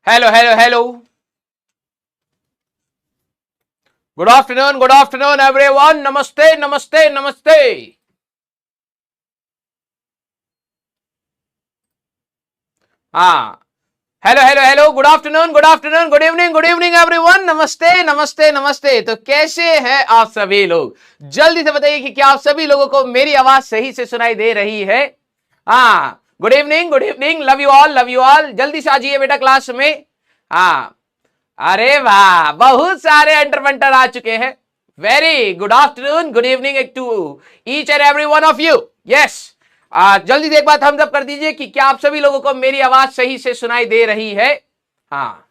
Hello hello hello, good afternoon everyone, नमस्ते नमस्ते नमस्ते। हाँ, hello hello hello, good afternoon good evening everyone, नमस्ते नमस्ते नमस्ते। तो कैसे हैं आप सभी लोग? जल्दी से बताइए कि क्या आप सभी लोगों को मेरी आवाज सही से सुनाई दे रही है? हाँ, good evening, love you all. जल्दी से आ जाइए बेटा क्लास में। हाँ, अरे वाह, बहुत सारे एंटरपेंटर आ चुके हैं। Very good afternoon, good evening to each and every one of you. Yes, जल्दी से एक बात थम्स अप कर दीजिए कि क्या आप सभी लोगों को मेरी आवाज सही से सुनाई दे रही है? हाँ,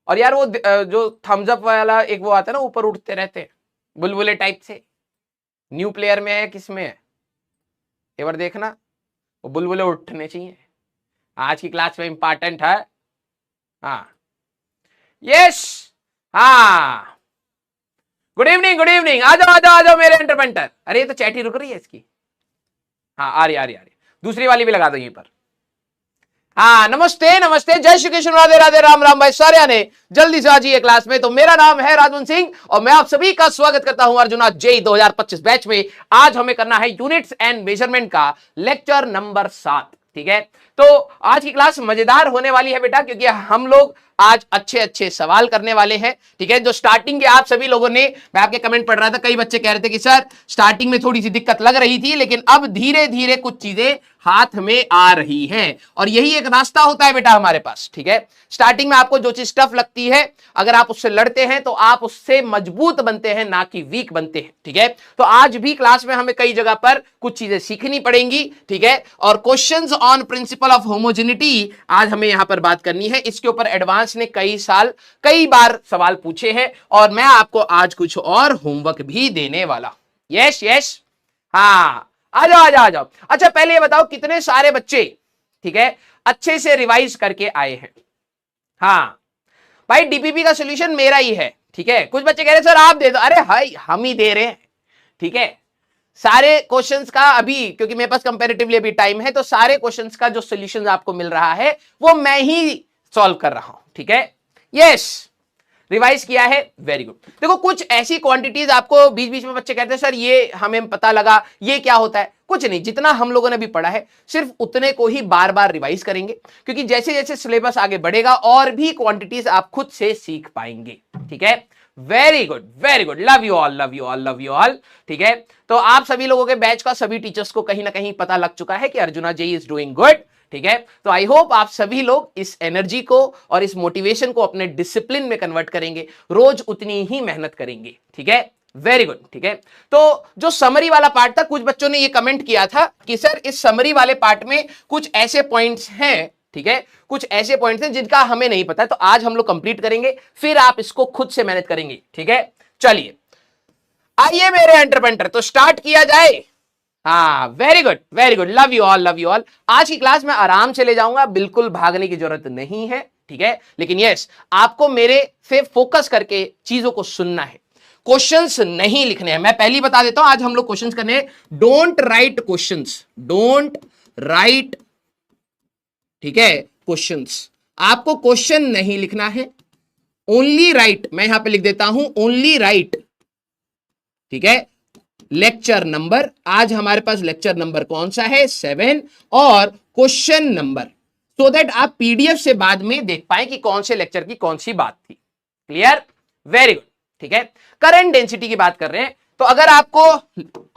और यार वो जो थम्स अप वाला एक वो आता है ना, ऊपर उठते रहते हैं बुलबुले टाइप से, न्यू प्लेयर में है किसमें है, एक बार देखना, वो बुलबुले उठने चाहिए। आज की क्लास में इंपॉर्टेंट है। हाँ, यस, हाँ, गुड इवनिंग, आ जाओ मेरे एंटरपेंटर। अरे ये तो चैट ही रुक रही है इसकी। हाँ, आ रही। दूसरी वाली भी लगा दो यहीं पर। हाँ, नमस्ते नमस्ते, जय श्री कृष्ण, राधे राधे, राम राम भाई सारे आने। जल्दी से आ जाइए क्लास में। तो मेरा नाम है राजवन सिंह और मैं आप सभी का स्वागत करता हूं अर्जुना जेई 2025 बैच में। आज हमें करना है यूनिट्स एंड मेजरमेंट का लेक्चर नंबर 7। ठीक है, तो आज की क्लास मजेदार होने वाली है बेटा, क्योंकि हम लोग आज अच्छे अच्छे सवाल करने वाले हैं। ठीक है, जो स्टार्टिंग के आप सभी लोगों ने, मैं आपके कमेंट पढ़ रहा था, कई बच्चे कह रहे थे कि सर स्टार्टिंग में थोड़ी सी दिक्कत लग रही थी, लेकिन अब धीरे धीरे कुछ चीजें हाथ में आ रही हैं, और यही एक रास्ता होता है बेटा हमारे पास। ठीक है, स्टार्टिंग में आपको जो चीज टफ लगती है, अगर आप उससे लड़ते हैं तो आप उससे मजबूत बनते हैं, ना कि वीक बनते हैं। ठीक है, तो आज भी क्लास में हमें कई जगह पर कुछ चीजें सीखनी पड़ेंगी। ठीक है, और questions on principle of homogeneity आज हमें यहां पर बात करनी है। इसके ऊपर एडवांस ने कई बार सवाल पूछे हैं, और मैं आपको आज कुछ और होमवर्क भी देने वाला। यस यस, हाँ, आ जाओ। अच्छा, पहले ये बताओ कितने सारे बच्चे, ठीक है, अच्छे से रिवाइज करके आए हैं? हाँ भाई, डीपीपी का सॉल्यूशन मेरा ही है। ठीक है, कुछ बच्चे कह रहे सर आप दे दो। अरे हाय, हम ही दे रहे हैं। ठीक है, सारे क्वेश्चंस का अभी, क्योंकि मेरे पास कंपैरेटिवली अभी टाइम है, तो सारे क्वेश्चंस का जो सॉल्यूशन आपको मिल रहा है वो मैं ही सॉल्व कर रहा हूं। ठीक है, यस, रिवाइज किया है, वेरी गुड। देखो, कुछ ऐसी क्वांटिटीज आपको बीच बीच में बच्चे कहते हैं सर ये हमें पता लगा, ये क्या होता है? कुछ नहीं, जितना हम लोगों ने अभी पढ़ा है सिर्फ उतने को ही बार बार रिवाइज करेंगे, क्योंकि जैसे जैसे सिलेबस आगे बढ़ेगा और भी क्वांटिटीज आप खुद से सीख पाएंगे। ठीक है, very good, love you all. ठीक है, तो आप सभी लोगों के बैच का सभी टीचर्स को कहीं ना कहीं पता लग चुका है कि अर्जुना जी इज डूइंग गुड। ठीक है, तो आई होप आप सभी लोग इस एनर्जी को और इस मोटिवेशन को अपने डिसिप्लिन में कन्वर्ट करेंगे, रोज उतनी ही मेहनत करेंगे। ठीक है, वेरी गुड। ठीक है, तो जो समरी वाला पार्ट था, कुछ बच्चों ने ये कमेंट किया था कि सर इस समरी वाले पार्ट में कुछ ऐसे पॉइंट्स हैं, ठीक है, कुछ ऐसे पॉइंट्स हैं जिनका हमें नहीं पता है, तो आज हम लोग कंप्लीट करेंगे, फिर आप इसको खुद से मेहनत करेंगे। ठीक है, चलिए आइए मेरे एंटरप्रेन्योर, तो स्टार्ट किया जाए। हाँ, very good, love you all. आज की क्लास में आराम से ले जाऊंगा, बिल्कुल भागने की जरूरत नहीं है। ठीक है, लेकिन यस, आपको मेरे से फोकस करके चीजों को सुनना है, क्वेश्चंस नहीं लिखने हैं। मैं पहले बता देता हूं, आज हम लोग क्वेश्चंस करने हैं। Don't write questions, don't write, ठीक है, क्वेश्चंस, आपको क्वेश्चन नहीं लिखना है, ओनली राइट। मैं यहां पे लिख देता हूं ओनली राइट। ठीक है, लेक्चर नंबर, आज हमारे पास लेक्चर नंबर कौन सा है? 7, और क्वेश्चन नंबर, सो दैट आप पीडीएफ से बाद में देख पाए कि कौन से लेक्चर की कौन सी बात थी। Clear, very good. ठीक है, करंट डेंसिटी की बात कर रहे हैं, तो अगर आपको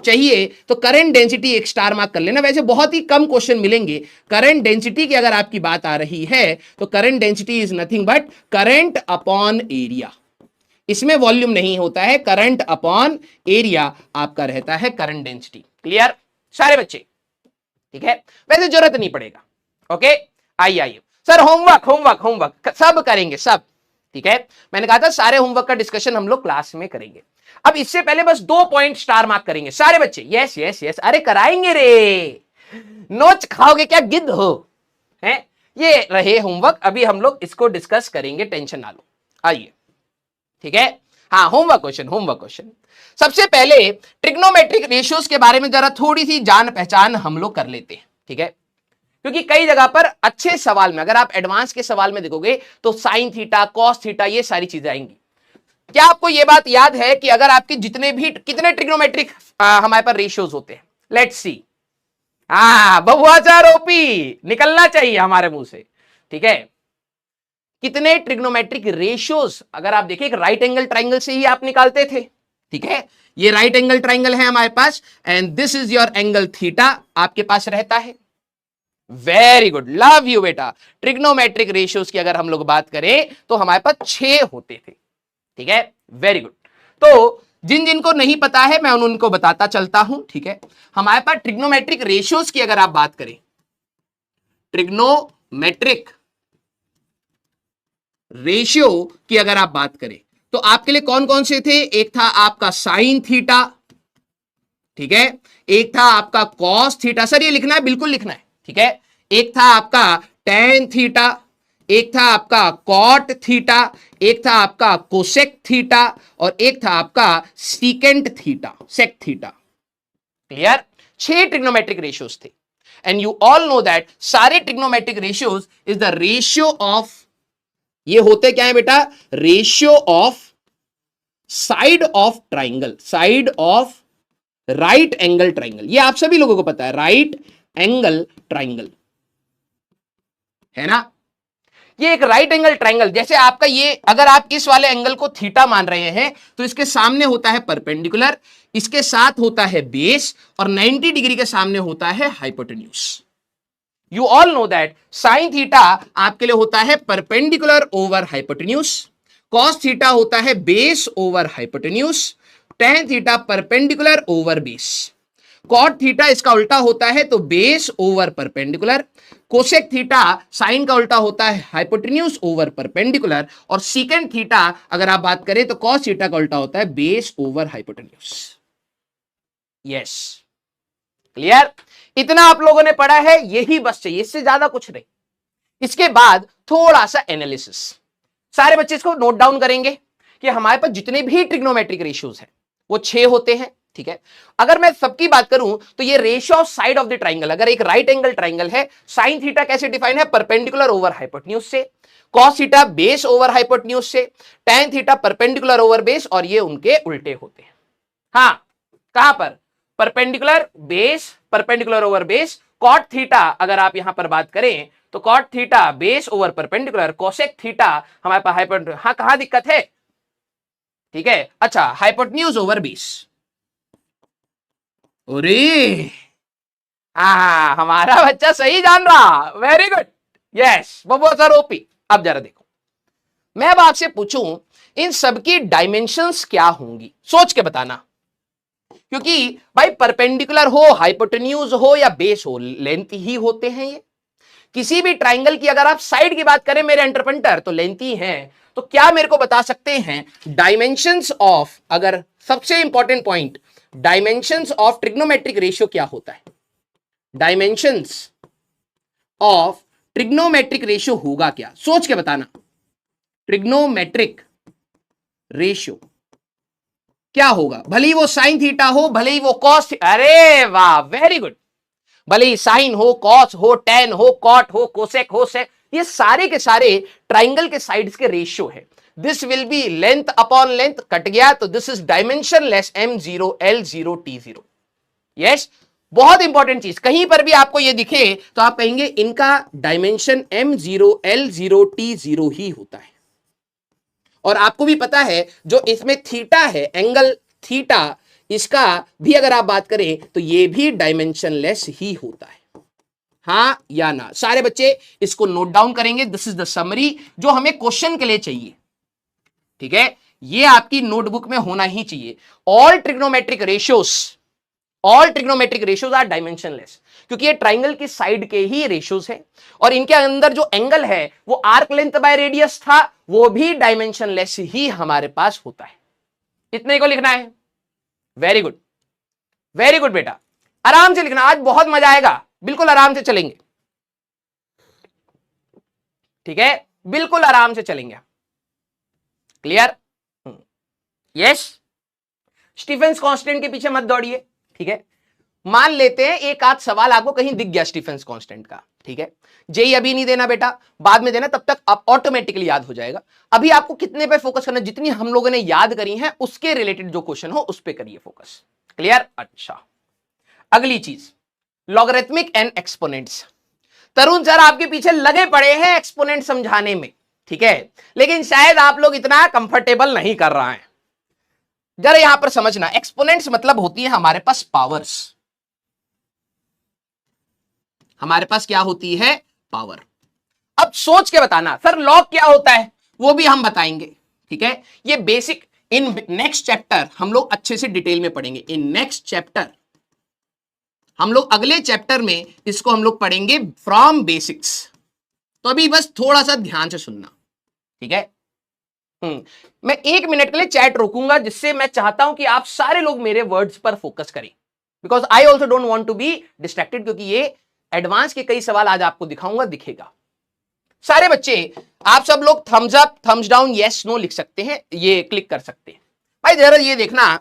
चाहिए तो करंट डेंसिटी एक स्टार मार्क कर लेना। वैसे बहुत ही कम क्वेश्चन मिलेंगे करंट डेंसिटी की, अगर आपकी बात आ रही है तो current density is nothing but current upon area. इसमें वॉल्यूम नहीं होता है, करंट अपॉन एरिया आपका रहता है करंट डेंसिटी। क्लियर सारे बच्चे? ठीक है, वैसे जरूरत नहीं पड़ेगा। ओके, आइए सर, होमवर्क सब करेंगे, सब। ठीक है, मैंने कहा था सारे होमवर्क का डिस्कशन हम लोग क्लास में करेंगे। अब इससे पहले बस 2 पॉइंट स्टार मार्क करेंगे सारे बच्चे। यस यस यस, अरे कराएंगे रे, नोच खाओगे क्या गिद्ध हो? हैं, ये रहे होमवर्क, अभी हम लोग इसको डिस्कस करेंगे, टेंशन ना लो। आइए, ठीक है, हाँ, होमवर्क क्वेश्चन। सबसे पहले ट्रिग्नोमेट्रिक रेशियोज के बारे में जरा थोड़ी सी जान पहचान हम लोग कर लेते हैं। ठीक है, क्योंकि कई जगह पर अच्छे सवाल में, अगर आप एडवांस के सवाल में देखोगे तो साइन थीटा, कॉस थीटा, ये सारी चीजें आएंगी। क्या आपको यह बात याद है कि अगर आपके जितने भी कितने ट्रिग्नोमेट्रिक हमारे पास रेशियोज होते हैं? Let's see. बहुआचार ओपी निकलना चाहिए हमारे मुंह से, ठीक है। कितने ट्रिग्नोमेट्रिक रेशियोज अगर आप देखें, एक राइट एंगल ट्राइंगल से ही आप निकालते थे, ठीक है। ये राइट एंगल ट्राइंगल है हमारे पास and this is your angle theta आपके पास रहता है। वेरी गुड, लव यू बेटा। ट्रिग्नोमेट्रिक रेशियोज की अगर हम लोग बात करें तो हमारे पास 6 होते थे, ठीक है। Very good. तो जिन जिनको नहीं पता है मैं उनको बताता चलता हूं, ठीक है। हमारे पास ट्रिग्नोमेट्रिक रेशियोज की अगर आप बात करें, ट्रिग्नोमेट्रिक रेशियो की अगर आप बात करें तो आपके लिए कौन कौन से थे? एक था आपका साइन थीटा, ठीक है। एक था आपका कॉस थीटा, सर ये लिखना है, बिल्कुल लिखना है, ठीक है। एक था आपका टेन थीटा, एक था आपका कॉट थीटा, एक था आपका कोसेक थीटा और एक था आपका secant theta, sec theta. Clear? 6 trigonometric ratios थे and you all know that सारे trigonometric ratios is the ratio of, ये होते क्या है बेटा? Ratio of side of triangle, side of right angle triangle. ये आप सभी लोगों को पता है, राइट एंगल ट्राइंगल है ना। ये एक राइट एंगल ट्राइंगल, जैसे आपका ये, अगर आप इस वाले एंगल को थीटा मान रहे हैं तो इसके सामने होता है परपेंडिकुलर, इसके साथ होता है बेस और 90 डिग्री के सामने होता है hypotenuse. You all know that sine theta आपके लिए होता है perpendicular over hypotenuse, cos theta होता है base over hypotenuse, tan theta perpendicular over base, cot theta इसका उल्टा होता है तो base over perpendicular, cosec theta sine का उल्टा होता है हाइपोटेन्यूज ओवर परपेंडिकुलर और सीकेंट थीटा अगर आप बात करें तो कॉस थीटा का उल्टा होता है base over hypotenuse. Yes, clear? इतना आप लोगों ने पढ़ा है, यही बस चाहिए, इससे ज्यादा कुछ नहीं। इसके बाद थोड़ा सा एनालिसिस, सारे बच्चे इसको नोट डाउन करेंगे कि हमारे पास जितने भी ट्रिग्नोमेट्रिक रेशियोज हैं वो 6 होते हैं, ठीक है। अगर मैं सबकी बात करूं तो ये ratio of side of the triangle, अगर एक राइट एंगल ट्राइंगल है, साइन थीटा कैसे डिफाइन है? परपेंडिकुलर ओवर हाइपोटेन्यूज से, cos theta base over hypotenuse से, tan theta perpendicular over base और ये उनके उल्टे होते हैं। हाँ, कहां पर? Perpendicular base, perpendicular over base. Cot theta अगर आप यहां पर बात करें तो cot theta base over perpendicular, cosec theta हमारे पास हाइपोटेन्यूज। हाँ, कहां दिक्कत है? ठीक है, अच्छा, हाइपोटेन्यूज ओवर बेस। अरे हमारा बच्चा सही जान रहा, वेरी गुड, यस, बहुत सारा ओपी। अब जरा देखो, मैं अब आपसे पूछूं इन सबकी डायमेंशंस क्या होंगी, सोच के बताना। क्योंकि भाई परपेंडिकुलर हो, हाइपोटेन्यूज हो या बेस हो, लेंथ ही होते हैं ये। किसी भी ट्राइंगल की अगर आप साइड की बात करें मेरे एंटरप्रेन्टर तो लेंथी है, तो क्या मेरे को बता सकते हैं डायमेंशंस ऑफ, अगर सबसे important point, dimensions of trigonometric ratio क्या होता है? डायमेंशंस ऑफ ट्रिग्नोमेट्रिक रेशियो होगा क्या? सोच के बताना। ट्रिग्नोमेट्रिक रेशियो क्या होगा? भले ही वो साइन थीटा हो, भले ही वो कॉस, अरे वाह, वेरी गुड, भले ही साइन हो, कॉस हो, टेन हो, कॉट हो, कोसेक हो, सेक, ये सारे के सारे ट्राइंगल के साइड्स के रेशियो है। This will be length upon length, cut गया तो this is dimensionless M0 L0 T0। Yes, बहुत इंपॉर्टेंट चीज, कहीं पर भी आपको ये दिखे तो आप कहेंगे इनका डायमेंशन M0 L0 T0 ही होता है। और आपको भी पता है जो इसमें थीटा है, एंगल थीटा, इसका भी अगर आप बात करें तो ये भी डायमेंशनलेस ही होता है। हाँ या ना? सारे बच्चे इसको नोट डाउन करेंगे। दिस इज द समरी जो हमें क्वेश्चन के लिए चाहिए, ठीक है। ये आपकी नोटबुक में होना ही चाहिए। All trigonometric ratios, all trigonometric ratios are dimensionless, क्योंकि ये ट्राइंगल की साइड के ही रेशियोज है और इनके अंदर जो एंगल है वो आर्क लेंथ बाय रेडियस था, वो भी डायमेंशनलेस ही हमारे पास होता है। इतने को लिखना है। वेरी गुड, वेरी गुड बेटा, आराम से लिखना, आज बहुत मजा आएगा, बिल्कुल आराम से चलेंगे, ठीक है, बिल्कुल आराम से चलेंगे। क्लियर? यस, स्टीफेंस कांस्टेंट के पीछे मत दौड़िए, ठीक है। मान लेते हैं एक आध सवाल आपको कहीं दिख गया स्टीफेंस कांस्टेंट का, ठीक है, जेई अभी नहीं देना बेटा, बाद में देना, तब तक आप ऑटोमेटिकली याद हो जाएगा। अभी आपको कितने पे फोकस करना, जितनी हम लोगों ने याद करी हैं उसके रिलेटेड जो क्वेश्चन हो उस पे करिए फोकस। क्लियर? अच्छा, अगली चीज logarithmic and exponents. Tarun sir आपके पीछे लगे पड़े हैं एक्सपोनेंट समझाने में, ठीक है, लेकिन शायद आप लोग इतना कंफर्टेबल नहीं कर रहा है। जरा यहां पर समझना, एक्सपोनेंट्स मतलब होती है हमारे पास पावर्स। हमारे पास क्या होती है? पावर। अब सोच के बताना सर लॉग क्या होता है, वो भी हम बताएंगे, ठीक है। ये बेसिक इन नेक्स्ट चैप्टर हम लोग अच्छे से डिटेल में पढ़ेंगे। इन नेक्स्ट चैप्टर हम लोग अगले चैप्टर में इसको हम लोग पढ़ेंगे फ्रॉम बेसिक्स। तो अभी बस थोड़ा सा ध्यान से सुनना, ठीक है। मैं 1 मिनट के लिए चैट रोकूंगा, जिससे मैं चाहता हूं कि आप सारे लोग मेरे वर्ड्स पर फोकस करें, because I also don't want to be distracted, क्योंकि ये एडवांस के कई सवाल आज आपको दिखाऊंगा, दिखेगा। सारे बच्चे आप सब लोग thumbs up, thumbs down, yes no लिख सकते हैं, ये क्लिक कर सकते हैं। भाई जरा ये देखना,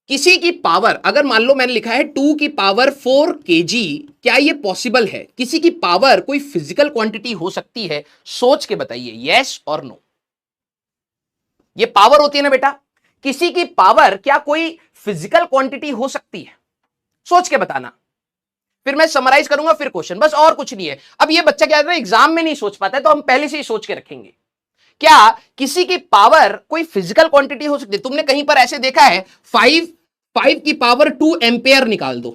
किसी की पावर, अगर मान लो मैंने लिखा है 2 की पावर 4 kg, क्या ये पॉसिबल है? किसी की पावर कोई फिजिकल क्वांटिटी हो सकती है? सोच के बताइए, यस और नो। ये पावर होती है ना बेटा, किसी की पावर क्या कोई फिजिकल क्वांटिटी हो सकती है? सोच के बताना, फिर मैं समराइज करूंगा, फिर क्वेश्चन, बस और कुछ नहीं है। अब ये बच्चा क्या है ना, एग्जाम में नहीं सोच पाता है, तो हम पहले से ही सोच के रखेंगे। क्या किसी की पावर कोई फिजिकल क्वांटिटी हो सकती है? तुमने कहीं पर ऐसे देखा है 5 की पावर 2 एम्पेयर निकाल दो,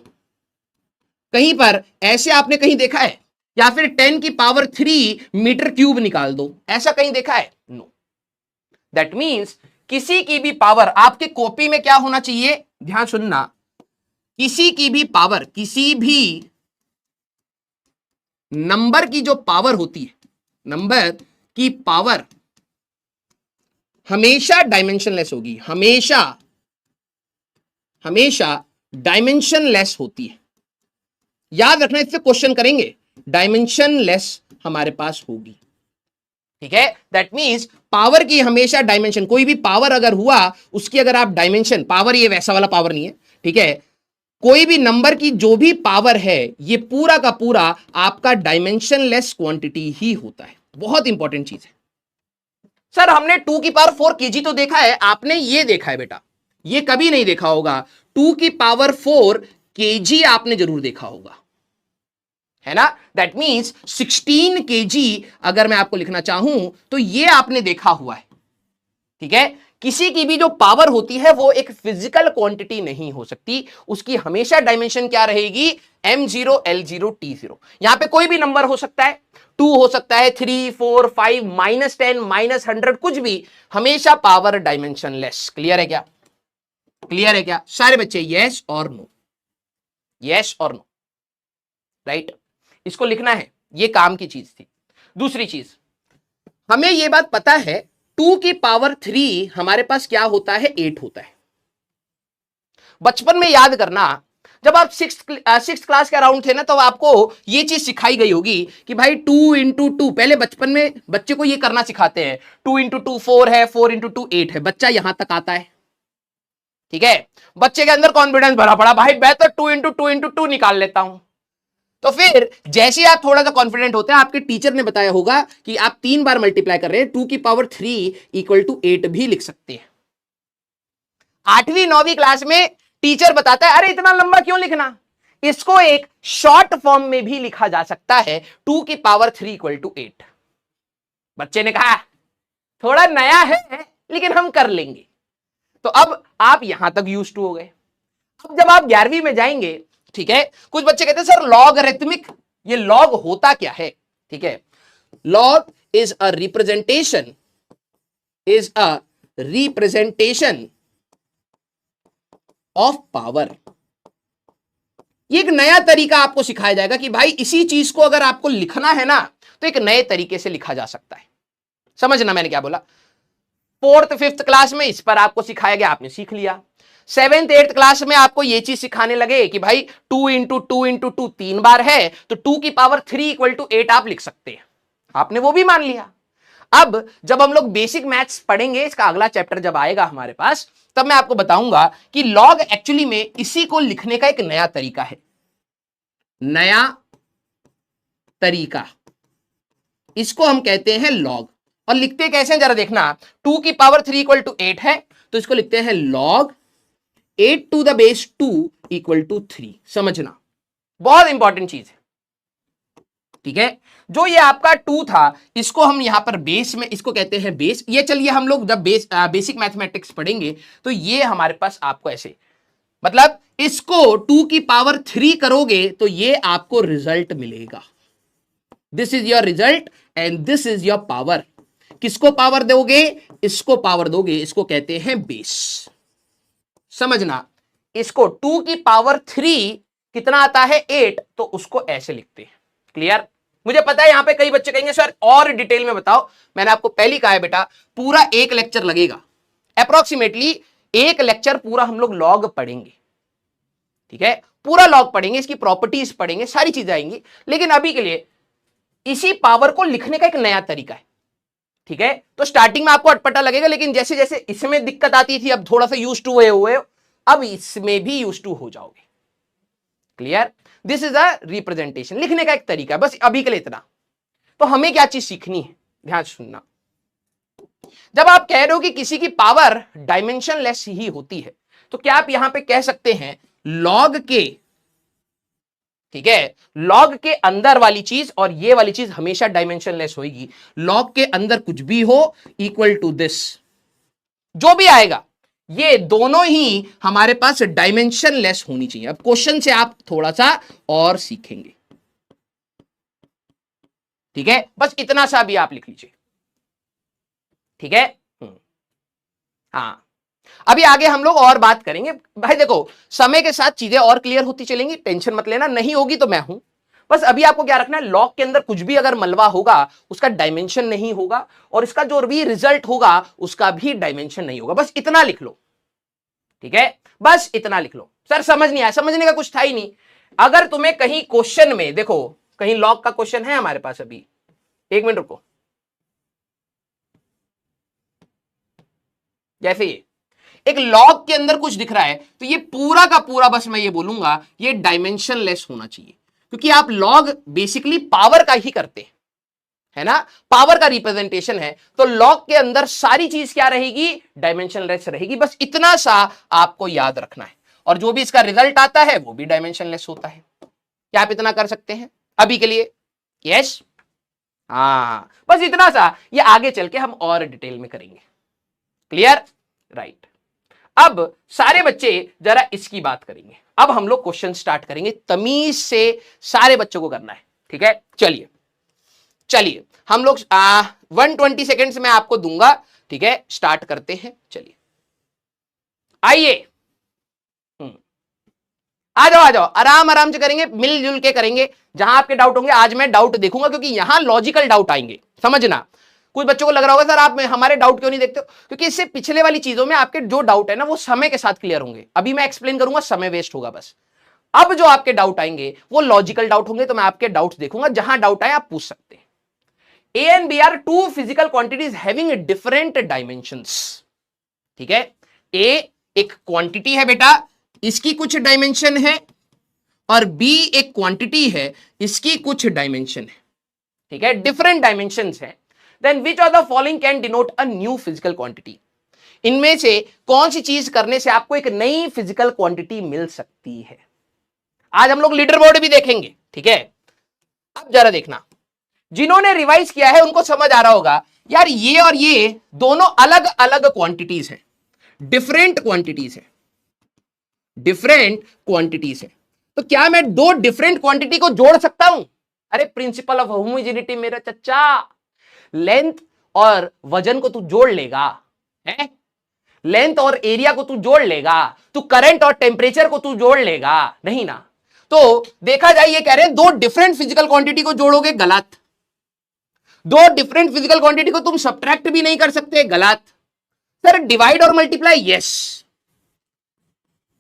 कहीं पर ऐसे आपने कहीं देखा है? या फिर 10 की पावर 3 मीटर क्यूब निकाल दो, ऐसा कहीं देखा है? नो। दैट मीन्स किसी की भी पावर, आपके कॉपी में क्या होना चाहिए, ध्यान सुनना, किसी की भी पावर, किसी भी नंबर की जो पावर होती है, नंबर की पावर हमेशा डायमेंशनलेस होगी, हमेशा डायमेंशनलेस होती है। याद रखना, इससे क्वेश्चन करेंगे, डायमेंशनलेस हमारे पास होगी, ठीक है। दैट मींस पावर की हमेशा डायमेंशन, कोई भी पावर अगर हुआ उसकी अगर आप डायमेंशन, पावर ये वैसा वाला पावर नहीं है, ठीक है, कोई भी नंबर की जो भी पावर है ये पूरा का पूरा आपका डायमेंशनलेस क्वांटिटी ही होता है। बहुत इंपॉर्टेंट चीज है। सर हमने 2 की पावर 4 kg तो देखा है, आपने ये देखा है बेटा, ये कभी नहीं देखा होगा। 2 की पावर 4 kg आपने जरूर देखा होगा, है ना। दैट मींस 16 kg अगर मैं आपको लिखना चाहूं तो ये आपने देखा हुआ है, ठीक है। किसी की भी जो पावर होती है वो एक फिजिकल क्वांटिटी नहीं हो सकती, उसकी हमेशा डायमेंशन क्या रहेगी, m0 l0 t0। यहां पे कोई भी नंबर हो सकता है, 2 हो सकता है, 3 4 5 -10 -100, कुछ भी, हमेशा पावर डायमेंशनलेस। क्लियर है क्या? क्लियर है क्या सारे बच्चे? यस और नो, यस और नो, राइट। इसको लिखना है, ये काम की चीज थी। दूसरी चीज, हमें यह बात पता है 2 की पावर 3 हमारे पास क्या होता है, 8 होता है। बचपन में याद करना, जब आप सिक्स क्लास के अराउंड थे ना, तो आपको ये चीज सिखाई गई होगी कि भाई 2 × 2, पहले बचपन में बच्चे को ये करना सिखाते हैं, 2 × 2 4 है, 4 × 2 8 है, बच्चा यहां तक आता है, ठीक है। बच्चे के अंदर कॉन्फिडेंस भरा पड़ा, भाई मैं तो 2 × 2 × 2 निकाल लेता हूं। तो फिर जैसे ही आप थोड़ा सा कॉन्फिडेंट होते हैं, आपके टीचर ने बताया होगा कि आप 3 बार मल्टीप्लाई कर रहे हैं, 2 की पावर 3 = 8 भी लिख सकते हैं। 8वीं 9वीं क्लास में टीचर बताता है, अरे इतना लंबा क्यों लिखना, इसको एक शॉर्ट फॉर्म में भी लिखा जा सकता है, 2 की पावर 3 = 8। बच्चे ने कहा थोड़ा नया है लेकिन हम कर लेंगे। तो अब आप यहां तक यूज्ड टू हो गए। अब जब आप 11वीं में जाएंगे, ठीक है, कुछ बच्चे कहते हैं सर लॉगरिथमिक, ये लॉग होता क्या है, ठीक है। Log is a representation, of power. ये एक नया तरीका आपको सिखाया जाएगा कि भाई इसी चीज को अगर आपको लिखना है ना, तो एक नए तरीके से लिखा जा सकता है। समझना मैंने क्या बोला। 4th 5th क्लास में इस पर आपको सिखाया गया, आपने सीख लिया। 7th 8th क्लास में आपको यह चीज सिखाने लगे कि भाई 2 × 2 × 2 3 बार है, तो 2 की पावर 3 = 8 आप लिख सकते हैं, आपने वो भी मान लिया। अब जब हम लोग बेसिक मैथ्स पढ़ेंगे, इसका अगला चैप्टर जब आएगा हमारे पास, तब मैं आपको बताऊंगा कि लॉग एक्चुअली में इसी को लिखने का एक नया तरीका है, नया तरीका, इसको हम कहते हैं लॉग। और लिखते कैसे हैं जरा देखना, 2 की पावर 3 इक्वल टू 8 है, तो इसको लिखते हैं log 8 to the base 2 equal to 3। समझना, बहुत इंपॉर्टेंट चीज है, ठीक है। जो ये आपका 2 था, इसको हम यहां पर बेस में, इसको कहते हैं बेस। ये चलिए हम लोग जब बेसिक मैथमेटिक्स पढ़ेंगे तो ये हमारे पास आपको ऐसे, मतलब इसको 2 की पावर 3 करोगे तो ये आपको रिजल्ट मिलेगा। This is your result and this is your power. किसको पावर दोगे? इसको पावर दोगे, इसको कहते हैं बेस। समझना, इसको 2 की पावर 3 कितना आता है? 8, तो उसको ऐसे लिखते हैं। क्लियर? मुझे पता है यहां पे कई बच्चे कहेंगे सर और डिटेल में बताओ। मैंने आपको पहले कहा है बेटा, पूरा एक लेक्चर लगेगा, अप्रोक्सीमेटली एक लेक्चर पूरा हम लोग लॉग पढ़ेंगे, ठीक है। पूरा लॉग पढ़ेंगे, इसकी प्रॉपर्टीज पढ़ेंगे, सारी चीजें आएंगी। लेकिन अभी के लिए इसी पावर को लिखने का एक नया तरीका है, ठीक है। तो स्टार्टिंग में आपको अटपटा लगेगा, लेकिन जैसे जैसे इसमें दिक्कत आती थी, अब थोड़ा सा यूज टू हुए, अब इसमें भी यूज टू हो जाओगे। Clear? This is a representation, लिखने का एक तरीका, बस अभी के लिए इतना। तो हमें क्या चीज सीखनी है, ध्यान सुनना। जब आप कह रहे हो कि किसी की पावर डायमेंशन लेस ही होती है, तो क्या आप यहां पे कह सकते हैं लॉग के, ठीक है, लॉग के अंदर वाली चीज और ये वाली चीज हमेशा डायमेंशन लेस होगी। लॉग के अंदर कुछ भी हो इक्वल टू दिस, जो भी आएगा ये दोनों ही हमारे पास डायमेंशन लेस होनी चाहिए। अब क्वेश्चन से आप थोड़ा सा और सीखेंगे, ठीक है। बस इतना सा भी आप लिख लीजिए, ठीक है। हाँ, अभी आगे हम लोग और बात करेंगे। भाई देखो, समय के साथ चीजें और क्लियर होती चलेंगी, टेंशन मत लेना, नहीं होगी तो मैं हूं। बस अभी आपको क्या रखना है, लॉग के अंदर कुछ भी अगर मलबा होगा उसका डायमेंशन नहीं होगा, और इसका जो भी रिजल्ट होगा उसका भी डायमेंशन नहीं होगा। बस इतना लिख लो, ठीक है, बस इतना लिख लो। सर समझ नहीं आया, समझने का कुछ था ही नहीं। अगर तुम्हें कहीं क्वेश्चन में, देखो कहीं लॉग का क्वेश्चन है हमारे पास, अभी एक मिनट रुको, जैसे ये एक लॉग के अंदर कुछ दिख रहा है, तो ये पूरा का पूरा, बस मैं ये बोलूंगा ये डायमेंशन लेस होना चाहिए, क्योंकि आप लॉग बेसिकली पावर का ही करते हैं, है ना, पावर का रिप्रेजेंटेशन है। तो लॉग के अंदर सारी चीज क्या रहेगी? डायमेंशन लेस रहेगी। बस इतना सा आपको याद रखना है, और जो भी इसका रिजल्ट आता है वो भी डायमेंशन लेस होता है। क्या आप इतना कर सकते हैं अभी के लिए? यस, हाँ, बस इतना सा। ये आगे चल के हम और डिटेल में करेंगे। क्लियर? राइट। अब सारे बच्चे जरा इसकी बात करेंगे। अब हम लोग क्वेश्चन स्टार्ट करेंगे, तमीज से सारे बच्चों को करना है, ठीक है। चलिए चलिए, हम लोग 120 सेकेंड्स में आपको दूंगा, ठीक है। स्टार्ट करते हैं, चलिए आइए, आ जाओ आ जाओ, आराम आराम से करेंगे, मिलजुल के करेंगे। जहां आपके डाउट होंगे आज मैं डाउट देखूंगा, क्योंकि यहां लॉजिकल डाउट आएंगे। समझना, कुछ बच्चों को लग रहा होगा सर आप हमारे डाउट क्यों नहीं देखते हो, क्योंकि इससे पिछले वाली चीजों में आपके जो डाउट है ना वो समय के साथ क्लियर होंगे। अभी मैं एक्सप्लेन करूंगा, समय वेस्ट होगा बस। अब जो आपके डाउट आएंगे वो लॉजिकल डाउट होंगे, तो मैं आपके डाउट देखूंगा, जहां डाउट आए आप पूछ सकते हैं। A and B are two physical quantities having different dimensions, ठीक है। ए एक क्वांटिटी है बेटा, इसकी कुछ डायमेंशन है, और बी एक क्वांटिटी है, इसकी कुछ डायमेंशन है, ठीक है, डिफरेंट डायमेंशंस है। Then which of the following can denote a new physical quantity? इनमें से कौन सी चीज करने से आपको एक नई फिजिकल क्वांटिटी मिल सकती है? आज हम लोग लीडर बोर्ड भी देखेंगे, ठीक है। अब जरा देखना, जिन्होंने रिवाइज किया है उनको समझ आ रहा होगा यार, ये और ये दोनों अलग अलग क्वांटिटीज है, डिफरेंट क्वांटिटीज है, डिफरेंट क्वांटिटीज है। तो क्या मैं दो डिफरेंट क्वांटिटी को जोड़ सकता हूं? अरे प्रिंसिपल ऑफ होमोजेनिटी मेरा चच्चा, लेंथ और वजन को तू जोड़ लेगा, है, लेंथ और एरिया को तू जोड़ लेगा, तू करंट और टेम्परेचर को तू जोड़ लेगा, नहीं ना। तो देखा जाए, ये कह रहे हैं दो डिफरेंट फिजिकल क्वांटिटी को जोड़ोगे, गलत। दो डिफरेंट फिजिकल क्वांटिटी को तुम सब्ट्रैक्ट भी नहीं कर सकते, गलत। सर डिवाइड और मल्टीप्लाई, यस,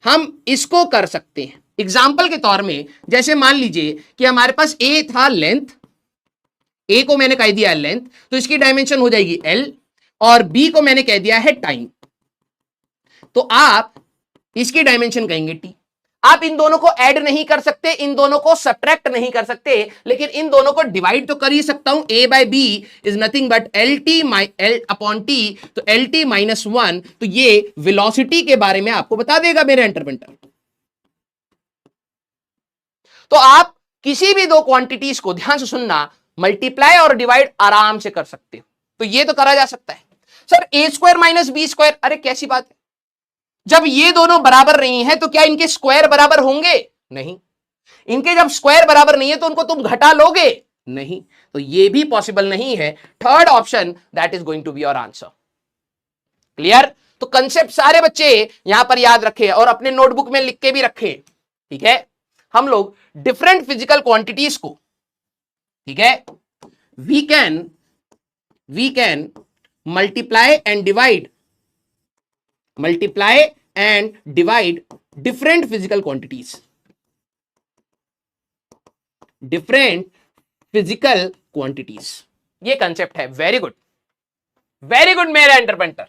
हम इसको कर सकते हैं। एग्जाम्पल के तौर में, जैसे मान लीजिए कि हमारे पास ए था लेंथ, ए को मैंने कह दिया लेंथ, तो इसकी डायमेंशन हो जाएगी एल, और बी को मैंने कह दिया है टाइम, तो आप इसकी डायमेंशन कहेंगे टी। आप इन दोनों को ऐड नहीं कर सकते, इन दोनों को सब्ट्रैक्ट नहीं कर सकते, लेकिन इन दोनों को डिवाइड तो कर ही सकता हूं। a by B is nothing but L T L upon T, तो एल टी माइनस वन, तो ये वेलोसिटी के बारे में आपको बता देगा मेरे इंटरप्रेटर। तो आप किसी भी दो क्वांटिटीज को ध्यान से सुनना, मल्टीप्लाई और डिवाइड आराम से कर सकते हो। तो ये तो करा जा सकता है। सर ए स्क्वायर माइनस बी स्क्वायर, अरे कैसी बात है, जब ये दोनों बराबर नहीं है तो क्या इनके स्क्वायर बराबर होंगे? नहीं। इनके जब स्क्वायर बराबर नहीं है तो उनको तुम घटा लोगे? नहीं। तो ये भी पॉसिबल नहीं है। Third option that is going to be your answer. Clear? तो कंसेप्ट सारे बच्चे यहां पर याद रखे और अपने नोटबुक में लिख के भी रखे। ठीक है, हम लोग डिफरेंट फिजिकल क्वांटिटीज को, ठीक है, we can multiply and divide different physical quantities, ये कंसेप्ट है। वेरी गुड मेरे एंटरप्रेटर।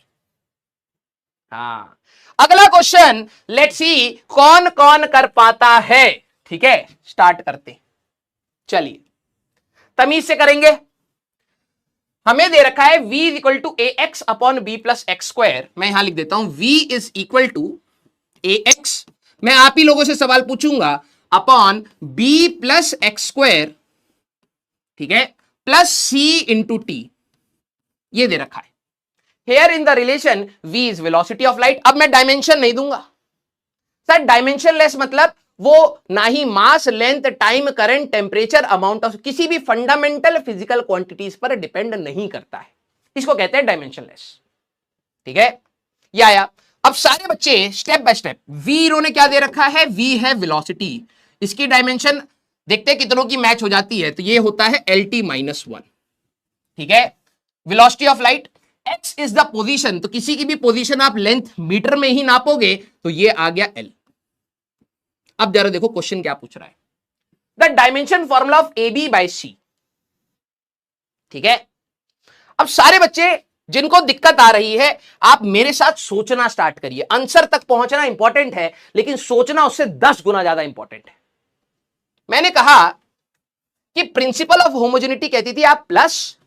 हाँ, अगला क्वेश्चन लेट्स सी कौन कौन कर पाता है। ठीक है, स्टार्ट करते, चलिए तमीज से करेंगे। हमें दे रखा है v is equal to A X upon B plus X square. मैं यहां लिख देता हूं v is equal to A X, मैं आप ही लोगों से सवाल पूछूंगा, upon B plus X square, ठीक है, प्लस सी इंटू टी, ये दे रखा है। Here in the relation v is velocity of light. अब मैं डायमेंशन नहीं दूंगा सर, डायमेंशन लेस मतलब वो ना ही mass, length, time, current, temperature, amount of किसी भी फंडामेंटल फिजिकल क्वांटिटीज पर डिपेंड नहीं करता है, इसको कहते हैं डायमेंशनलेस। ठीक है, ये आया। अब सारे बच्चे स्टेप बाय स्टेप, v इन्होंने क्या दे रखा है, v है वेलोसिटी, इसकी डायमेंशन देखते हैं कितनों की मैच हो जाती है, तो ये होता है एल टी माइनस वन। ठीक है, velocity of light, x is the position, तो किसी की भी पोजीशन आप लेंथ मीटर में ही नापोगे, तो ये आ गया l। अब जरा देखो क्वेश्चन क्या पूछ रहा है, the dimension formula of A B by C. ठीक है, अब सारे बच्चे जिनको दिक्कत आ रही है, आप मेरे साथ सोचना स्टार्ट करिए। आंसर तक पहुंचना इंपॉर्टेंट है, लेकिन सोचना उससे 10 गुना ज्यादा इंपॉर्टेंट है। मैंने कहा कि प्रिंसिपल ऑफ होमोजेनिटी कहती थी आप प्लस,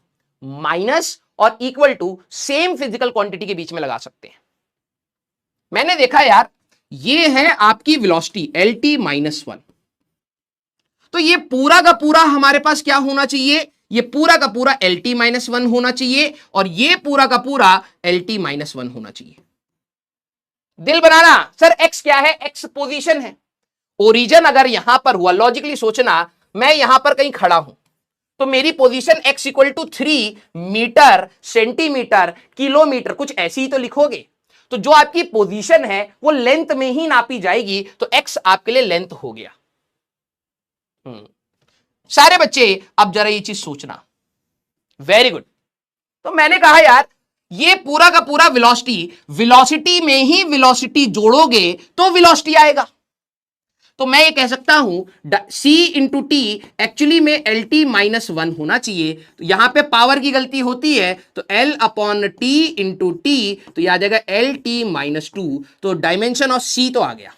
माइनस और equal to same physical quantity के बीच में लगा सकते हैं। मैंने देखा यार, ये है आपकी velocity L T minus one, तो ये पूरा का पूरा हमारे पास क्या होना चाहिए, ये पूरा का पूरा एल टी माइनस वन होना चाहिए, और ये पूरा का पूरा एल टी माइनस वन होना चाहिए। दिल बनाना, सर एक्स क्या है, एक्स पोजीशन है। ओरिजिन अगर यहां पर हुआ, लॉजिकली सोचना, मैं यहां पर कहीं खड़ा हूं तो मेरी position x equal to 3 metre, centimetre, kilometre, कुछ ऐसी ही तो लिखोगे। तो जो आपकी पोजीशन है वो लेंथ में ही नापी जाएगी, तो x आपके लिए लेंथ हो गया। सारे बच्चे अब जरा ये चीज सोचना। Very good. तो मैंने कहा यार, ये पूरा का पूरा वेलोसिटी में ही वेलोसिटी जोड़ोगे तो वेलोसिटी आएगा। तो मैं ये कह सकता हूं c इंटू टी एक्चुअली में एल टी माइनस वन होना चाहिए। तो यहां पे पावर की गलती होती है, तो l upon T into T, तो यह आ जाएगा एल टी माइनस टू। तो डायमेंशन ऑफ c तो आ गया।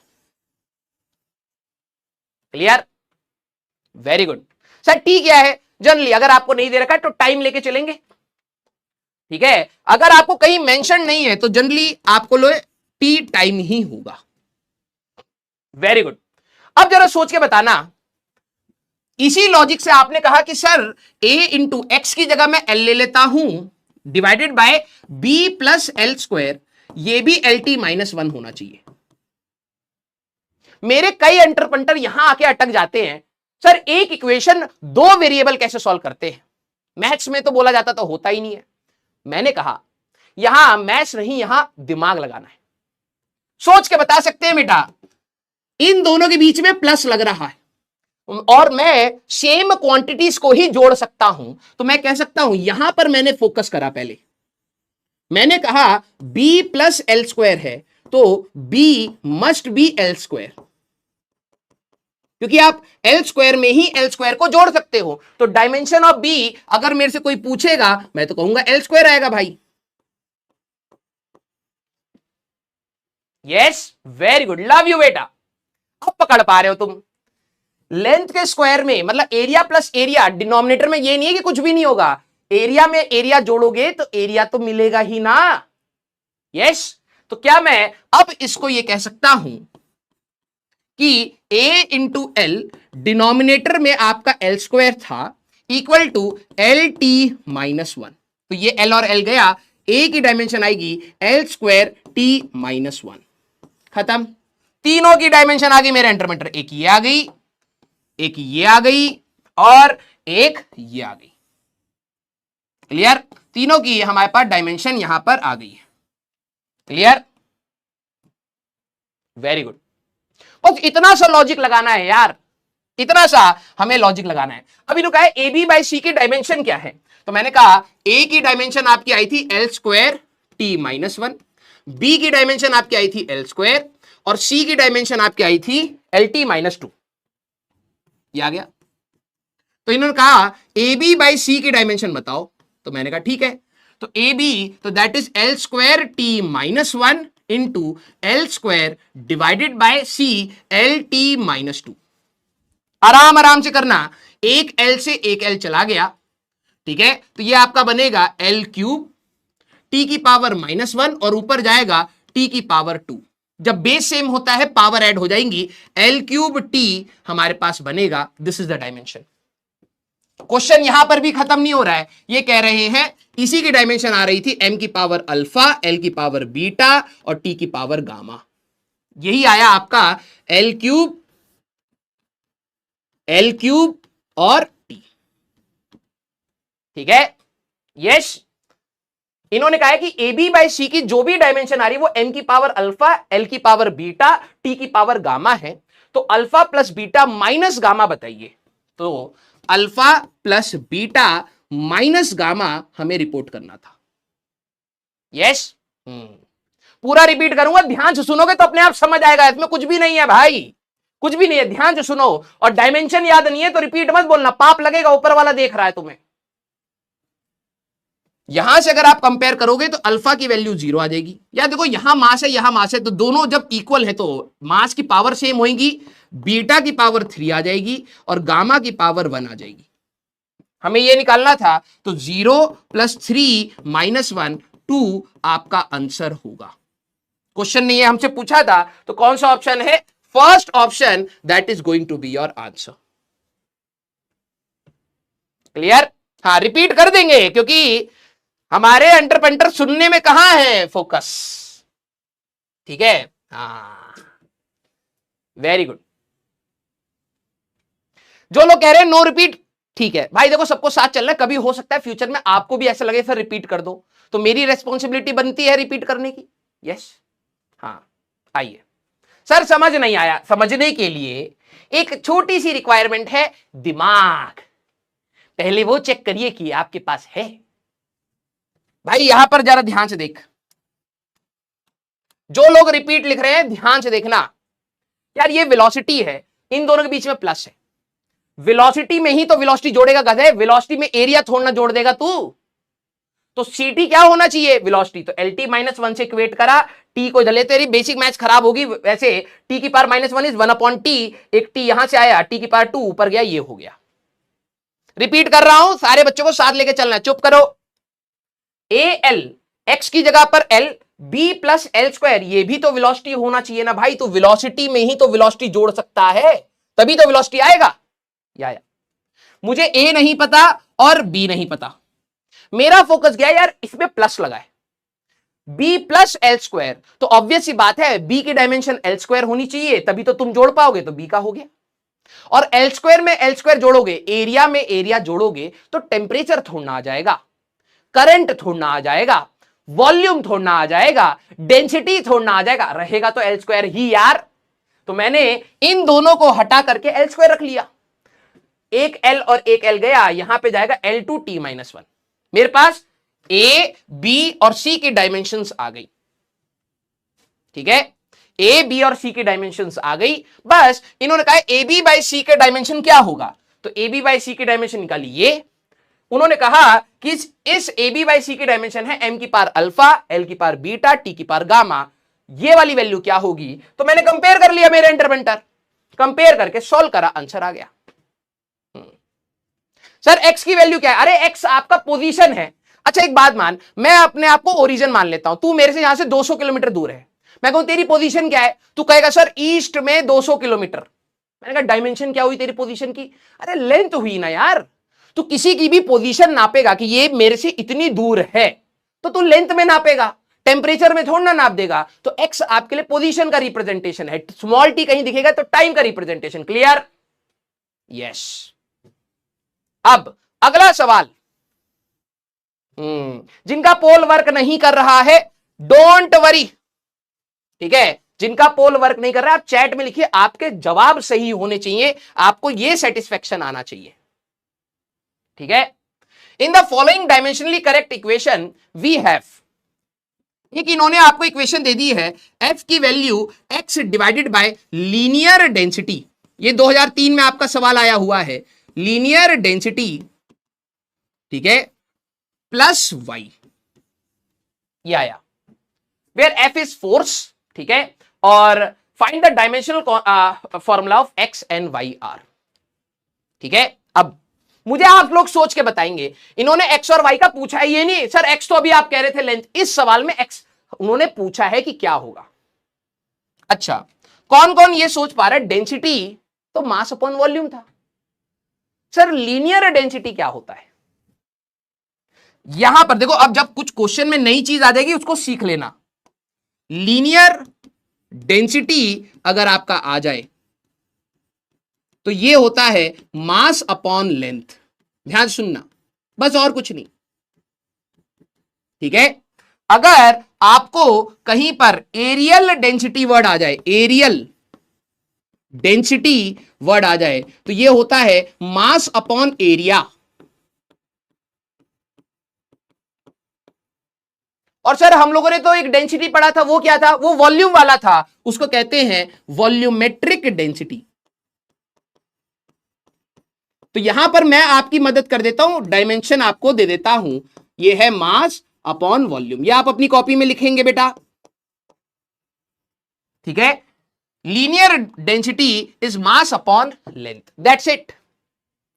Clear? Very good. Sir t क्या है, जनरली अगर आपको नहीं दे रखा है तो टाइम लेके चलेंगे। ठीक है, अगर आपको कहीं मेंशन नहीं है तो जनरली आपको लो t टाइम ही होगा। Very good. अब जरा सोच के बताना, इसी लॉजिक से आपने कहा कि सर a इंटू एक्स की जगह मैं l ले लेता हूं, divided by b plus L square, ये भी एल टी माइनस वन होना चाहिए। मेरे कई एंटरप्रेन्योर यहां आके अटक जाते हैं, सर एक इक्वेशन दो वेरिएबल कैसे सॉल्व करते हैं, मैथ्स में तो बोला जाता तो होता ही नहीं है। मैंने कहा यहां मैथ्स नहीं, यहां दिमाग लगाना है। सोच के बता सकते हैं बेटा, इन दोनों के बीच में प्लस लग रहा है और मैं सेम क्वांटिटीज को ही जोड़ सकता हूं, तो मैं कह सकता हूं यहां पर मैंने फोकस करा। पहले मैंने कहा b प्लस एल स्क्वायर है, तो b must be L square. क्योंकि आप एल स्क्वायर में ही एल स्क्वायर को जोड़ सकते हो। तो डायमेंशन ऑफ बी अगर मेरे से कोई पूछेगा मैं तो कहूंगा एल स्क्वायर आएगा भाई। Yes, very good, love you बेटा। अब पकड़ पा रहे हो तुम। लेंथ के स्क्वायर में मतलब एरिया प्लस एरिया, डिनोमिनेटर में ये नहीं है कि कुछ भी नहीं होगा, एरिया में एरिया जोड़ोगे तो एरिया तो मिलेगा ही ना। यस, तो क्या मैं अब इसको ये कह सकता हूं कि a इंटू एल, डिनोमिनेटर में आपका एल स्क्वायर था, equal to L T minus one. तो ये एल और एल गया, a की डायमेंशन आएगी L square T minus one. खत्म। तीनों की डायमेंशन आ गई मेरे एंटरमेंटर, एक ये आ गई, एक ये आ गई और एक ये आ गई। क्लियर? तीनों की हमारे पास डायमेंशन यहां पर आ गई है। क्लियर? Very good. बस इतना सा लॉजिक लगाना है यार, इतना सा हमें लॉजिक लगाना है। अभी तो कहा है ए बी बाई सी की डायमेंशन क्या है, तो मैंने कहा ए की डायमेंशन आपकी आई थी L square T minus one, B की डायमेंशन आपकी आई थी एल स्क्वायर और सी की डायमेंशन आपकी आई थी एल टी माइनस टू। ये आ गया। तो इन्होंने कहा ए बी बाई सी की डायमेंशन बताओ, तो मैंने कहा ठीक है, तो ए बी तो that is L square T minus one into L square divided by C L T minus two. आराम आराम से करना, एक एल से एक एल चला गया, ठीक है, तो ये आपका बनेगा एल क्यूब टी की पावर माइनस वन और ऊपर जाएगा टी की पावर टू। जब बेस सेम होता है पावर ऐड हो जाएंगी, एल क्यूब टी हमारे पास बनेगा, this is the dimension. Question यहां पर भी खत्म नहीं हो रहा है, ये कह रहे हैं इसी की डायमेंशन आ रही थी एम की पावर अल्फा, एल की पावर बीटा और टी की पावर गामा। यही आया आपका एल क्यूब और टी। ठीक है? यस, इन्होंने कहा है कि ए बी बाई सी की जो भी डायमेंशन आ रही है वो एम की पावर अल्फा, एल की पावर बीटा, टी की पावर गामा है। तो alpha plus beta minus gamma बताइए। तो alpha plus beta minus gamma हमें रिपोर्ट करना था। यस, पूरा रिपीट करूंगा, ध्यान से सुनोगे तो अपने आप समझ आएगा, इसमें कुछ भी नहीं है भाई, कुछ भी नहीं है, ध्यान से सुनो। और डायमेंशन याद नहीं है तो रिपीट मत बोलना, पाप लगेगा, ऊपर वाला देख रहा है तुम्हें। यहां से अगर आप कंपेयर करोगे तो अल्फा की वैल्यू जीरो आ जाएगी। या देखो यहां मास है, यहां मास है, तो दोनों जब इक्वल है तो मास की पावर सेम होगी, बीटा की पावर 3 आ जाएगी और गामा की पावर 1 आ जाएगी। हमें यह निकालना था, तो 0 प्लस 3 माइनस 1 2 आपका आंसर होगा। क्वेश्चन नहीं है, हमसे पूछा था, तो कौन सा ऑप्शन है? First option, that is going to be your answer. Clear? हाँ, रिपीट कर देंगे क्योंकि हमारे एंटरप्रेन्योर सुनने में कहां है फोकस। ठीक है? हाँ, वेरी गुड। जो लोग कह रहे हैं नो रिपीट, ठीक है भाई, देखो सबको साथ चलना है, कभी हो सकता है फ्यूचर में आपको भी ऐसा लगे फिर रिपीट कर दो, तो मेरी रेस्पॉन्सिबिलिटी बनती है रिपीट करने की। यस, हाँ, आइए। सर समझ नहीं आया, समझने के लिए एक छोटी सी रिक्वायरमेंट है, दिमाग। पहले वो चेक करिए कि आपके पास है। भाई यहां पर जरा ध्यान से देख, जो लोग रिपीट लिख रहे हैं ध्यान से देखना। यार ये वेलोसिटी है, इन दोनों के बीच में प्लस है, वेलोसिटी में ही तो वेलोसिटी जोड़ेगा गधे, वेलोसिटी में एरिया थोड़ा जोड़ देगा तू। तो सीटी क्या होना चाहिए? वेलोसिटी। तो एल टी माइनस वन से इक्वेट करा, टी को जले, तेरी बेसिक मैथ्स खराब होगी वैसे। टी की power minus one is one upon T, एक टी यहां से आया, टी की पावर टू ऊपर गया, ये हो गया। रिपीट कर रहा हूं, सारे बच्चों को साथ लेके चलना, चुप करो। ए एल, एक्स की जगह पर L, B plus L square, ये भी तो वेलोसिटी होना चाहिए ना भाई। तो वेलोसिटी में ही तो वेलोसिटी जोड़ सकता है, तभी तो वेलोसिटी आएगा। या मुझे ए नहीं पता और बी नहीं पता, मेरा फोकस गया यार इसमें प्लस लगा है, बी प्लस एल स्क्वायर, तो ऑब्वियस सी बात है बी की डायमेंशन एल स्क्वायर होनी चाहिए, तभी तो तुम जोड़ पाओगे, तो बी का हो गया। और एल स्क्वायर में एल स्क्वायर जोड़ोगे, एरिया में एरिया जोड़ोगे, तो टेम्परेचर थोड़ा आ जाएगा, करंट थोड़ा आ जाएगा, वॉल्यूम थोड़ा आ जाएगा, डेंसिटी थोड़ा आ जाएगा, रहेगा तो एल स्क्वायर ही यार। तो मैंने इन दोनों को हटा करके एल स्क्वायर रख लिया, एक एल और एक एल गया, यहां पे जाएगा L two T minus one. मेरे पास ए बी और सी की डायमेंशंस आ गई। ठीक है, ए बी और सी की डायमेंशंस आ गई। बस इन्होंने कहा ए बी बाई सी के डायमेंशन क्या होगा, तो ए बी बाई सी की डायमेंशन निकालिए। उन्होंने कहा कि इस ए बी बाई सी की डायमेंशन है एम की पावर अल्फा, एल की पावर बीटा, टी की पावर गामा। ये वाली वैल्यू क्या होगी, तो मैंने कंपेयर कर लिया मेरे इंटरवेंटर, कंपेयर करके सॉल्व करा, आंसर आ गया। सर एक्स की वैल्यू क्या है, अरे एक्स आपका पोजीशन है। अच्छा एक बात मान, मैं अपने आप को ओरिजिन मान लेता हूं, तू मेरे से यहां से 200 किलोमीटर दूर है, मैं कहूं तेरी पोजीशन क्या है, तू कहेगा सर ईस्ट में 200 किलोमीटर। मैंने कहा डायमेंशन क्या हुई तेरी पोजीशन की, अरे लेंथ हुई ना यार। तू किसी की भी पोजीशन नापेगा कि ये मेरे से इतनी दूर है, तो तू लेंथ में नापेगा, टेम्परेचर में थोड़ा ना नाप देगा। तो एक्स आपके लिए पोजीशन का रिप्रेजेंटेशन है, स्मॉल टी कहीं दिखेगा तो टाइम का रिप्रेजेंटेशन। Clear, yes. अब अगला सवाल, जिनका पोल वर्क नहीं कर रहा है डोंट वरी, ठीक है, जिनका पोल वर्क नहीं कर रहा है आप चैट में लिखिए, आपके जवाब सही होने चाहिए, आपको यह सेटिस्फेक्शन आना चाहिए, ठीक है। In the following dimensionally correct equation we have, एक इन्होंने आपको इक्वेशन दे दी है, एफ की value x divided by linear density, ये 2003 में आपका सवाल आया हुआ है, लीनियर डेंसिटी, ठीक है, प्लस वाई, ये आया, वेयर एफ इज फोर्स, ठीक है, और find the dimensional formula of x and y are, ठीक है। अब मुझे आप लोग सोच के बताएंगे, इन्होंने एक्स और वाई का पूछा है, ये नहीं सर एक्स तो अभी आप कह रहे थे लेंथ, इस सवाल में एक्स उन्होंने पूछा है कि क्या होगा। अच्छा कौन कौन ये सोच पा रहा है, डेंसिटी तो मास अपॉन वॉल्यूम था, सर लीनियर डेंसिटी क्या होता है। यहां पर देखो, अब जब कुछ क्वेश्चन में नई चीज आ जाएगी उसको सीख लेना। लीनियर डेंसिटी अगर आपका आ जाए तो ये होता है मास अपॉन लेंथ, ध्यान सुनना, बस और कुछ नहीं, ठीक है। अगर आपको कहीं पर एरियल डेंसिटी वर्ड आ जाए, एरियल डेंसिटी वर्ड आ जाए तो ये होता है मास अपॉन एरिया, और सर हम लोगों ने तो एक डेंसिटी पढ़ा था, वो क्या था, वो वॉल्यूम वाला था, उसको कहते हैं वॉल्यूमेट्रिक डेंसिटी। तो यहां पर मैं आपकी मदद कर देता हूं, डायमेंशन आपको दे देता हूं, ये है मास अपॉन वॉल्यूम, ये आप अपनी कॉपी में लिखेंगे बेटा, ठीक है। Linear density is mass upon length, that's it,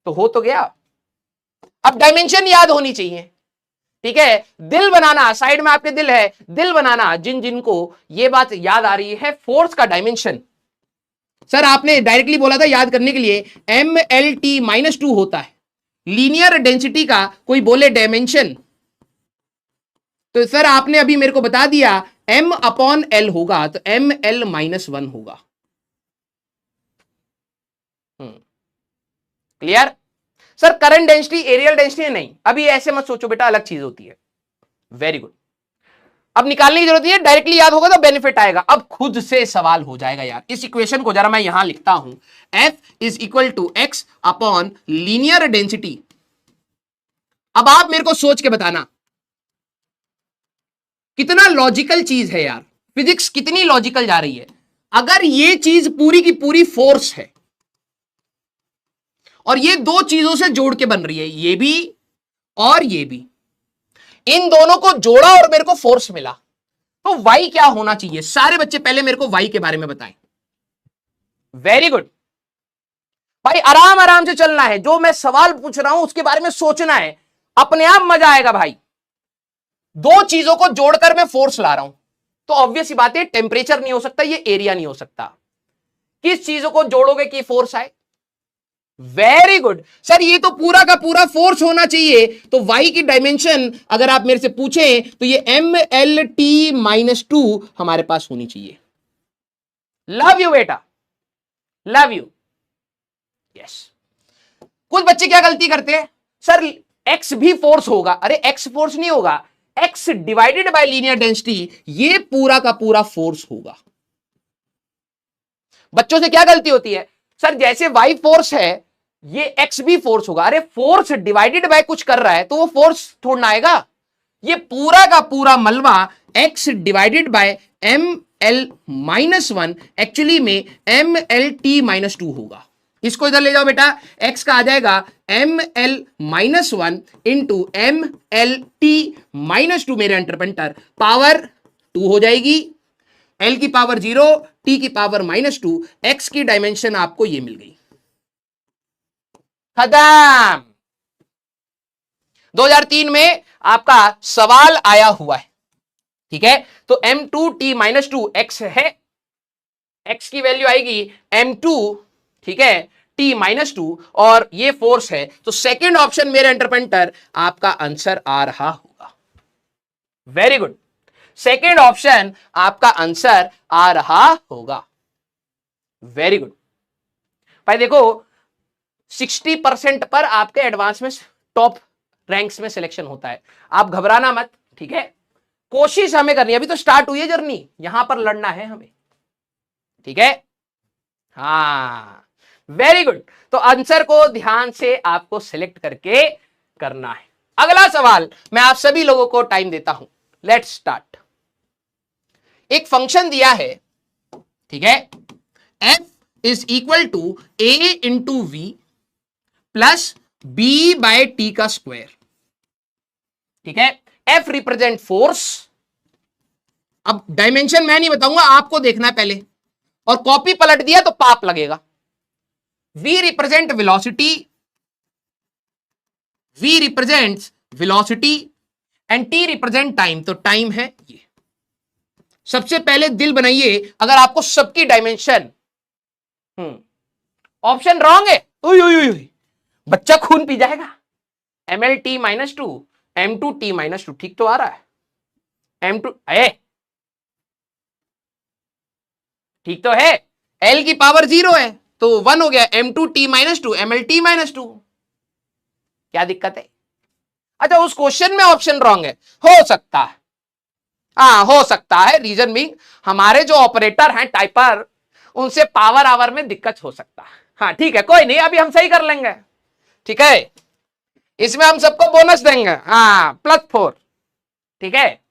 तो हो तो गया। अब डायमेंशन याद होनी चाहिए, ठीक है। दिल बनाना, साइड में आपके दिल है, दिल बनाना, जिन जिनको ये बात याद आ रही है, फोर्स का डायमेंशन, सर आपने डायरेक्टली बोला था याद करने के लिए MLT-2 होता है, लीनियर डेंसिटी का कोई बोले डायमेंशन, तो सर आपने अभी मेरे को बता दिया M अपॉन L होगा, तो ML-1 होगा। Clear. Sir current density areal density नहीं, अभी ऐसे मत सोचो बेटा, अलग चीज होती है। वेरी गुड, अब निकालने की जरूरत नहीं है, डायरेक्टली याद होगा तो बेनिफिट आएगा। अब खुद से सवाल हो जाएगा यार, इस इक्वेशन को जरा मैं यहां लिखता हूं, F is equal to x upon linear density. अब आप मेरे को सोच के बताना कितना लॉजिकल चीज है यार, फिजिक्स कितनी लॉजिकल जा रही है। अगर ये चीज पूरी की पूरी फोर्स है और ये दो चीजों से जोड़ के बन रही है, ये भी और ये भी, इन दोनों को जोड़ा और मेरे को फोर्स मिला, तो y क्या होना चाहिए। सारे बच्चे पहले मेरे को y के बारे में बताएं। वेरी गुड भाई, आराम आराम से चलना है, जो मैं सवाल पूछ रहा हूं उसके बारे में सोचना है, अपने आप मजा आएगा भाई। दो चीजों को जोड़कर मैं फोर्स ला रहा हूं, तो ऑब्वियस ही बात है टेम्परेचर नहीं हो सकता, ये एरिया नहीं हो सकता। किस चीजों को जोड़ोगे कि फोर्स आए। वेरी गुड सर, ये तो पूरा का पूरा फोर्स होना चाहिए, तो y की डायमेंशन अगर आप मेरे से पूछें तो ये MLT-2 हमारे पास होनी चाहिए। लव यू बेटा, लव यू। यस, कुछ बच्चे क्या गलती करते हैं, सर x भी फोर्स होगा, अरे x फोर्स नहीं होगा, x divided by linear density, ये पूरा का पूरा फोर्स होगा। बच्चों से क्या गलती होती है, सर जैसे y फोर्स है ये x भी फोर्स होगा, अरे फोर्स डिवाइडेड बाय कुछ कर रहा है तो वो फोर्स थोड़ा आएगा। ये पूरा का पूरा मलबा x डिवाइडेड बाय -1 एक्चुअली में mlt-2 होगा। इसको इधर ले जाओ बेटा, x का आ जाएगा ml-1 इंटू mlt-2 मेरे एंटरप्रेन्टर, पावर 2 हो जाएगी, l की पावर 0, t की पावर -2, x की डायमेंशन आपको ये मिल गई, खत्म। 2003 में आपका सवाल आया हुआ है, ठीक है। तो m2t-2 x है, x की वैल्यू आएगी m2, ठीक है, t-2, और ये फोर्स है। तो सेकंड ऑप्शन मेरे एंटरप्रेन्टर आपका आंसर आ रहा होगा। वेरी गुड, सेकंड ऑप्शन आपका आंसर आ रहा होगा। वेरी गुड भाई, देखो 60% पर आपके एडवांस में टॉप रैंक्स में सिलेक्शन होता है, आप घबराना मत, ठीक है। कोशिश हमें करनी है, अभी तो स्टार्ट हुई है जर्नी, यहां पर लड़ना है हमें, ठीक है। हाँ, वेरी गुड। तो आंसर को ध्यान से आपको सिलेक्ट करके करना है। अगला सवाल मैं आप सभी लोगों को टाइम देता हूं, लेट्स स्टार्ट। एक फंक्शन दिया है, ठीक है, f is equal to a into v plus b by T का स्क्वायर, ठीक है। f रिप्रेजेंट फोर्स, अब डायमेंशन मैं नहीं बताऊंगा, आपको देखना है पहले, और कॉपी पलट दिया तो पाप लगेगा। v represent velocity, v represents velocity and t represent time, तो टाइम है ये। सबसे पहले दिल बनाइए, अगर आपको सबकी डायमेंशन ऑप्शन रॉन्ग है, उई उई उई, बच्चा खून पी जाएगा। mlt-2, m2t-2, ठीक तो आ रहा है, m2 ठीक तो है, l की पावर 0 है तो 1 हो गया, m2t-2, mlt-2, क्या दिक्कत है? अच्छा, उस क्वेश्चन में ऑप्शन रॉन्ग है, हो सकता है, हाँ हो सकता है, रीजन भी हमारे जो ऑपरेटर हैं टाइपर, उनसे पावर आवर में दिक्कत हो सकता है। हाँ ठीक है, कोई नहीं, अभी हम सही कर लेंगे, ठीक है, इसमें हम सबको बोनस देंगे, हाँ +4, ठीक है।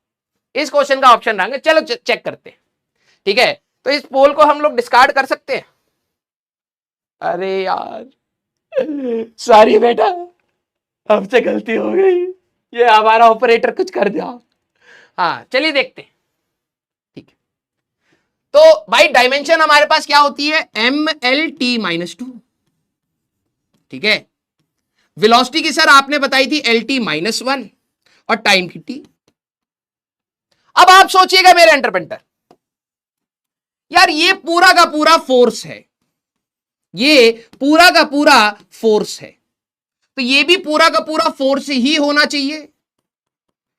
इस क्वेश्चन का ऑप्शन रहेंगे, चलो चेक करते हैं, ठीक है। तो इस पोल को हम लोग डिस्कार्ड कर सकते हैं। अरे यार सॉरी बेटा, हमसे गलती हो गई, ये हमारा ऑपरेटर कुछ कर दिया। हाँ चलिए देखते हैं, ठीक है। तो भाई डायमेंशन हमारे पास क्या होती है, mlt-2, ठीक है। वेलोसिटी की सर आपने बताई थी lt-1 और टाइम की t। अब आप सोचिएगा मेरे एंटरप्रेन्टर, यार ये पूरा का पूरा फोर्स है, ये पूरा का पूरा फोर्स है, तो ये भी पूरा का पूरा फोर्स ही होना चाहिए,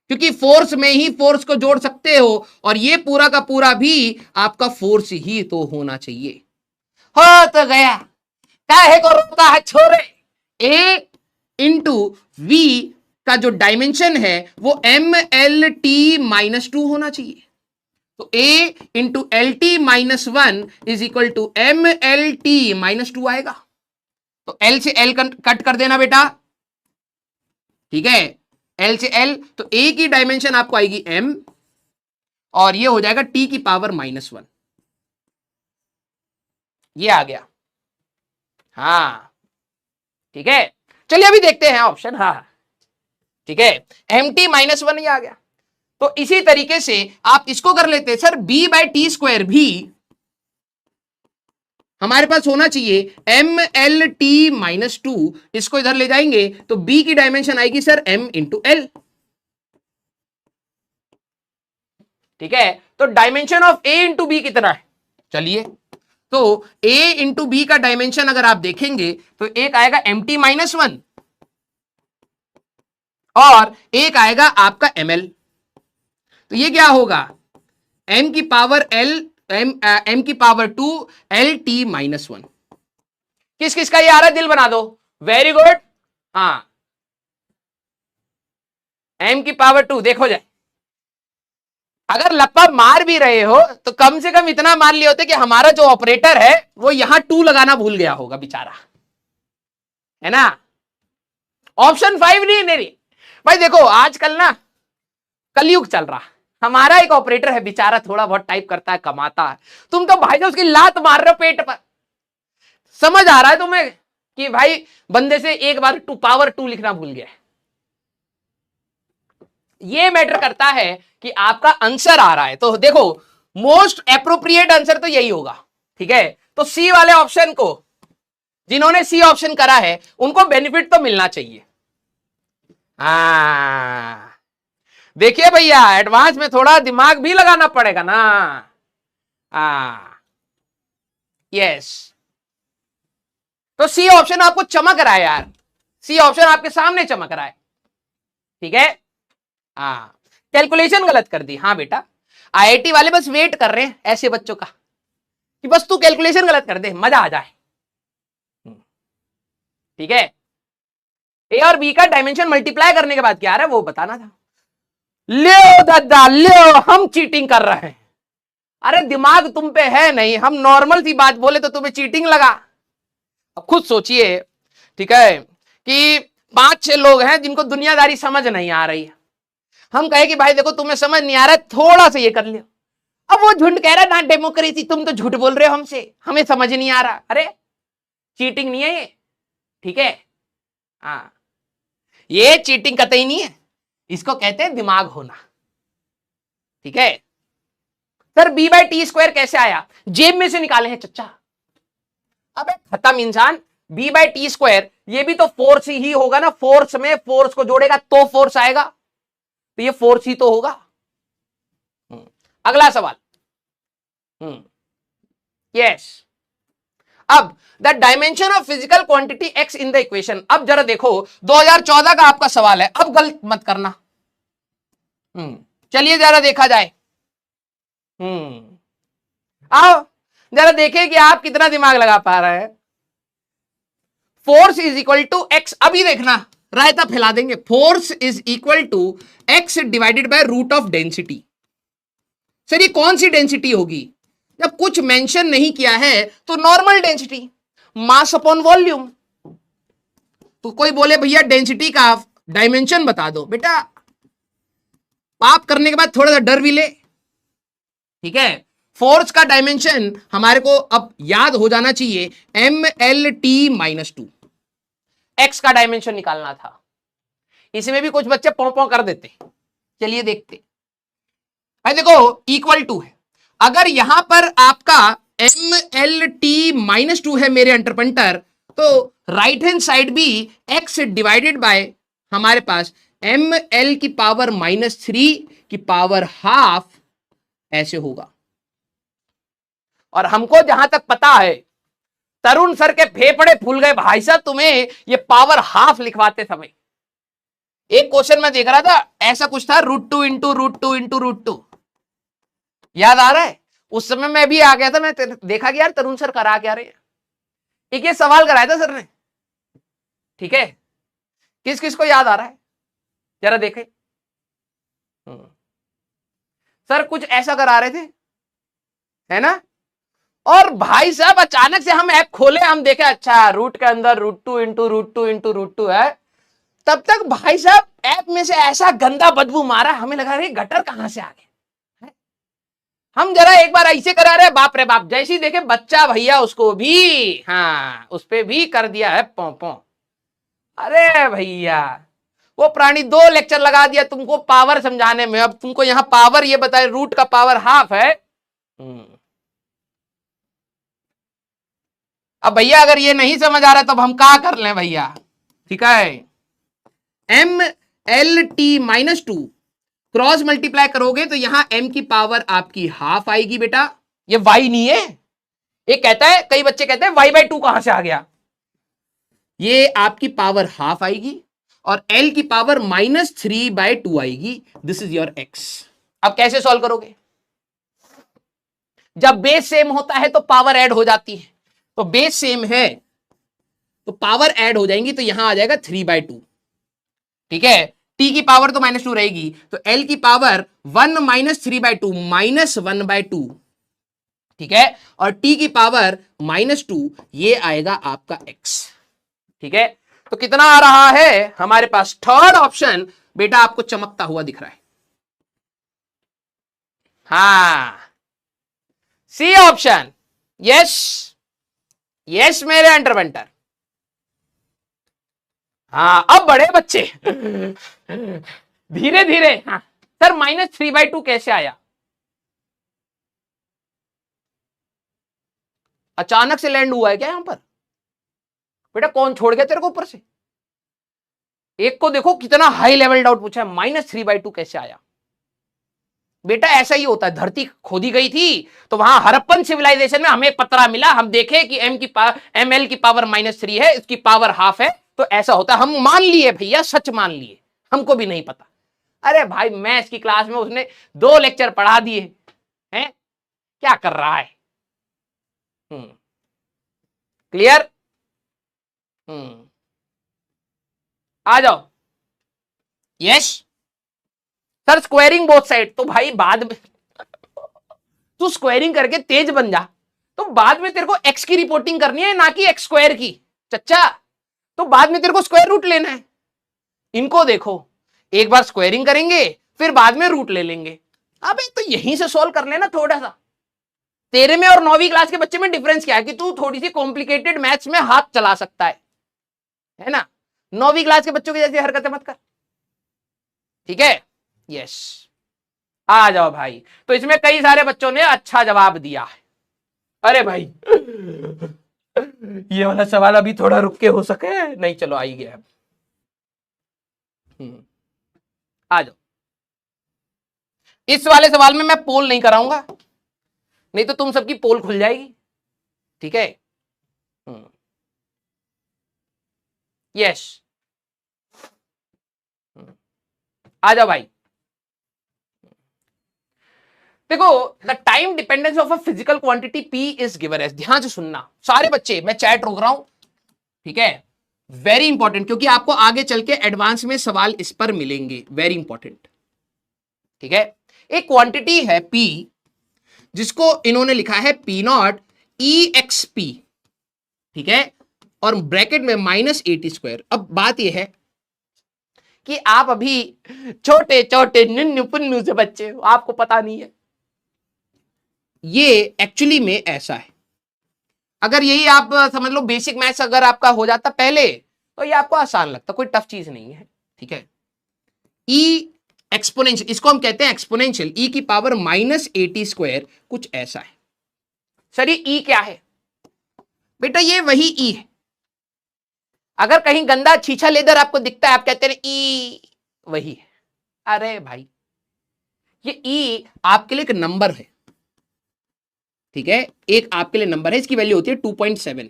क्योंकि फोर्स में ही फोर्स को जोड़ सकते हो, और ये पूरा का पूरा भी आपका फोर्स ही तो होना चाहिए। हो तो गया, काहे को रोता है छोरे, ए इंटू वी का जो डायमेंशन है वो mlt-2 होना चाहिए, तो a into lt-1 is equal to mlt-2 आएगा। तो l से l कट कर देना बेटा, ठीक है, l से l, तो a की डायमेंशन आपको आएगी m, और ये हो जाएगा t की पावर -1, ये आ गया। हाँ ठीक है, चलिए अभी देखते हैं ऑप्शन, हाँ ठीक है, mt-1 ये आ गया। तो इसी तरीके से आप इसको कर लेते हैं, सर b/t² भी हमारे पास होना चाहिए mlt-2, इसको इधर ले जाएंगे तो b की डायमेंशन आएगी सर m इंटू l, ठीक है। तो dimension of a into b कितना है, चलिए, तो a इंटू बी का डायमेंशन अगर आप देखेंगे तो एक आएगा mt-1 और एक आएगा आपका ml, तो ये क्या होगा, m की पावर l, m की पावर 2 lt-1। किस किस का ये आ रहा है, दिल बना दो, वेरी गुड, हाँ m की पावर 2, देखो जाए, अगर लप्पा मार भी रहे हो तो कम से कम इतना मान लिए होते कि हमारा जो ऑपरेटर है वो यहां 2 लगाना भूल गया होगा बेचारा, है ना। ऑप्शन 5 नहीं भाई, देखो आजकल ना कलयुग चल रहा, हमारा एक ऑपरेटर है बेचारा, थोड़ा बहुत टाइप करता है, कमाता है, तुम तो भाई जो उसकी लात मार रहे हो पेट पर। समझ आ रहा है तुम्हें कि भाई बंदे से एक बार पावर 2 लिखना भूल गया है। ये मैटर करता है कि आपका आंसर आ रहा है। तो देखो मोस्ट एप्रोप्रिएट आंसर तो यही होगा, ठीक है। तो सी वाले ऑप्शन को, जिन्होंने सी ऑप्शन करा है उनको बेनिफिट तो मिलना चाहिए। देखिए भैया एडवांस में थोड़ा दिमाग भी लगाना पड़ेगा ना। यस, तो सी ऑप्शन आपको चमक रहा है यार, सी ऑप्शन आपके सामने चमक रहा है, ठीक है। कैलकुलेशन गलत कर दी। हाँ बेटा, आईआईटी वाले बस वेट कर रहे हैं ऐसे बच्चों का कि बस तू कैलकुलेशन गलत कर दे, मजा आ जाए, ठीक है। ए और बी का डायमेंशन मल्टीप्लाई करने के बाद क्या आ रहा है वो बताना था। लो दादा लो, हम चीटिंग कर रहे हैं। अरे दिमाग तुम पे है नहीं, हम नॉर्मल सी बात बोले तो तुम्हें चीटिंग लगा। अब खुद सोचिए, ठीक है, कि 5-6 लोग हैं जिनको दुनियादारी समझ नहीं आ रही है। हम कहे कि भाई देखो तुम्हें समझ नहीं आ रहा है, थोड़ा सा ये कर लियो। अब वो झूठ कह रहा है ना डेमोक्रेसी, तुम तो झूठ बोल रहे हो हमसे, हमें समझ नहीं आ रहा। अरे चीटिंग नहीं है ये, ठीक है। हाँ, ये चीटिंग कतई नहीं है, इसको कहते हैं दिमाग होना, ठीक है। सर b/t² कैसे आया? जेब में से निकाले हैं चच्चा। अबे खत्म इंसान, b/t², ये भी तो फोर्स ही होगा ना, फोर्स में फोर्स को जोड़ेगा तो फोर्स आएगा, तो ये फोर्स ही तो होगा। अगला सवाल, यस। अब the dimension of physical quantity x in the equation. अब जरा देखो 2014 का आपका सवाल है, अब गलत मत करना। चलिए जरा देखा जाए। आओ जरा देखें कि आप कितना दिमाग लगा पा रहे हैं। Force is equal to x, अभी देखना रायता फैला देंगे। Force is equal to x divided by root of density. Sir ये कौन सी डेंसिटी होगी? जब कुछ मेंशन नहीं किया है तो normal density, mass upon volume. तो कोई बोले भैया डेंसिटी का डायमेंशन बता दो, बेटा पाप करने के बाद थोड़ा सा डर भी ले, ठीक है। फोर्स का डायमेंशन हमारे को अब याद हो जाना चाहिए, MLT-2। एक्स का डायमेंशन निकालना था, इसमें भी कुछ बच्चे पौ कर देते। चलिए देखते भाई, देखो इक्वल टू है, अगर यहां पर आपका MLT-2 है मेरे अंडरपंटर, तो राइट हैंड साइड भी x डिवाइडेड बाय हमारे पास ML की पावर -3 की पावर हाफ ऐसे होगा। और हमको जहां तक पता है, तरुण सर के फेफड़े फूल गए भाई साहब तुम्हें ये पावर हाफ लिखवाते समय। एक क्वेश्चन में देख रहा था, ऐसा कुछ था, √2 इंटू √2 इंटू √2, याद आ रहा है? उस समय मैं भी आ गया था, मैं देखा कि यार तरुण सर करा क्या रहे। एक ये सवाल कराया था सर ने, ठीक है। किस किस को याद आ रहा है जरा देखें। सर कुछ ऐसा करा रहे थे, है ना। और भाई साहब अचानक से हम ऐप खोले, हम देखे अच्छा रूट के अंदर √2 इंटू √2 इंटू √2 है। तब तक भाई साहब ऐप में से ऐसा गंदा बदबू मारा, हमें लगा रही गटर कहां से आ गए। हम जरा एक बार ऐसे करा रहे, बाप रे बाप, जैसे ही देखे बच्चा भैया उसको भी, हाँ उस पे भी कर दिया है पौ। अरे भैया वो प्राणी 2 लेक्चर लगा दिया तुमको पावर समझाने में, अब तुमको यहां पावर ये बताए रूट का पावर हाफ है। अब भैया अगर ये नहीं समझ आ रहा तो अब हम क्या कर लें भैया, ठीक है। MLT-2 क्रॉस मल्टीप्लाई करोगे तो यहां m की पावर आपकी हाफ आएगी बेटा, ये y नहीं है। ये कहता है, कई बच्चे कहते हैं y/2 कहां से आ गया, ये आपकी पावर हाफ आएगी और l की पावर -3/2 आएगी। This is your x। अब कैसे सॉल्व करोगे? जब बेस सेम होता है तो पावर ऐड हो जाती है, तो बेस सेम है तो पावर ऐड हो जाएंगी, तो यहां आ जाएगा 3/2, ठीक है। t की पावर तो -2 रहेगी, तो l की पावर 1 - 3/2 -1/2, ठीक है। और t की पावर -2, ये आएगा आपका x, ठीक है। तो कितना आ रहा है हमारे पास? थर्ड ऑप्शन बेटा आपको चमकता हुआ दिख रहा है। हाँ, सी ऑप्शन। यस, यस मेरे इंटरवेंटर। हाँ, अब बड़े बच्चे धीरे धीरे। हाँ सर, -3/2 कैसे आया? अचानक से लैंड हुआ है क्या यहां पर? बेटा कौन छोड़ गया तेरे को ऊपर से? एक को देखो कितना हाई लेवल डाउट पूछा है, -3/2 कैसे आया? बेटा ऐसा ही होता है, धरती खोदी गई थी तो वहां हड़प्पन सिविलाइजेशन में हमें एक पत्रा मिला, हम देखे कि ml की पावर -3 है, इसकी पावर हाफ है, तो ऐसा होता है। हम मान लिए भैया, सच मान लिए, हमको भी नहीं पता। अरे भाई मैथ्स की क्लास में उसने 2 लेक्चर पढ़ा दिए हैं, क्या कर रहा है? क्लियर? आ जाओ। Yes sir, squaring both side, तो भाई बाद में तू स्क्वायरिंग करके तेज बन जा, तो बाद में तेरे को एक्स की रिपोर्टिंग करनी है, ना कि एक्स स्क्वायर की। चच्चा, तो बाद में तेरे को स्क्वायर रूट लेना है। इनको देखो, एक बार स्क्वायरिंग करेंगे, फिर बाद में रूट ले लेंगे। अबे तो यहीं से सॉल्व कर लेना थोड़ा सा। तेरे में और 9वीं क्लास के बच्चे में डिफरेंस क्या है कि तू थोड़ी सी कॉम्प्लिकेटेड मैथ्स में हाथ चला सकता है ना? 9वीं क्लास के बच्चों की जैसी हरकतें मत कर, ठीक है? यस, आ जाओ भाई। तो इसमें कई सारे बच्चों ने अच्छा जवाब दिया है। अरे भाई ये वाला सवाल अभी थोड़ा रुक के हो सके, नहीं चलो आ ही गया। आ जाओ। इस वाले सवाल में मैं पोल नहीं कराऊंगा, नहीं तो तुम सबकी पोल खुल जाएगी, ठीक है? यस, आ जाओ भाई। देखो, the time dependence of a physical quantity P is given as, ध्यान से सुनना सारे बच्चे, मैं चैट रोक रहा हूं, ठीक है? वेरी इंपॉर्टेंट, क्योंकि आपको आगे चल के एडवांस में सवाल इस पर मिलेंगे, वेरी इंपॉर्टेंट, ठीक है? एक क्वांटिटी है P, जिसको इन्होंने लिखा है P0 EXP, ठीक है? और ब्रैकेट में -80²। अब बात यह है कि आप अभी छोटे छोटे निन्नु पुन्नु से बच्चे हो, आपको पता नहीं है। ये एक्चुअली में ऐसा है, अगर यही आप समझ लो बेसिक मैथ्स अगर आपका हो जाता पहले, तो ये आपको आसान लगता, कोई टफ चीज नहीं है, ठीक है? ई एक्सपोनेंशियल, इसको हम कहते हैं एक्सपोनेंशियल, ई की पावर -80², कुछ ऐसा है। सर ये ई क्या है? बेटा ये वही ई है, अगर कहीं गंदा छीछा लेदर आपको दिखता है, आप कहते हैं ई, वही है। अरे भाई, ये ई आपके लिए एक नंबर है, ठीक है? एक आपके लिए नंबर है, इसकी वैल्यू होती है 2.7।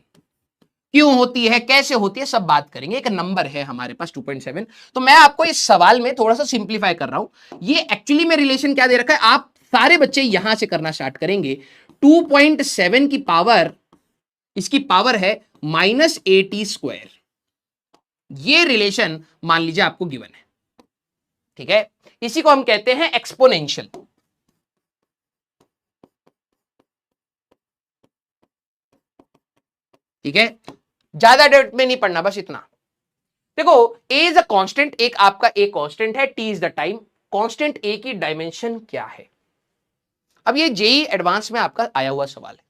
क्यों होती है, कैसे होती है, सब बात करेंगे। एक नंबर है हमारे पास 2.7। तो मैं आपको इस सवाल में थोड़ा सा सिंप्लीफाई कर रहा हूं। ये एक्चुअली में रिलेशन क्या दे रखा है, आप सारे बच्चे यहां से करना स्टार्ट करेंगे। 2.7 की पावर, इसकी पावर है -80²। ये रिलेशन मान लीजिए आपको गिवन है, ठीक है? इसी को हम कहते हैं एक्सपोनेंशियल, ठीक है? ज्यादा डेप्थ में नहीं पढ़ना, बस इतना। देखो, ए इज अ कांस्टेंट, एक आपका ए कांस्टेंट है, T is the time. Constant A की डायमेंशन क्या है? अब ये जेई एडवांस में आपका आया हुआ सवाल है।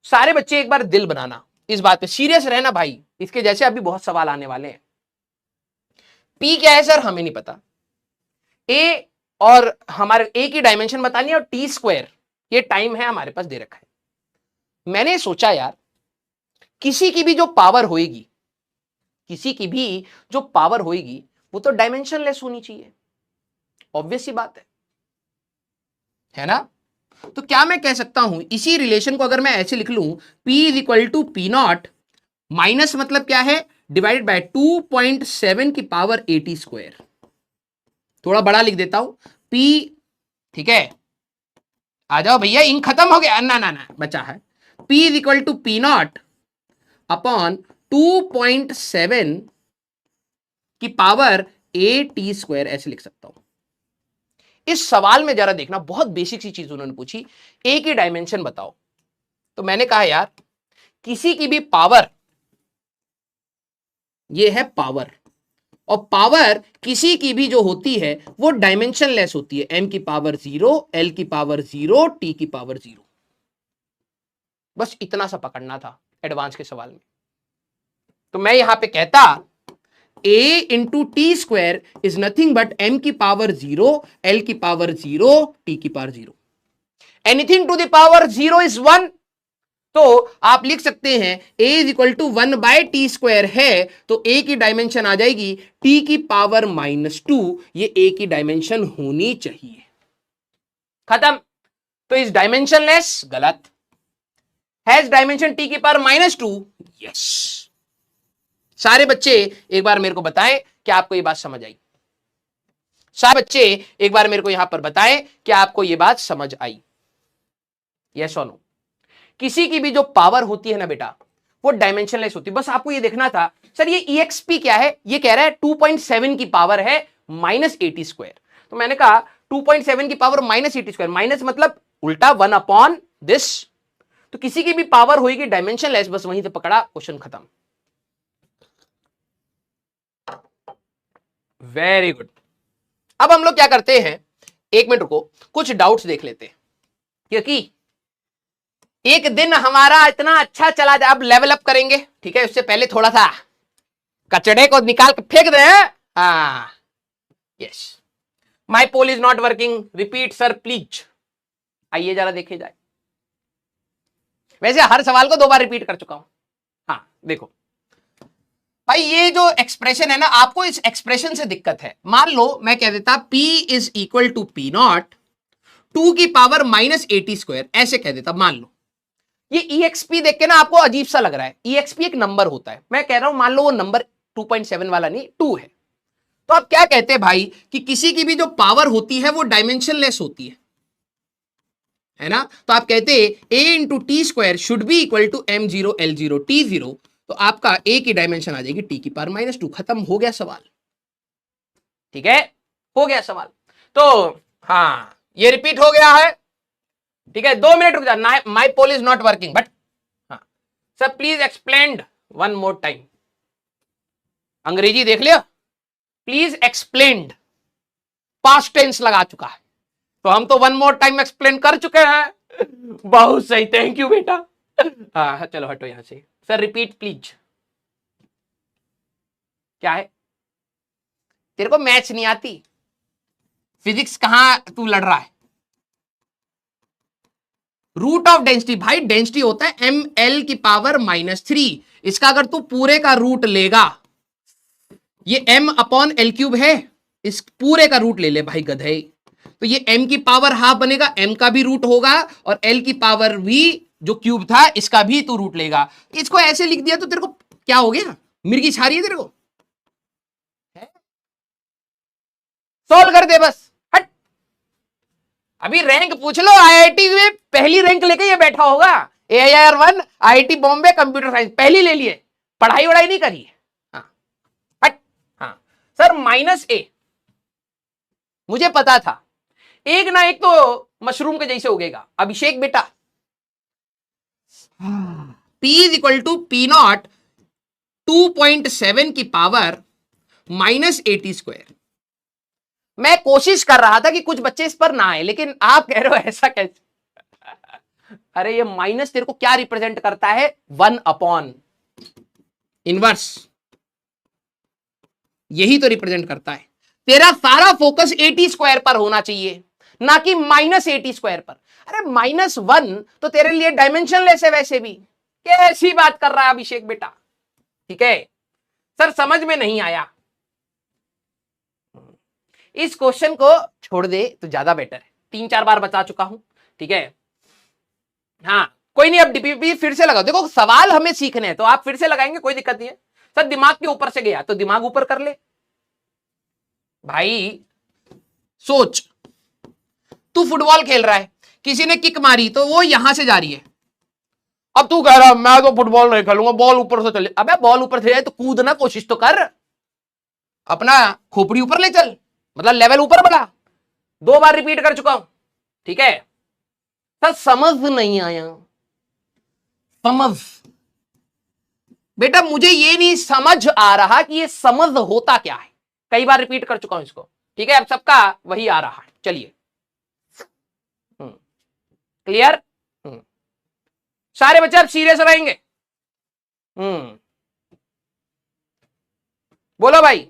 सारे बच्चे एक बार दिल बनाना, इस बात पे सीरियस रहना भाई, इसके जैसे अभी बहुत सवाल आने वाले हैं। पी क्या है सर? हमें नहीं पता। ए और हमारे ए की डायमेंशन बतानी है, और टी स्क्वायर ये टाइम है हमारे पास दे रखा है। मैंने सोचा यार, किसी की भी जो पावर होगी, किसी की भी जो पावर होगी, वो तो डायमेंशन लेस होनी चाहिए, ऑब्वियस सी बात है ना? तो क्या मैं कह सकता हूं, इसी रिलेशन को अगर मैं ऐसे लिख लूं, P is equal to P0 minus मतलब क्या है, डिवाइडेड बाय 2.7 की पावर 80²। थोड़ा बड़ा लिख देता हूं, P, ठीक है? आ जाओ भैया, इंक खत्म हो गया, ना ना ना बचा है। P is equal to P0 upon 2.7 की पावर 80², ऐसे लिख सकता हूं। इस सवाल में जरा देखना, बहुत बेसिक सी चीज उन्होंने पूछी, ए की डायमेंशन बताओ। तो मैंने कहा यार, किसी की भी पावर, ये है पावर, और पावर किसी की भी जो होती है वो डायमेंशन लेस होती है, m की पावर 0, l की पावर 0, t की पावर 0। बस इतना सा पकड़ना था एडवांस के सवाल में। तो मैं यहां पे कहता a into t square is nothing but m की पावर 0, l की पावर 0, t की power 0। Anything to the power 0 is 1। तो आप लिख सकते हैं a is equal to 1 by t square है, तो a की डायमेंशन आ जाएगी t की पावर -2। ये a की डायमेंशन होनी चाहिए। खत्म। तो इज डायमेंशनलेस, गलत। हैज डायमेंशन t की पावर -2, यस। सारे बच्चे एक बार मेरे को बताएं कि आपको ये बात समझ आई। सारे बच्चे एक बार मेरे को यहां पर बताएं कि आपको ये बात समझ आई, यस और नो। किसी की भी जो पावर होती है ना बेटा, वो डायमेंशनलेस होती है। बस आपको ये देखना था सर ये EXP क्या है, ये कह रहा है 2.7 की पावर है -80²। तो मैंने कहा 2.7 की पावर -80², माइनस मतलब उल्टा 1 अपॉन दिस। तो किसी की भी पावर होगी डायमेंशनलेस, बस वहीं से पकड़ा, क्वेश्चन खत्म। Very good. अब हम लोग क्या करते हैं, एक मिनट रुको, कुछ डाउट्स देख लेते हैं, क्योंकि एक दिन हमारा इतना अच्छा चला जाए। अब लेवल अप करेंगे, ठीक है। उससे पहले थोड़ा सा कचड़े को निकाल के फेंक दें। हाँ, yes. My poll is not working, repeat sir please. आइए जरा देखे जाए। वैसे हर सवाल को 2 बार रिपीट कर चुका हूं। हाँ देखो भाई, ये जो एक्सप्रेशन है ना, आपको इस एक्सप्रेशन से दिक्कत है। मान लो मैं कह देता P is equal to P0 2 की पावर -80², ऐसे कह देता। मान लो ये EXP देख के ना आपको अजीब सा लग रहा है। EXP एक नंबर होता है, मैं कह रहा हूं मान लो वो नंबर 2.7 वाला नहीं 2 है। तो आप क्या कहते हैं भाई कि किसी की भी जो पावर होती है वो डायमेंशनलेस होती है ना। तो आप कहते a into t square should be equal to m0 l0 t0। तो आपका a की डायमेंशन आ जाएगी t की पावर -2। खत्म, हो गया सवाल। ठीक है, हो गया सवाल। तो हाँ, ये रिपीट हो गया है, ठीक है। 2 मिनट रुक जा। माई poll is not working but हाँ sir please explain one more time. अंग्रेजी देख लिया, प्लीज एक्सप्लेन्ड पास्ट टेंस लगा चुका है, तो हम तो वन मोर टाइम एक्सप्लेन कर चुके हैं। बहुत सही, थैंक यू बेटा। हाँ चलो हटो यहां से। Sir repeat please. क्या है, तेरे को मैथ्स नहीं आती, फिजिक्स कहां तू लड़ रहा है। रूट ऑफ डेंसिटी, भाई डेंसिटी होता है ml की पावर -3। इसका अगर तू पूरे का रूट लेगा, ये m अपॉन एल क्यूब है, इस पूरे का रूट ले ले भाई गधे। तो ये m की पावर हाफ बनेगा, m का भी रूट होगा, और l की पावर भी जो क्यूब था इसका भी तू रूट लेगा। इसको ऐसे लिख दिया तो तेरे को क्या हो गया, मिर्गी छा रही है तेरे को। सॉल्व कर दे बस, हट। अभी रैंक पूछ लो, IIT में पहली रैंक लेके ये बैठा होगा। AIR1 IIT Bombay computer science पहली ले लिए, पढ़ाई वढ़ाई नहीं करी। हाँ हट। हाँ सर -a, मुझे पता था एक ना एक तो मशरूम के जैसे उगेगा। अभिषेक बेटा, P is equal to P0 2.7 की पावर -80²। मैं कोशिश कर रहा था कि कुछ बच्चे इस पर ना आए, लेकिन आप कह रहे हो ऐसा कैसे। अरे ये माइनस तेरे को क्या रिप्रेजेंट करता है, 1 अपॉन इनवर्स, यही तो रिप्रेजेंट करता है। तेरा सारा फोकस 80² पर होना चाहिए, ना कि -80² पर। अरे -1 तो तेरे लिए डायमेंशनलेस है वैसे भी। कैसी बात कर रहा है अभिषेक बेटा, ठीक है। सर समझ में नहीं आया, इस क्वेश्चन को छोड़ दे तो ज्यादा बेटर है। 3-4 बार बता चुका हूं, ठीक है। हाँ कोई नहीं, अब डीपीपी फिर से लगाओ। देखो सवाल हमें सीखने हैं तो आप फिर से लगाएंगे, कोई दिक्कत नहीं है। सर दिमाग के ऊपर से गया तो दिमाग ऊपर कर ले भाई। सोच, तू फुटबॉल खेल रहा है, किसी ने किक मारी तो वो यहां से जा रही है। अब तू कह रहा मैं तो फुटबॉल नहीं खेलूंगा, बॉल ऊपर से चले। अबे बॉल ऊपर से जाए तो कूदना कोशिश तो कर, अपना खोपड़ी ऊपर ले चल, मतलब लेवल ऊपर बढ़ा। 2 बार रिपीट कर चुका हूं, ठीक है। सर समझ नहीं आया, समझ बेटा मुझे ये नहीं समझ आ रहा कि ये समझ होता क्या है। कई बार रिपीट कर चुका हूं इसको, ठीक है। अब सबका वही आ रहा है, चलिए क्लियर। सारे बच्चे अब सीरियस रहेंगे। बोलो भाई।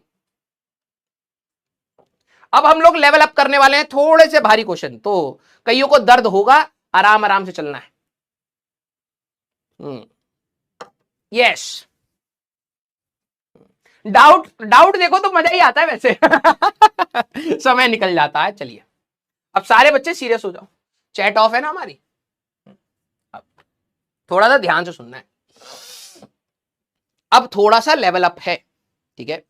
अब हम लोग लेवल अप करने वाले हैं, थोड़े से भारी क्वेश्चन, तो कईयों को दर्द होगा, आराम आराम से चलना है। यस, डाउट डाउट देखो तो मजा ही आता है वैसे। समय निकल जाता है। चलिए अब सारे बच्चे सीरियस हो जाओ, चैट ऑफ है ना हमारी, अब थोड़ा सा ध्यान से सुनना है। अब थोड़ा सा लेवल अप है, ठीक है।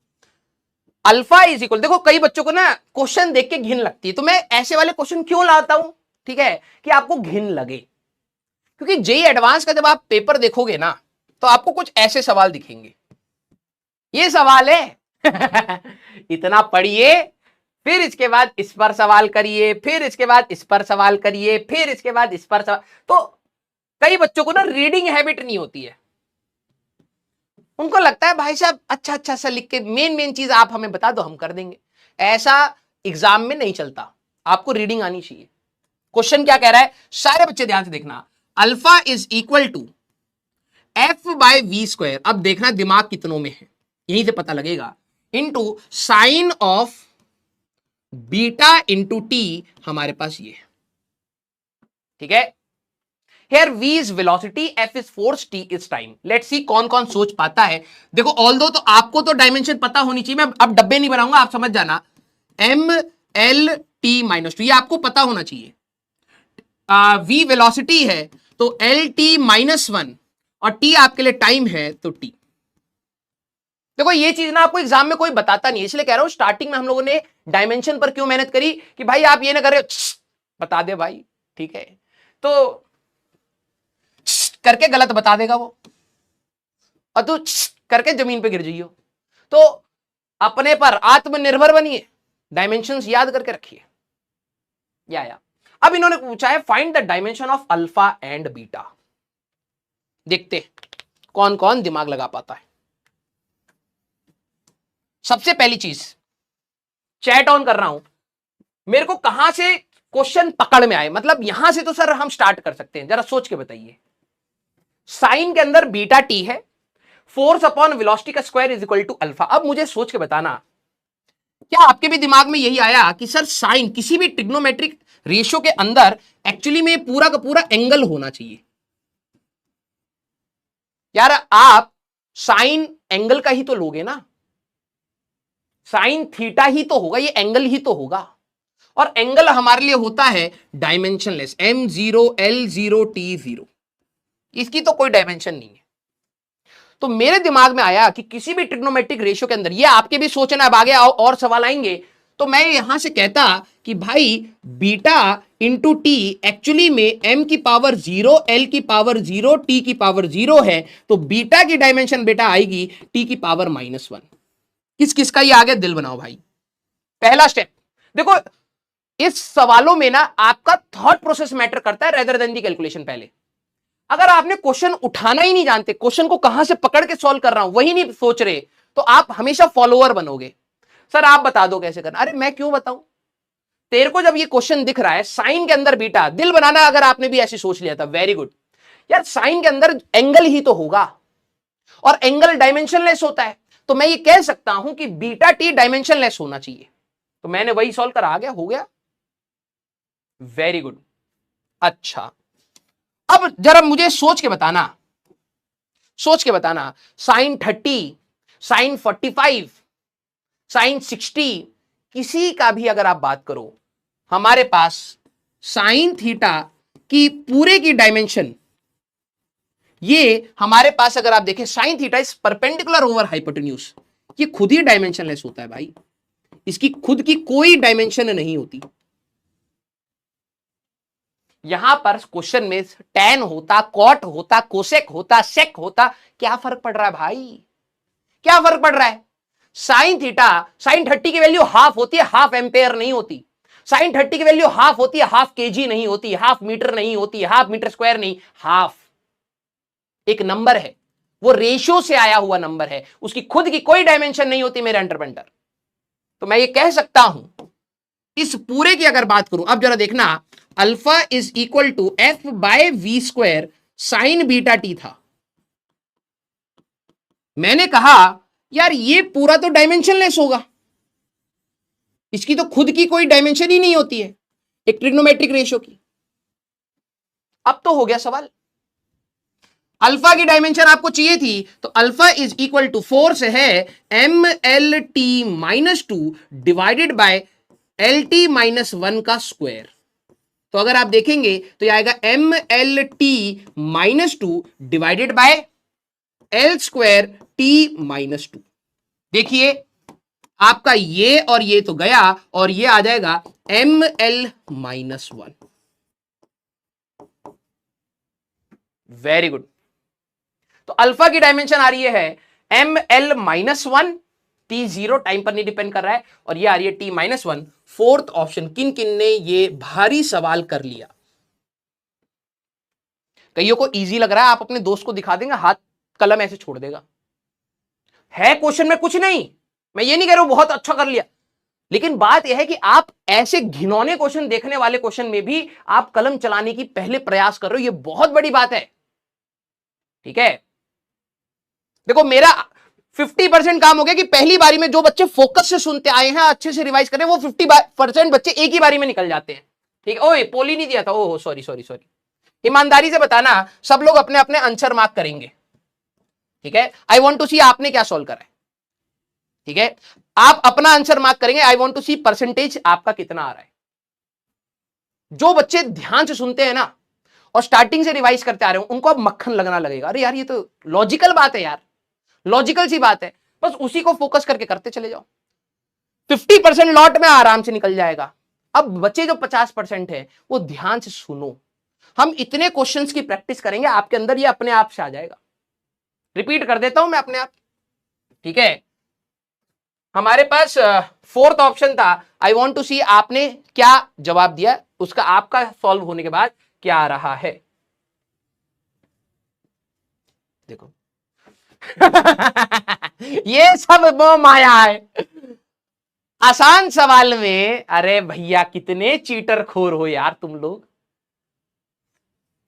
अल्फा इज इक्वल, देखो कई बच्चों को ना क्वेश्चन देख के घिन लगती है, तो मैं ऐसे वाले क्वेश्चन क्यों लाता हूं, ठीक है, कि आपको घिन लगे। क्योंकि जेई एडवांस का जब आप पेपर देखोगे ना, तो आपको कुछ ऐसे सवाल दिखेंगे, ये सवाल है। इतना पढ़िए, फिर इसके बाद इस पर सवाल करिए, फिर इसके बाद इस पर सवाल करिए, फिर इसके बाद इस पर सवाल। तो कई बच्चों को ना रीडिंग हैबिट नहीं होती है, उनको लगता है भाई साहब अच्छा अच्छा सा लिख के मेन मेन चीज आप हमें बता दो, हम कर देंगे। ऐसा एग्जाम में नहीं चलता, आपको रीडिंग आनी चाहिए। क्वेश्चन क्या कह रहा है, सारे बच्चे ध्यान से देखना। Alpha is equal to f by v square, अब देखना दिमाग कितनों में है, यहीं से पता लगेगा, into sine of beta into T, हमारे पास ये है, ठीक है। Here v is velocity, f is force, t is time. Let's see कौन कौन सोच पाता है। देखो ऑल्दो तो आपको तो डायमेंशन पता होनी चाहिए, मैं अब डब्बे नहीं बनाऊंगा, आप समझ जाना। m l t minus two, ये आपको पता होना चाहिए। v वेलोसिटी है तो l t माइनस वन, और t आपके लिए टाइम है तो t। देखो ये चीज ना आपको एग्जाम में कोई बताता नहीं है, इसलिए कह रहा हूं स्टार्टिंग में हम लोगों ने डायमेंशन पर क्यों मेहनत करी, कि भाई आप ये ना करे बता दे भाई, ठीक है, तो करके गलत बता देगा वो, और तू करके जमीन पे गिर जाइयो। तो अपने पर आत्मनिर्भर बनिए, डायमेंशंस याद करके रखिए। या अब इन्होंने पूछा है find the dimension of alpha and beta, देखते कौन कौन दिमाग लगा पाता है। सबसे पहली चीज, चैट ऑन कर रहा हूं, मेरे को कहां से क्वेश्चन पकड़ में आए, मतलब यहां से तो सर हम स्टार्ट कर सकते हैं, जरा सोच के बताइए। साइन के अंदर बीटा टी है, फोर्स अपॉन वेलोसिटी का square is equal to alpha. अब मुझे सोच के बताना, क्या आपके भी दिमाग में यही आया कि सर साइन किसी भी ट्रिग्नोमेट्रिक रेशियो के अंदर एक्चुअली में पूरा का पूरा एंगल होना चाहिए। यार आप साइन एंगल का ही तो लोगे ना, साइन थीटा ही तो होगा, ये एंगल ही तो होगा, और एंगल हमारे लिए होता है डायमेंशनलेस, m0 l0 t0, इसकी तो कोई डायमेंशन नहीं है। तो मेरे दिमाग में आया कि किसी भी ट्रिग्नोमेट्रिक रेशियो के अंदर, ये आपके भी सोचना, अब आगे और सवाल आएंगे, तो मैं यहां से कहता कि भाई बीटा इंटू टी एक्चुअली में m की पावर 0 l की पावर 0 t की पावर 0 है, तो बीटा की डायमेंशन बेटा आएगी t की पावर -1। किस किस का ये आगे दिल बनाओ भाई। पहला स्टेप देखो, इस सवालों में ना आपका थॉट प्रोसेस मैटर करता है रेदर देन दी कैलकुलेशन। पहले अगर आपने क्वेश्चन उठाना ही नहीं जानते, क्वेश्चन को कहां से पकड़ के सॉल्व कर रहा हूं वही नहीं सोच रहे, तो आप हमेशा फॉलोअर बनोगे। सर आप बता दो कैसे करना, अरे मैं क्यों बताऊं, तेरे को जब ये क्वेश्चन दिख रहा है साइन के अंदर बीटा, दिल बनाना अगर आपने भी ऐसे सोच लिया था, वेरी गुड यार, साइन के अंदर एंगल ही तो होगा, और एंगल डायमेंशनलेस होता है, तो मैं ये कह सकता हूं कि बीटा टी डायमेंशनलेस होना चाहिए। तो मैंने वही सॉल्व करा, आ गया, हो गया, वेरी गुड। अच्छा अब जरा मुझे सोच के बताना, साइन 30, साइन 45, साइन 60, किसी का भी अगर आप बात करो, हमारे पास साइन थीटा की पूरे की डायमेंशन, ये हमारे पास अगर आप देखें sine theta is perpendicular over hypotenuse, ये खुद ही डायमेंशनलेस होता है भाई, इसकी खुद की कोई डायमेंशन नहीं होती। यहां पर क्वेश्चन में टैन होता, कॉट होता, कोसेक होता, सेक होता, क्या फर्क पड़ रहा है भाई, क्या फर्क पड़ रहा है। साइन थीटा, साइन 30 की वैल्यू हाफ होती है, हाफ एम्पेयर नहीं होती। साइन 30 की वैल्यू हाफ होती है, हाफ केजी नहीं होती, हाफ मीटर नहीं होती, हाफ मीटर स्क्वायर नहीं, हाफ एक नंबर है, वो रेशियो से आया हुआ नंबर है, उसकी खुद की कोई डायमेंशन नहीं होती मेरे अंडरपेंटर। तो मैं ये कह सकता हूं, इस पूरे की अगर बात करूं, अब जरा देखना, alpha is equal to f by v square sine beta t था। मैंने कहा यार ये पूरा तो डायमेंशनलेस होगा, इसकी तो खुद की कोई डायमेंशन ही नहीं होती है एक ट्रिग्नोमेट्रिक रेशियो की। अब तो हो गया सवाल, अल्फा की डायमेंशन आपको चाहिए थी, तो alpha is equal to force है M L T minus two divided by L T minus one का स्क्वायर। तो अगर आप देखेंगे तो यह आएगा M L T minus two divided by L square T minus two. देखिए आपका ये और ये तो गया, और ये आ जाएगा M L minus one. Very good. तो अल्फा की डायमेंशन आ रही है M L minus one, T zero time पर नहीं डिपेंड कर रहा है, और ये आ रही है T minus one. Fourth option, किन किन ने ये भारी सवाल कर लिया? कईयों को इजी लग रहा है, आप अपने दोस्त को दिखा देंगे, हाथ कलम ऐसे छोड़ देगा। है क्वेश्चन में कुछ नहीं, मैं ये नहीं कह रहा हूं बहुत अच्छा कर लिया, लेकिन बात यह है कि आप ऐसे घिनौने क्वेश्चन देखने वाले क्वेश्चन में भी आप कलम चलाने की पहले प्रयास कर रहे हो, ये बहुत बड़ी बात है। ठीक है, देखो मेरा 50% काम हो गया कि पहली बारी में जो बच्चे फोकस से सुनते आए हैं, अच्छे से रिवाइज करें, वो 50% बच्चे एक ही बारी में निकल जाते हैं। ठीक है, ओए पोली नहीं दिया था, ओह सॉरी सॉरी सॉरी। ईमानदारी से बताना, सब लोग अपने अपने आंसर मार्क करेंगे। ठीक है, आई वॉन्ट टू सी आपने क्या सॉल्व करा है। ठीक है, आप अपना आंसर मार्क करेंगे, I want to see percentage आपका कितना आ रहा है। जो बच्चे ध्यान से सुनते हैं ना और स्टार्टिंग से रिवाइज करते आ रहे हो, उनको अब मक्खन लगना लगेगा, अरे यार ये तो लॉजिकल बात है यार, लॉजिकल सी बात है, बस उसी को फोकस करके करते चले जाओ। 50% लॉट में आराम से निकल जाएगा। अब बच्चे जो 50% है वो ध्यान से सुनो, हम इतने क्वेश्चंस की प्रैक्टिस करेंगे, आपके अंदर ये अपने आप से आ जाएगा। रिपीट कर देता हूं मैं अपने आप। ठीक है, हमारे पास फोर्थ ऑप्शन था, आई वॉन्ट टू सी आपने क्या जवाब दिया, उसका आपका सॉल्व होने के बाद क्या आ रहा है। देखो ये सब मोह माया है। आसान सवाल में, अरे भैया कितने चीटर खोर हो यार तुम लोग,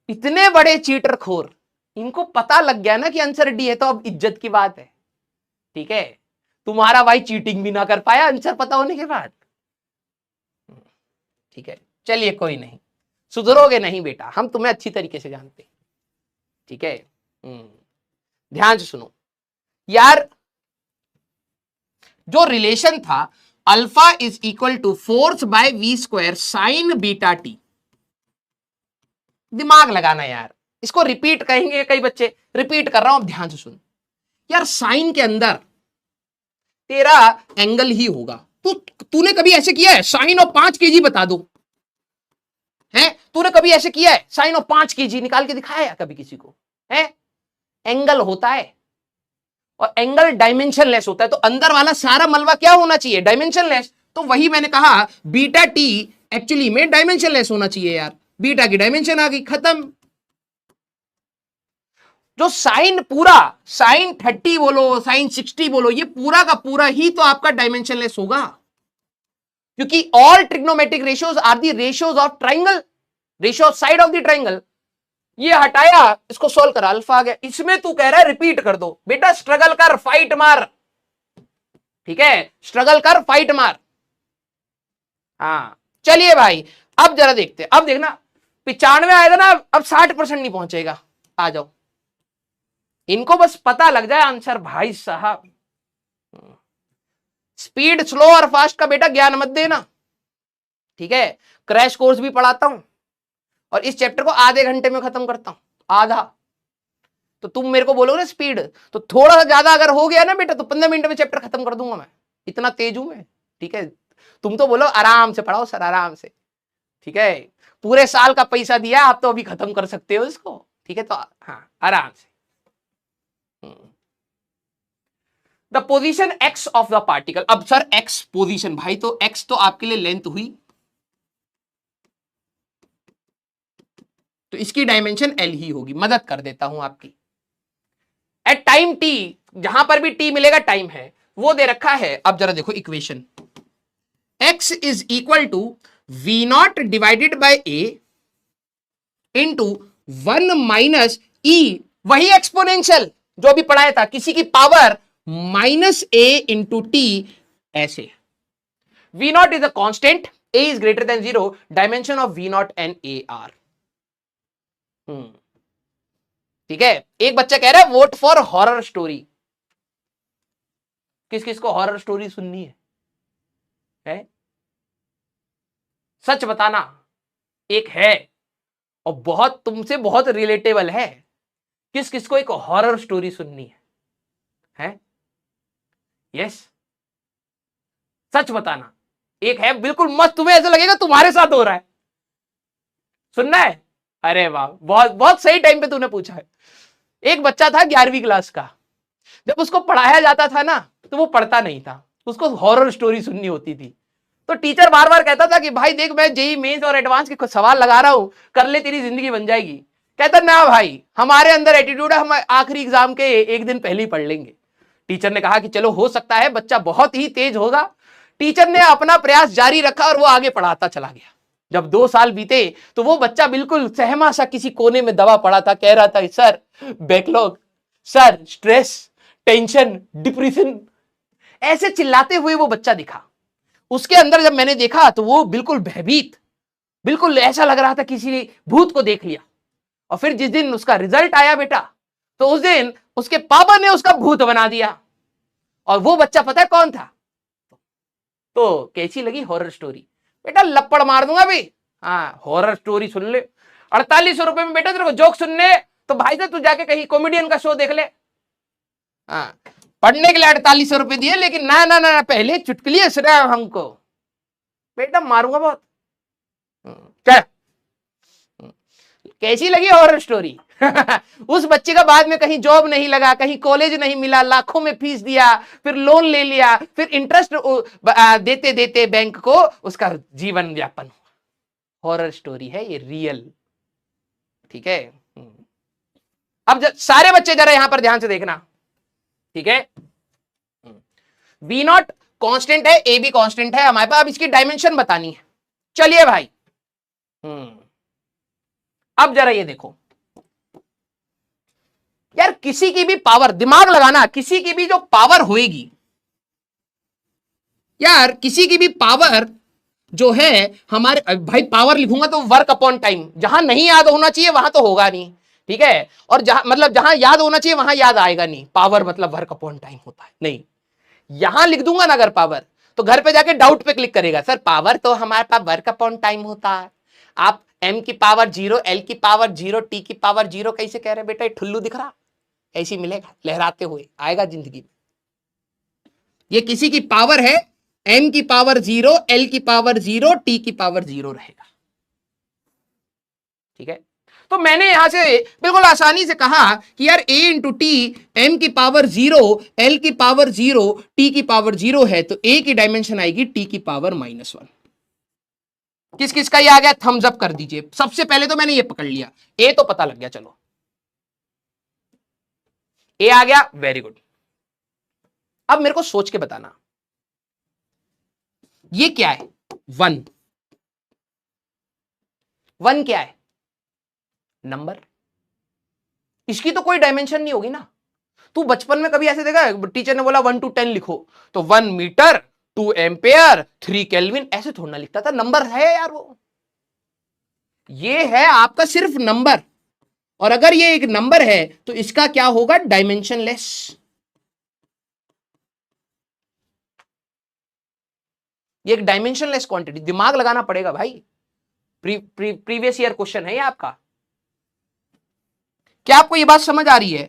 इतने बड़े चीटर खोर, इनको पता लग गया ना कि आंसर डी है, तो अब इज्जत की बात है। ठीक है, तुम्हारा भाई चीटिंग भी ना कर पाया आंसर पता होने के बाद। ठीक है, चलिए कोई नहीं, सुधरोगे नहीं बेटा, हम तुम्हें अच्छी तरीके से जानते। ठीक है, ध्यान से सुनो यार, जो रिलेशन था alpha is equal to force by v square sine beta t, दिमाग लगाना यार, इसको रिपीट कहेंगे कई बच्चे, रिपीट कर रहा हूं, ध्यान से सुन यार। साइन के अंदर तेरा एंगल ही होगा, तूने कभी ऐसे किया है साइन और 5 kg बता दो, है तूने कभी ऐसे किया है साइन और 5 kg निकाल के दिखाया है कभी किसी को? है एंगल होता है, और एंगल डायमेंशनलेस होता है, तो अंदर वाला सारा मलबा क्या होना चाहिए? डायमेंशनलेस। तो वही मैंने कहा बीटा टी एक्चुअली में डायमेंशनलेस होना चाहिए यार, बीटा की डायमेंशन आ गई, खत्म। जो साइन पूरा, साइन 30 बोलो साइन 60 बोलो, ये पूरा का पूरा ही तो आपका डायमेंशनलेस होगा, क्योंकि all trigonometric ratios are the ratios of triangle, ratio of side of the triangle. ये हटाया, इसको सोल्व करा, अल्फा आ गया। इसमें तू कह रहा है रिपीट कर दो, बेटा स्ट्रगल कर, फाइट मार। ठीक है, स्ट्रगल कर, फाइट मार। हाँ चलिए भाई, अब जरा देखते हैं, अब देखना 95 आएगा ना, अब 60% नहीं पहुंचेगा। आ जाओ, इनको बस पता लग जाए आंसर, भाई साहब स्पीड स्लो और फास्ट का बेटा ज्ञान मत देना। ठीक है, क्रैश कोर्स भी पढ़ाता हूं, और इस चैप्टर को आधे घंटे में खत्म करता हूं, आधा। तो तुम मेरे को बोलोगे ना स्पीड, तो थोड़ा सा ज्यादा अगर हो गया ना बेटा, तो 15 मिनट में चैप्टर खत्म कर दूंगा मैं, इतना तेज हूं मैं। ठीक है, तुम तो बोलो आराम से पढ़ाओ सर, आराम से। ठीक है, पूरे साल का पैसा दिया, आप तो अभी खत्म कर सकते हो इसको। ठीक है, तो हाँ आराम से। The position x of the particle, अब सर एक्स पोजिशन, भाई तो एक्स तो आपके लिए लेंथ हुई, तो इसकी डायमेंशन एल ही होगी, मदद कर देता हूं आपकी। एट टाइम टी, जहां पर भी टी मिलेगा टाइम है, वो दे रखा है। अब जरा देखो equation, x is equal to V naught divided by A into 1 minus E, वही एक्सपोनेंशियल जो अभी पढ़ाया था, किसी की power minus A into T, ऐसे। V naught is a constant, A is greater than 0, dimension of V naught and A are. ठीक है। एक बच्चा कह रहा है वोट फॉर हॉरर स्टोरी। किस किस को हॉरर स्टोरी सुननी है? सच बताना, एक है और बहुत तुमसे बहुत रिलेटेबल है। किस किस को एक हॉरर स्टोरी सुननी है? यस, सच बताना। एक है बिल्कुल मस्त, तुम्हें ऐसा लगेगा तुम्हारे साथ हो रहा है। सुनना है? अरे वाह, बहुत बहुत सही टाइम पे तूने पूछा है। एक बच्चा था 11वीं क्लास का, जब उसको पढ़ाया जाता था ना तो वो पढ़ता नहीं था, उसको हॉरर स्टोरी सुननी होती थी। तो टीचर बार बार कहता था कि भाई देख, मैं जेई मेंस और एडवांस के कुछ सवाल लगा रहा हूं, कर ले, तेरी जिंदगी बन जाएगी। कहता ना भाई, हमारे अंदर एटीट्यूड है, हम आखिरी एग्जाम के एक दिन पहले ही पढ़ लेंगे। टीचर ने कहा कि चलो, हो सकता है बच्चा बहुत ही तेज होगा। टीचर ने अपना प्रयास जारी रखा और वो आगे पढ़ाता चला गया। जब 2 साल बीते तो वो बच्चा बिल्कुल सहमा सा किसी कोने में दबा पड़ा था, कह रहा था sir backlog, sir stress, tension, depression, ऐसे चिल्लाते हुए वो बच्चा दिखा। उसके अंदर जब मैंने देखा तो वो बिल्कुल भयभीत, बिल्कुल ऐसा लग रहा था किसी भूत को देख लिया। और फिर जिस दिन उसका रिजल्ट आया बेटा, तो उस दिन उसके पापा ने उसका भूत बना दिया। और वो बच्चा पता है कौन था? तो कैसी लगी हॉरर स्टोरी? बेटा लपड़ मार दूंगा भी। हाँ, हॉरर स्टोरी सुन ले, 4800 रुपए में बेटा तेरे को जोक सुनने, तो भाई साहब तू जाके कहीं कॉमेडियन का शो देख ले। हाँ, पढ़ने के लिए 4800 रुपए दिए, लेकिन ना ना ना, पहले चुटकुली सुना हमको। बेटा मारूंगा बहुत। क्या कैसी लगी हॉरर स्टोरी? उस बच्चे का बाद में कहीं जॉब नहीं लगा, कहीं कॉलेज नहीं मिला, लाखों में फीस दिया, फिर लोन ले लिया, फिर इंटरेस्ट देते देते बैंक को उसका जीवन यापन हुआ। हॉरर स्टोरी है ये, रियल। ठीक है। अब सारे बच्चे जरा यहां पर ध्यान से देखना। ठीक है। वी नॉट कांस्टेंट है, ए भी कांस्टेंट है हमारे पास। अब इसकी डायमेंशन बतानी है। चलिए भाई, अब जरा ये देखो यार, किसी की भी पावर, दिमाग लगाना, किसी की भी जो पावर होएगी यार, किसी की भी पावर जो है हमारे, भाई पावर लिखूंगा तो वर्क अपॉन टाइम, जहां नहीं याद होना चाहिए वहां तो होगा नहीं। ठीक है। और जहां मतलब जहां याद होना चाहिए वहां याद आएगा नहीं। पावर मतलब वर्क अपॉन टाइम होता है नहीं। यहां लिख दूंगा ना अगर पावर, तो घर पे जाके डाउट पे क्लिक करेगा, सर पावर तो हमारे पास वर्क अपॉन टाइम होता है, आप m की पावर 0, l की पावर 0, t की पावर 0 कैसे कह रहे बेटा? ठुल्लू दिख रहा? ऐसी मिलेगा लहराते हुए, आएगा जिंदगी में। ये किसी की पावर है, m की पावर 0, l की पावर 0, t की पावर 0 रहेगा। ठीक है। तो मैंने यहां से बिल्कुल आसानी से कहा कि यार a इंटू टी, एम की पावर 0, l की पावर 0, t की पावर 0 है, तो a की डायमेंशन आएगी t की पावर -1। किस किस का ये आ गया? थम्स अप कर दीजिए। सबसे पहले तो मैंने ये पकड़ लिया, ए तो पता लग गया। चलो, ए आ गया, वेरी गुड। अब मेरे को सोच के बताना, ये क्या है? 1 क्या है? नंबर। इसकी तो कोई डायमेंशन नहीं होगी ना। तू बचपन में कभी ऐसे देखा, टीचर ने बोला 1 to 10 लिखो, तो 1 मीटर, 2 एम्पेयर, 3 केल्विन, ऐसे थोड़ा लिखता था। नंबर है यार वो, ये है आपका सिर्फ नंबर। और अगर ये एक नंबर है तो इसका क्या होगा? डायमेंशनलेस। ये एक डायमेंशनलेस क्वांटिटी, दिमाग लगाना पड़ेगा भाई। प्रीवियस ईयर क्वेश्चन है ये आपका। क्या आपको ये बात समझ आ रही है?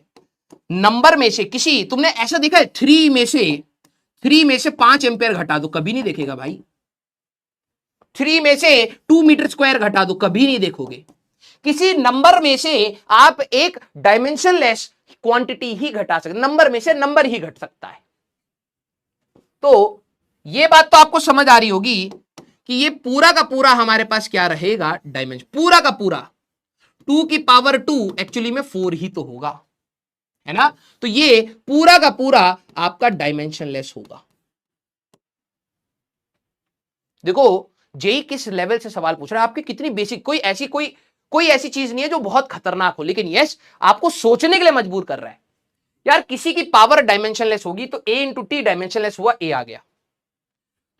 नंबर में से किसी, तुमने ऐसा देखा है 3 में से 5 एम्पेयर घटा दो, कभी नहीं देखेगा भाई। 3 में से 2 मीटर स्क्वायर घटा दो, कभी नहीं देखोगे। किसी नंबर में से आप एक डायमेंशनलेस क्वांटिटी ही घटा सकते, नंबर में से नंबर ही घट सकता है। तो ये बात तो आपको समझ आ रही होगी कि ये पूरा का पूरा हमारे पास क्या रहेगा? डायमेंशन। पूरा का पूरा 2 की पावर 2 एक्चुअली में 4 ही तो होगा, है ना? तो ये पूरा का पूरा आपका डायमेंशनलेस होगा। देखो जेई किस लेवल से सवाल पूछ रहा है, आपकी कितनी बेसिक, कोई ऐसी चीज नहीं है जो बहुत खतरनाक हो, लेकिन यस आपको सोचने के लिए मजबूर कर रहा है। यार किसी की पावर डायमेंशनलेस होगी तो ए इंटू टी डायमेंशनलेस हुआ, ए आ गया।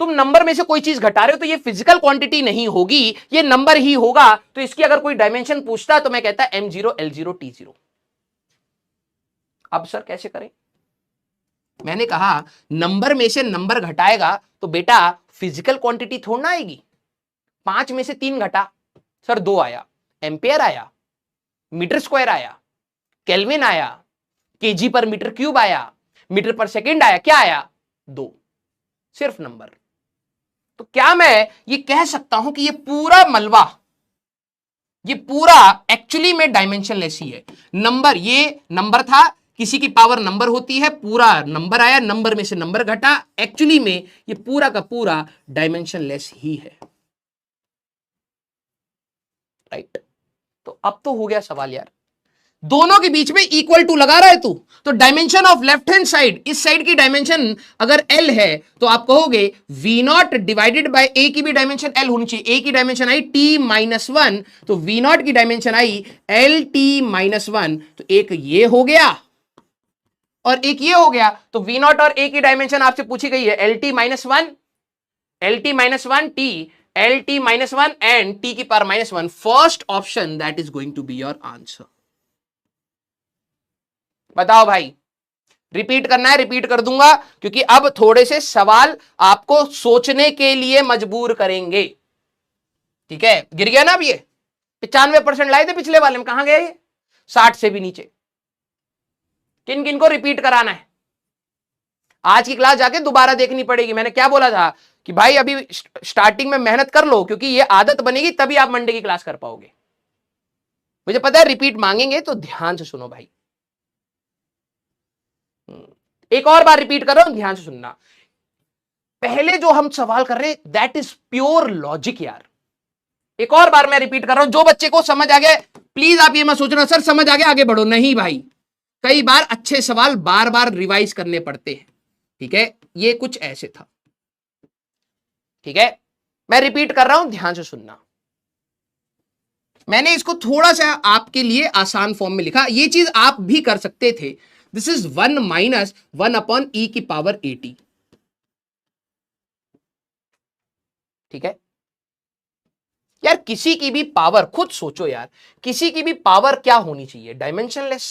तुम नंबर में से कोई चीज घटा रहे हो तो ये फिजिकल क्वांटिटी नहीं होगी, ये नंबर ही होगा। तो इसकी अगर कोई डायमेंशन पूछता तो मैं कहता m0 l0 t0। अब सर कैसे करें? मैंने कहा नंबर में से नंबर घटाएगा तो बेटा फिजिकल क्वांटिटी थोड़ा ना आएगी। 5 में से 3 घटा, सर 2 आया, एम्पियर आया, मीटर स्क्वायर आया, केल्विन आया, केजी पर मीटर क्यूब आया, मीटर पर सेकेंड आया, क्या आया? 2, सिर्फ नंबर। तो क्या मैं ये कह सकता हूं कि ये पूरा मलबा, ये पूरा एक्चुअली में डायमेंशनलेस ही है? नंबर, ये नंबर था, किसी की पावर नंबर होती है, पूरा नंबर आया, नंबर में से नंबर घटा, एक्चुअली में ये पूरा का पूरा डायमेंशनलेस ही है। राइट? तो अब तो हो गया सवाल यार, दोनों के बीच में इक्वल टू लगा रहा है तू, तो dimension of left hand side, इस साइड की डायमेंशन अगर L है तो आप कहोगे V0 डिवाइडेड बाय A की भी डायमेंशन L होनी चाहिए। A की डायमेंशन आई T-1, तो V0 की डायमेंशन आई LT-1, तो एक ये हो गया और एक ये हो गया। तो V0 और A की डायमेंशन आपसे पूछी गई है LT-1, LT-1 T, LT-1 and T की power -1। First option that is going to be your answer. बताओ भाई, रिपीट करना है? रिपीट कर दूंगा क्योंकि अब थोड़े से सवाल आपको सोचने के लिए मजबूर करेंगे। ठीक है, गिर गया ना अब ये? 95% लाए थे पिछले वाले में, कहां गए ये? 60 से भी नीचे। किन किन को रिपीट कराना है? आज की क्लास जाके दोबारा देखनी पड़ेगी। मैंने क्या बोला था कि भाई अभी स्टार्टिंग में मेहनत कर लो, क्योंकि ये आदत बनेगी तभी आप मंडे की क्लास कर पाओगे। मुझे पता है रिपीट मांगेंगे, तो ध्यान से सुनो भाई। एक और बार रिपीट कर रहा हूं, ध्यान से सुनना। पहले जो हम सवाल कर रहे हैं दैट इज प्योर लॉजिक यार। एक और बार मैं रिपीट कर रहा हूं, जो बच्चे को समझ आ गया प्लीज आप ये मत सोचना सर समझ आ गया आगे बढ़ो, नहीं भाई, कई बार अच्छे सवाल बार बार रिवाइज करने पड़ते हैं। ठीक है, ये कुछ ऐसे था। ठीक है, मैं रिपीट कर रहा हूं, ध्यान से सुनना। मैंने इसको थोड़ा सा आपके लिए आसान फॉर्म में लिखा, ये चीज आप भी कर सकते थे। दिस इज 1 माइनस 1 अपॉन ई की पावर 80। ठीक है यार, किसी की भी पावर, खुद सोचो यार, किसी की भी पावर क्या होनी चाहिए? डायमेंशनलेस।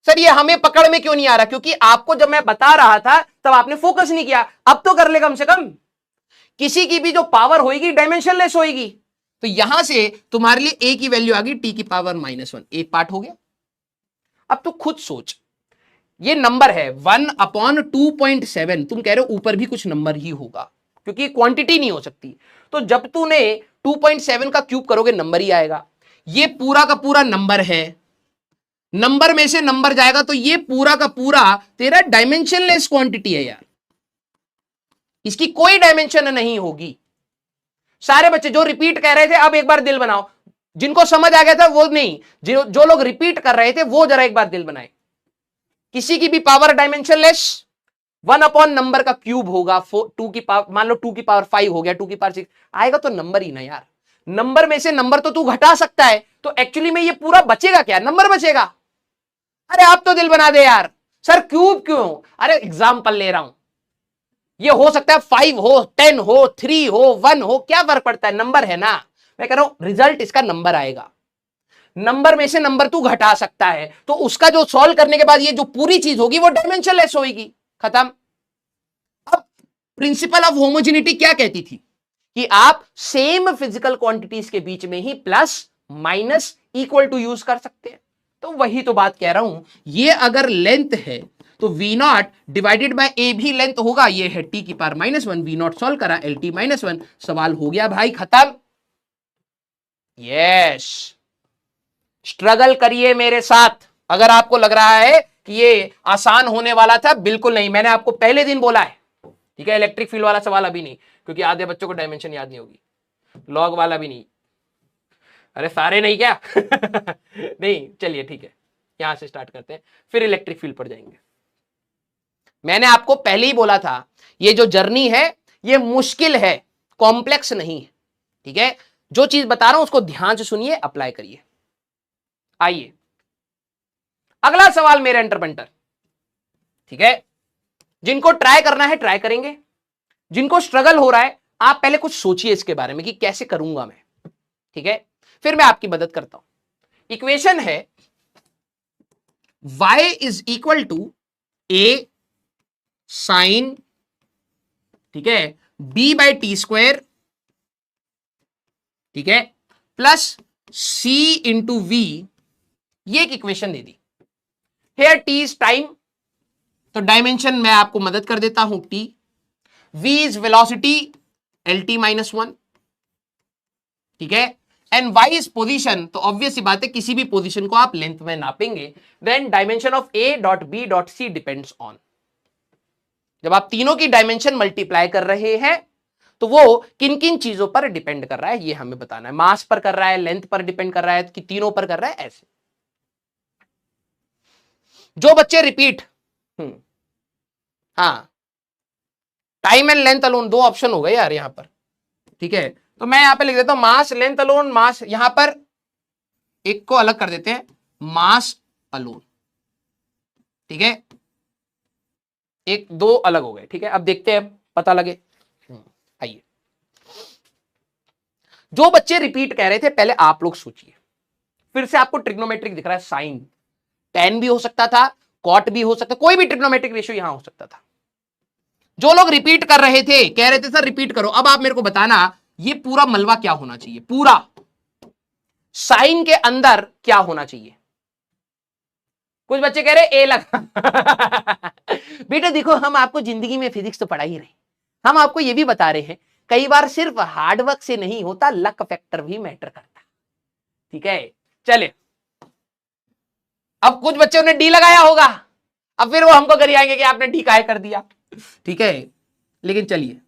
सर ये हमें पकड़ में क्यों नहीं आ रहा? क्योंकि आपको जब मैं बता रहा था तब आपने फोकस नहीं किया। अब तो कर ले कम से कम। किसी की भी जो पावर होगी डायमेंशनलेस होगी। तो यहां से तुम्हारे लिए ए की वैल्यू आ गई टी की पावर -1, एक पार्ट हो गया। अब तो खुद सोच, ये नंबर है 1 अपॉन 2.7, तुम कह रहे हो ऊपर भी कुछ नंबर ही होगा क्योंकि क्वांटिटी नहीं हो सकती। तो जब तूने 2.7 का क्यूब करोगे नंबर ही आएगा। ये पूरा का पूरा नंबर है, नंबर में से नंबर जाएगा तो ये पूरा का पूरा तेरा डायमेंशनलेस क्वांटिटी है यार, इसकी कोई डायमेंशन नहीं होगी। सारे बच्चे जो रिपीट कह रहे थे अब एक बार दिल बनाओ, जिनको समझ आ गया था वो नहीं, जो लोग रिपीट कर रहे थे वो जरा एक बार दिल बनाए। किसी की भी पावर डायमेंशनलेस, 1 अपॉन नंबर का क्यूब होगा, 2 की पावर, मान लो 2 की पावर 5 हो गया, 2 की पावर 6 आएगा तो नंबर ही ना यार। नंबर में से नंबर तो तू घटा सकता है, तो एक्चुअली में ये पूरा बचेगा क्या? नंबर बचेगा। अरे आप तो दिल बना दे यार, सर क्यूब क्यों? अरे एग्जाम्पल ले रहा हूं, ये हो सकता है 5 हो, 10 हो, 3 हो, 1 हो, क्या फर्क पड़ता है? नंबर है ना। मैं कह रहा हूं रिजल्ट इसका नंबर आएगा। नंबर में से नंबर तू घटा सकता है, तो उसका जो सॉल्व करने के बाद ये जो पूरी चीज होगी वो डायमेंशनलेस होगी। खत्म। अब प्रिंसिपल ऑफ होमोजेनिटी क्या कहती थी कि आप सेम फिजिकल क्वांटिटीज के बीच में ही plus minus equal to use कर सकते हैं। तो वही तो बात कह रहा हूं, ये अगर लेंथ है तो V0 डिवाइडेड बाय ए भी लेंथ होगा। ये है टी की पावर -1, V0 सॉल्व करा, LT -1, सवाल हो गया भाई खत्म। यस, स्ट्रगल करिए मेरे साथ। अगर आपको लग रहा है कि ये आसान होने वाला था, बिल्कुल नहीं, मैंने आपको पहले दिन बोला है। ठीक है, इलेक्ट्रिक फील्ड वाला सवाल अभी नहीं, क्योंकि आधे बच्चों को डायमेंशन याद नहीं होगी। लॉग वाला भी नहीं, अरे सारे नहीं क्या? नहीं, चलिए ठीक है, यहां से स्टार्ट करते हैं, फिर इलेक्ट्रिक फील्ड पर जाएंगे। मैंने आपको पहले ही बोला था, ये जो जर्नी है ये मुश्किल है, कॉम्प्लेक्स नहीं है, ठीक है। जो चीज बता रहा हूं उसको ध्यान से सुनिए, अप्लाई करिए। आइए अगला सवाल मेरे एंटरप्रेन्योर, ठीक है। जिनको ट्राई करना है ट्राई करेंगे, जिनको स्ट्रगल हो रहा है आप पहले कुछ सोचिए इसके बारे में कि कैसे करूंगा मैं, ठीक है, फिर मैं आपकी मदद करता हूं। इक्वेशन है y is equal to a sine, ठीक है, b बाई टी स्क्वायर, ठीक है, प्लस c इंटू वी, ये एक इक्वेशन दे दी। हेयर t इज टाइम, तो डायमेंशन मैं आपको मदद कर देता हूं t, v is velocity L T minus one, ठीक है, एंड y इज पोजीशन, तो ऑब्वियस सी बात है किसी भी पोजीशन को आप लेंथ में नापेंगे, then dimension of a dot b dot c depends on. जब आप तीनों की डायमेंशन मल्टीप्लाई कर रहे हैं तो वो किन किन चीजों पर डिपेंड कर रहा है ये हमें बताना है। मास पर कर रहा है, लेंथ पर डिपेंड कर रहा है, कि तीनों पर कर रहा है, ऐसे। जो बच्चे रिपीट, हाँ, टाइम एंड लेंथ अलोन, दो ऑप्शन हो गए यार यहां पर, ठीक है। तो मैं यहां पे लिख देता हूं मास लेंथ अलोन, मास, यहां पर एक को अलग कर देते हैं, मास अलोन, ठीक है, एक दो अलग हो गए, ठीक है। अब देखते हैं, पता लगे। आइए, जो बच्चे रिपीट कह रहे थे पहले आप लोग सोचिए, फिर से आपको ट्रिग्नोमेट्रिक दिख रहा है, साइन, टेन भी हो सकता था, कॉट भी हो सकता, कोई भी ट्रिग्नोमेट्रिक रेशियो यहां हो सकता था। जो लोग रिपीट कर रहे थे, कह रहे थे सर रिपीट करो, अब आप मेरे को बताना ये पूरा मलबा क्या होना चाहिए, पूरा साइन के अंदर क्या होना चाहिए। कुछ बच्चे कह रहे ए लगा बेटा देखो, हम आपको जिंदगी में फिजिक्स तो पढ़ा ही रहे, हम आपको ये भी बता रहे हैं कई बार सिर्फ हार्डवर्क से नहीं होता, लक फैक्टर भी मैटर करता, ठीक है। चले, अब कुछ बच्चों ने डी लगाया होगा, अब फिर वो हमको गरियाएंगे कि आपने डी काहे कर दिया, ठीक है। लेकिन चलिए,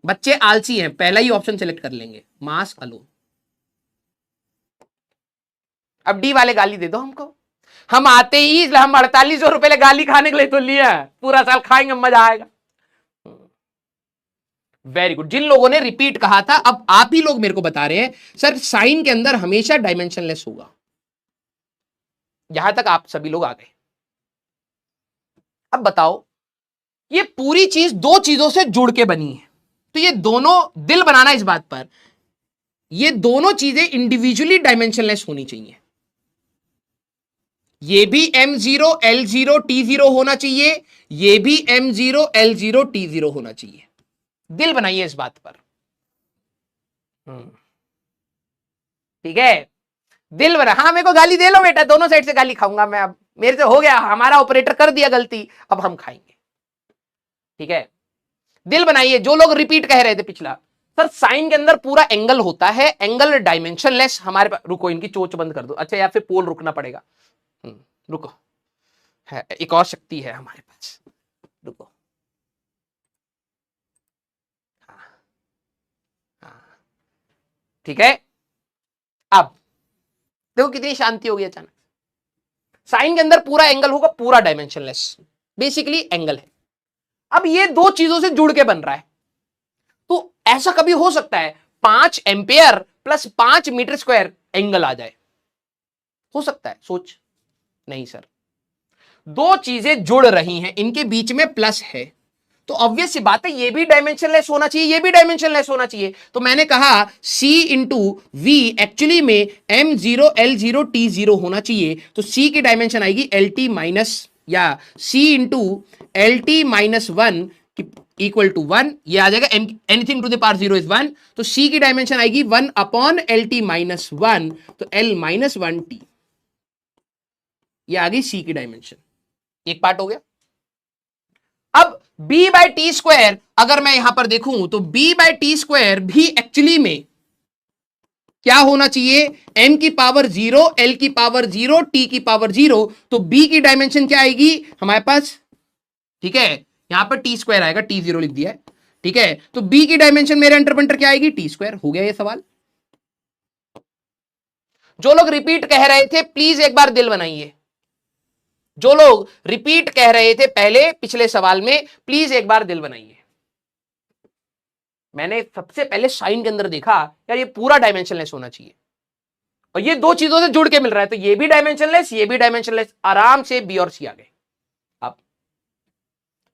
बच्चे आलसी हैं, पहला ही ऑप्शन सेलेक्ट कर लेंगे, मास अलोन। अब डी वाले गाली दे दो हमको, हम आते ही हम 4800 रुपए गाली खाने के लिए तो लिया, पूरा साल खाएंगे, मजा आएगा। वेरी गुड, जिन लोगों ने रिपीट कहा था, अब आप ही लोग मेरे को बता रहे हैं सर साइन के अंदर हमेशा डायमेंशनलेस होगा, यहां तक आप सभी लोग आ गए। अब बताओ, ये पूरी चीज दो चीजों से जुड़ के बनी है, तो ये दोनों, दिल बनाना इस बात पर, ये दोनों चीजें इंडिविजुअली डायमेंशनलेस होनी चाहिए। ये भी m0 l0 t0 होना चाहिए, ये भी m0 l0 t0 होना चाहिए। दिल बनाइए इस बात पर, ठीक है, दिल बना। हाँ, मेरे को गाली दे लो बेटा, दोनों साइड से गाली खाऊंगा मैं, अब मेरे से हो गया, हमारा ऑपरेटर कर दिया गलती, अब हम खाएंगे, ठीक है। दिल बनाइए। जो लोग रिपीट कह रहे थे पिछला, सर साइन के अंदर पूरा एंगल होता है, एंगल डायमेंशनलेस हमारे पास, रुको इनकी चोच बंद कर दो, अच्छा, या फिर पोल रुकना पड़ेगा, रुको, है एक और शक्ति है हमारे पास, रुको, ठीक है। अब देखो कितनी शांति होगी अचानक। साइन के अंदर पूरा एंगल होगा, पूरा डायमेंशनलेस, बेसिकली एंगल है। अब ये दो चीजों से जुड़ के बन रहा है, तो ऐसा कभी हो सकता है 5 ampere plus 5 metre square angle आ जाए, हो सकता है, सोच, नहीं सर, दो चीजें जुड़ रही हैं, इनके बीच में प्लस है, तो ऑब्वियस सी बात है ये भी डायमेंशनलेस होना चाहिए, ये भी डायमेंशनलेस होना चाहिए। तो मैंने कहा C इंटू वी एक्चुअली में m0 l0 t0 होना चाहिए, तो C की डायमेंशन आएगी LT माइनस, या C into LT minus 1 equal to 1, ये आ जाएगा, anything to the power 0 is 1, तो C की डायमेंशन आएगी 1 अपॉन LT माइनस 1, तो L माइनस 1T, ये आ गई C की डायमेंशन। एक पार्ट हो गया। अब b बाई टी स्क्वायर अगर मैं यहां पर देखूं, तो b बाई टी स्क्वायर भी एक्चुअली में क्या होना चाहिए, m की पावर 0, l की पावर 0, t की पावर 0, तो b की डायमेंशन क्या आएगी हमारे पास, ठीक है, यहां पर टी स्क्वायर आएगा, t0 लिख दिया है, ठीक है, तो b की डायमेंशन मेरे एंटरप्रेन्योर क्या आएगी, टी स्क्वायर। हो गया ये सवाल। जो लोग रिपीट कह रहे थे प्लीज एक बार दिल बनाइए, जो लोग रिपीट कह रहे थे पहले पिछले सवाल में, प्लीज एक बार दिल बनाइए। मैंने सबसे पहले साइन के अंदर देखा यार ये पूरा डायमेंशनलेस होना चाहिए, और ये दो चीजों से जुड़ के मिल रहा है, तो ये भी डायमेंशनलेस, ये भी डायमेंशनलेस, आराम से बी और सी आ गए।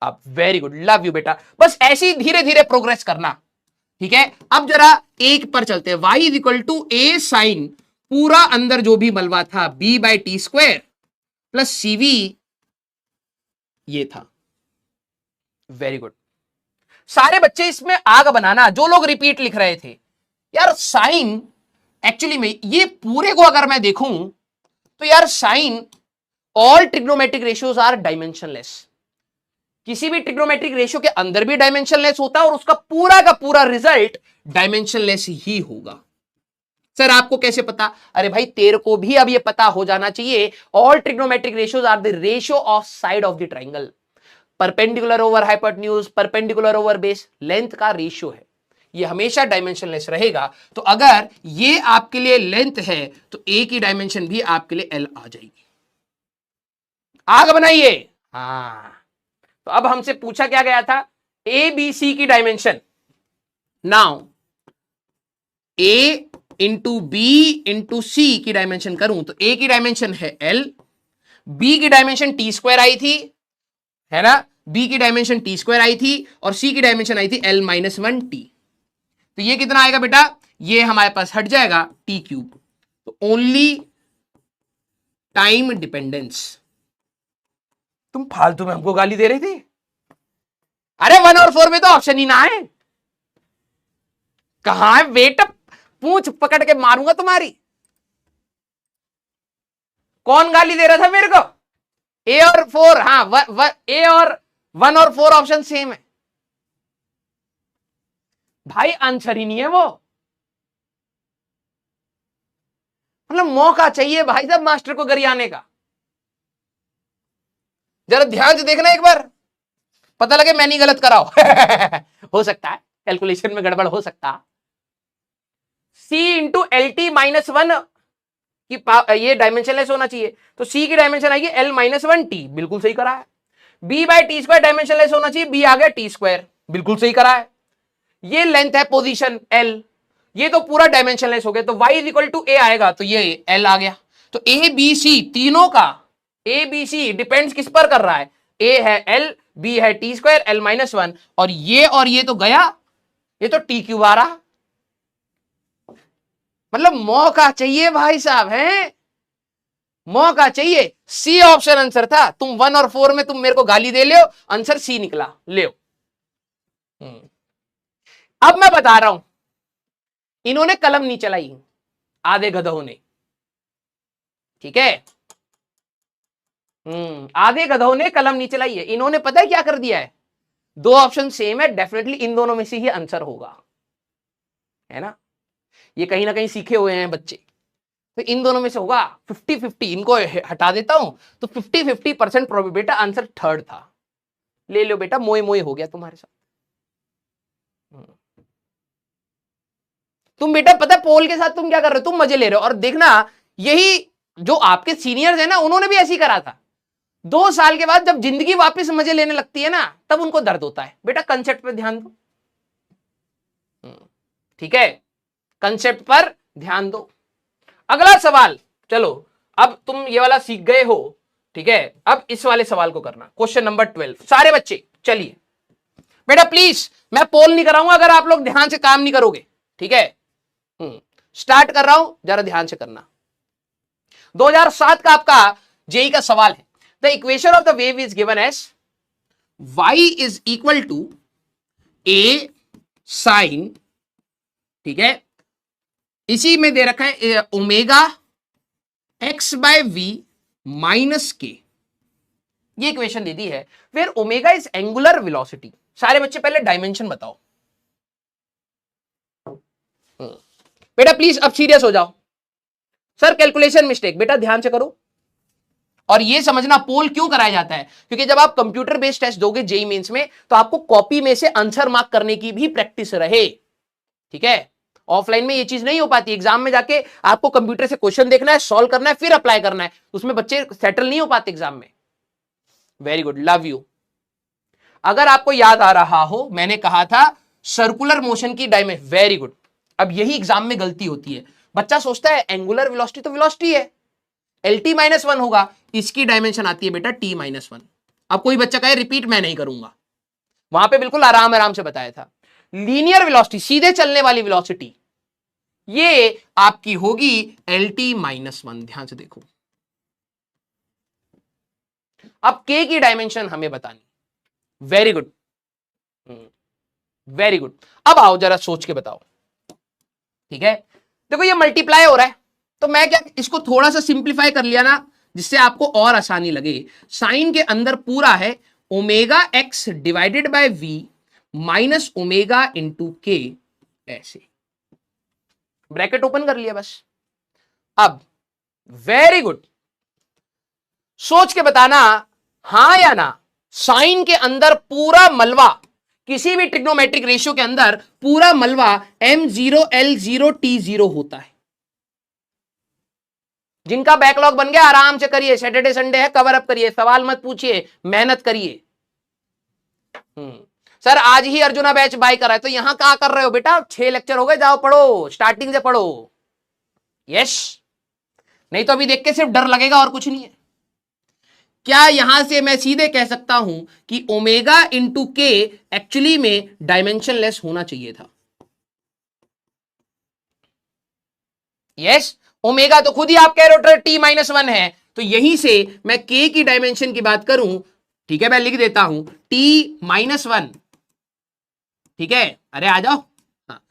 आप वेरी गुड, लव यू बेटा। बस ऐसे ही धीरे धीरे प्रोग्रेस करना, ठीक है। अब जरा एक पर चलते हैं। y is equal to a sine पूरा अंदर जो भी मलबा था b by t square plus c v, ये था। Very good. सारे बच्चे इसमें आग बनाना, जो लोग रिपीट लिख रहे थे यार, साइन एक्चुअली में ये पूरे को अगर मैं देखूं तो यार sine, all trigonometric ratios are dimensionless. किसी भी ट्रिग्नोमेट्रिक रेशियो के अंदर भी डायमेंशनलेस होता है और उसका पूरा का पूरा रिजल्ट डायमेंशनलेस ही होगा। सर आपको कैसे पता? अरे भाई तेरे को भी अब ये पता हो जाना चाहिए, all trigonometric ratios are the ratio of side of the triangle. Perpendicular over hypotenuse, perpendicular over base, length का रेशियो है, ये हमेशा डायमेंशनलेस रहेगा। तो अगर ये आपके लिए लेंथ है तो ए की डायमेंशन भी आपके लिए एल आ जाएगी। आग बनाइए। हाँ, तो अब हमसे पूछा क्या गया था? ए बी सी की डायमेंशन। नाउ ए इंटू बी इंटू सी की डायमेंशन करूं तो ए की डायमेंशन है एल, बी की डायमेंशन टी स्क्वायर आई थी, है ना, बी की डायमेंशन टी स्क्वायर आई थी और सी की डायमेंशन आई थी एल माइनस वन टी। तो ये कितना आएगा बेटा? ये हमारे पास हट जाएगा टी क्यूब। तो ओनली टाइम डिपेंडेंस। तुम फालतू में हमको गाली दे रहे थे? अरे 1 और 4 में तो ऑप्शन ही ना है। कहां है बेटा? पूंछ पकड़ के मारूंगा तुम्हारी। कौन गाली दे रहा था मेरे को? ए और 4, हाँ ए और 1 और 4 ऑप्शन सेम है भाई, आंसर ही नहीं है वो। मतलब मौका चाहिए भाई साहब मास्टर को गरियाने का। जरा ध्यान से देखना एक बार, पता लगे मैं नहीं गलत कराओ। हो सकता है कैलकुलेशन में गड़बड़ हो सकता। C into L T minus one की ये डायमेंशनलेस होना चाहिए, तो C की डायमेंशन आएगी L माइनस वन टी, बिल्कुल सही करा है। B by t square dimensionless होना चाहिए, B आ गया टी स्क्वायर, बिल्कुल सही करा है। ये लेंथ है पोजीशन L, ये तो पूरा डायमेंशनलेस हो गया। तो y इज इक्वल टू ए आएगा तो ये L आ गया। तो ए बी सी तीनों का, ए बी सी डिपेंड्स किस पर कर रहा है? ए है L, B है T square L minus one, और ये तो गया, ये तो टी क्यूब आ रहा। मतलब मौका चाहिए भाई साहब, हैं मौका चाहिए। सी ऑप्शन आंसर था। तुम 1 और 4 में तुम मेरे को गाली दे ले, आंसर सी निकला, ले। अब मैं बता रहा हूं, इन्होंने कलम नहीं चलाई आधे गधों ने, ठीक है। आधे गधों ने कलम नहीं चलाई है। इन्होंने पता है क्या कर दिया है? दो ऑप्शन सेम है, डेफिनेटली इन दोनों में से ही आंसर होगा, है ना। ये कहीं ना कहीं सीखे हुए हैं बच्चे, तो इन दोनों में से होगा। 50-50 इनको हटा देता हूं तो 50-50% प्रोबेबिलिटी आंसर थर्ड था। ले लो बेटा, मोए मोए हो गया तुम्हारे साथ। तुम बेटा पता पोल के साथ तुम क्या कर रहे हो? तुम मजे ले रहे हो। और देखना, यही जो आपके सीनियर्स है ना, उन्होंने भी ऐसे ही करा था। 2 साल के बाद जब जिंदगी वापस मजे लेने लगती है ना, तब उनको दर्द होता है। बेटा कंसेप्ट पे ध्यान दो, ठीक है, कंसेप्ट पर ध्यान दो। अगला सवाल, चलो अब तुम ये वाला सीख गए हो, ठीक है। अब इस वाले सवाल को करना, क्वेश्चन नंबर 12। सारे बच्चे चलिए बेटा, प्लीज मैं पोल नहीं कराऊंगा अगर आप लोग ध्यान से काम नहीं करोगे, ठीक है। स्टार्ट कर रहा हूं, जरा ध्यान से करना। 2007 का आपका जेई का सवाल है। The equation of the wave is given as y is equal to a sine, ठीक है, इसी में दे रखा है omega x by v minus k, ये इक्वेशन दे दी है। फिर ओमेगा इज एंगुलर वेलोसिटी। सारे बच्चे पहले डायमेंशन बताओ बेटा, प्लीज अब सीरियस हो जाओ। सर कैलकुलेशन मिस्टेक, बेटा ध्यान से करो। और ये समझना पोल क्यों कराया जाता है, क्योंकि जब आप कंप्यूटर बेस्ड टेस्ट दोगे जेई मेंस में, तो आपको कॉपी में से आंसर मार्क करने की भी प्रैक्टिस रहे, ठीक है। ऑफलाइन में ये चीज नहीं हो पाती। एग्जाम में जाके आपको कंप्यूटर से क्वेश्चन देखना है, सॉल्व करना है, फिर अप्लाई करना है, उसमें बच्चे सेटल नहीं हो पाते एग्जाम में। Very good, love you. अगर आपको याद आ रहा हो, मैंने कहा था सर्कुलर मोशन की डायमेंशन, वेरी गुड। अब यही एग्जाम में गलती होती है, बच्चा सोचता है एंगुलर वेलोसिटी तो वेलोसिटी है, LT-1 होगा, इसकी डायमेंशन आती है बेटा T-1। अब कोई बच्चा कहे रिपीट मैं नहीं करूंगा, वहां पे बिल्कुल आराम आराम से बताया था। लीनियर वेलोसिटी, सीधे चलने वाली वेलोसिटी, ये आपकी होगी LT-1। ध्यान से देखो, अब K की डायमेंशन हमें बतानी, वेरी गुड, वेरी गुड। अब आओ जरा सोच के बताओ, ठीक है। देखो ये मल्टीप्लाई हो रहा है, तो मैं क्या इसको थोड़ा सा सिंप्लीफाई कर लिया ना, जिससे आपको और आसानी लगे। साइन के अंदर पूरा है omega x divided by v minus omega into k, ऐसे ब्रैकेट ओपन कर लिया बस। अब वेरी गुड, सोच के बताना हां या ना, साइन के अंदर पूरा मलबा, किसी भी ट्रिग्नोमेट्रिक रेशियो के अंदर पूरा मलबा M0 L0 T0 होता है। जिनका बैकलॉग बन गया आराम से करिए, सैटरडे संडे है, कवर अप करिए, सवाल मत पूछिए, मेहनत करिए। सर आज ही अर्जुना बैच बाय करा है, तो यहां क्या कर रहे हो बेटा, 6 लेक्चर हो गए, जाओ पढ़ो, स्टार्टिंग से पढ़ो। यस, नहीं तो अभी देख के सिर्फ डर लगेगा और कुछ नहीं है। क्या यहां से मैं सीधे कह सकता हूं कि ओमेगा इंटू के एक्चुअली में डायमेंशन लेस होना चाहिए था? यस, ओमेगा तो खुद ही आप कह रहे हो T-1 है, तो यहीं से मैं के की डायमेंशन की बात करूं, ठीक है, मैं लिख देता हूं T-1, ठीक है, अरे आ जाओ, हाँ,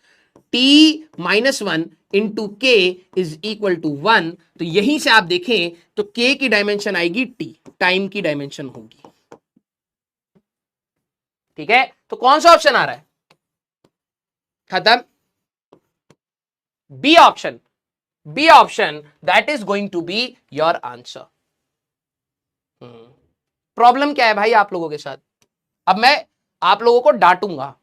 T-1 इंटू के इज इक्वल टू 1, तो यहीं से आप देखें तो के की डायमेंशन आएगी T, टाइम की डायमेंशन होगी, ठीक है। तो कौन सा ऑप्शन आ रहा है, खत्म, B option, B option, that is going to be your answer. Problem क्या है भाई आप लोगों के साथ, अब मैं आप लोगों को डांटूंगा,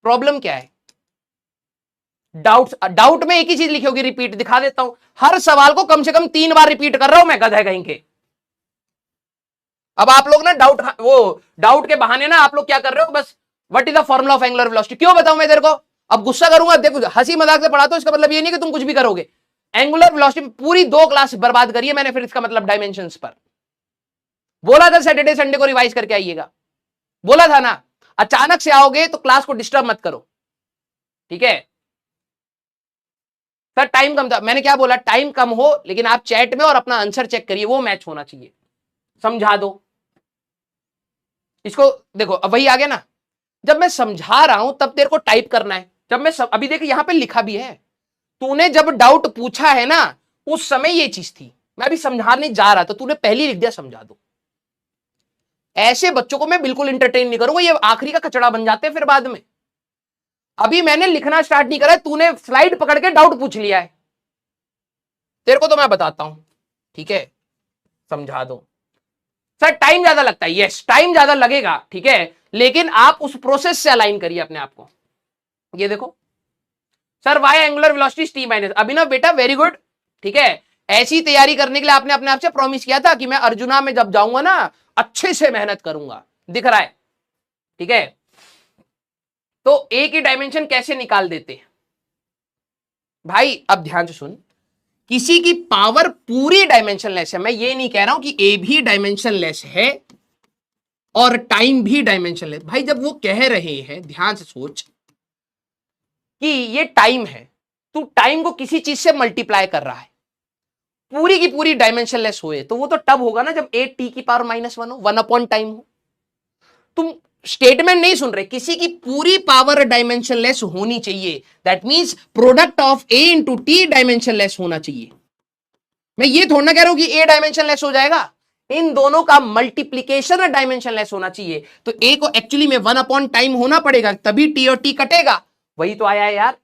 प्रॉब्लम क्या है, डाउट में एक ही चीज लिखी होगी, रिपीट, दिखा देता हूं, हर सवाल को कम से कम 3 बार रिपीट कर रहा हूं मैं, गधा कहीं के। अब आप लोग ना डाउट के बहाने ना आप लोग क्या कर रहे हो, बस what is the formula of angular velocity, क्यों बताऊं मैं तेरे को, अब गुस्सा करूंगा, देखो हंसी मजाक से पढ़ा तो इसका मतलब ये नहीं कि तुम कुछ भी करोगे। एंगुलर वेलोसिटी पूरी 2 क्लास बर्बाद करिए मैंने, फिर इसका मतलब डायमेंशंस पर बोला था, सैटरडे संडे को रिवाइज करके आइएगा, बोला था ना, अचानक से आओगे तो क्लास को डिस्टर्ब मत करो, ठीक है। सर टाइम कम था, मैंने क्या बोला, टाइम कम हो लेकिन आप चैट में और अपना आंसर चेक करिए, वो मैच होना चाहिए, समझा दो इसको। देखो अब वही आ गया ना, जब मैं समझा रहा हूं तब तेरे को टाइप करना है, जब मैं अभी देख यहां पे लिखा भी है, तूने जब डाउट पूछा है ना उस समय ये चीज थी, मैं अभी समझाने जा रहा था, तूने पहले लिख दिया समझा दो। ऐसे बच्चों को मैं बिल्कुल इंटरटेन नहीं करूंगा, ये आखिरी का कचड़ा बन जाते हैं फिर बाद में। अभी मैंने लिखना स्टार्ट नहीं करा, तूने स्लाइड पकड़ के डाउट पूछ लिया है, तेरे को तो मैं बताता हूं, ठीक है, समझा दो। सर टाइम ज्यादा लगता है, यस टाइम ज्यादा लगेगा, ठीक है, लेकिन आप उस प्रोसेस से अलाइन करिए अपने आप को। ये देखो sir why angular velocity T-, Abhinav बेटा वेरी गुड, ठीक है, ऐसी तैयारी करने के लिए आपने अपने आप से प्रॉमिस किया था कि मैं अर्जुना में जब जाऊंगा ना अच्छे से मेहनत करूंगा, दिख रहा है, ठीक है। तो ए की डायमेंशन कैसे निकाल देते भाई, अब ध्यान से सुन, किसी की पावर पूरी डायमेंशन लेस है, मैं ये नहीं कह रहा हूं कि ए भी डायमेंशन लेस है और टाइम भी डायमेंशन लेस, भाई जब वो कह रहे हैं ध्यान से सोच कि ये टाइम है, तू टाइम को किसी चीज से मल्टीप्लाई कर रहा है, पूरी की पूरी डायमेंशन लेस होए, तो वो तो तब होगा ना जब ए टी की पावर -1 हो, 1 अपॉन टाइम हो। तुम स्टेटमेंट नहीं सुन रहे, किसी की पूरी पावर डायमेंशन लेस होनी चाहिए, that means product of A into T dimension less होना चाहिए। मैं ये थोड़ा ना कह रहा हूं कि ए डायमेंशन लेस हो जाएगा, इन दोनों का मल्टीप्लीकेशन डायमेंशन लेस होना चाहिए, तो ए को एक्चुअली में 1 अपॉन टाइम होना पड़ेगा, तभी टी और टी कटेगा, वही तो आया है यार,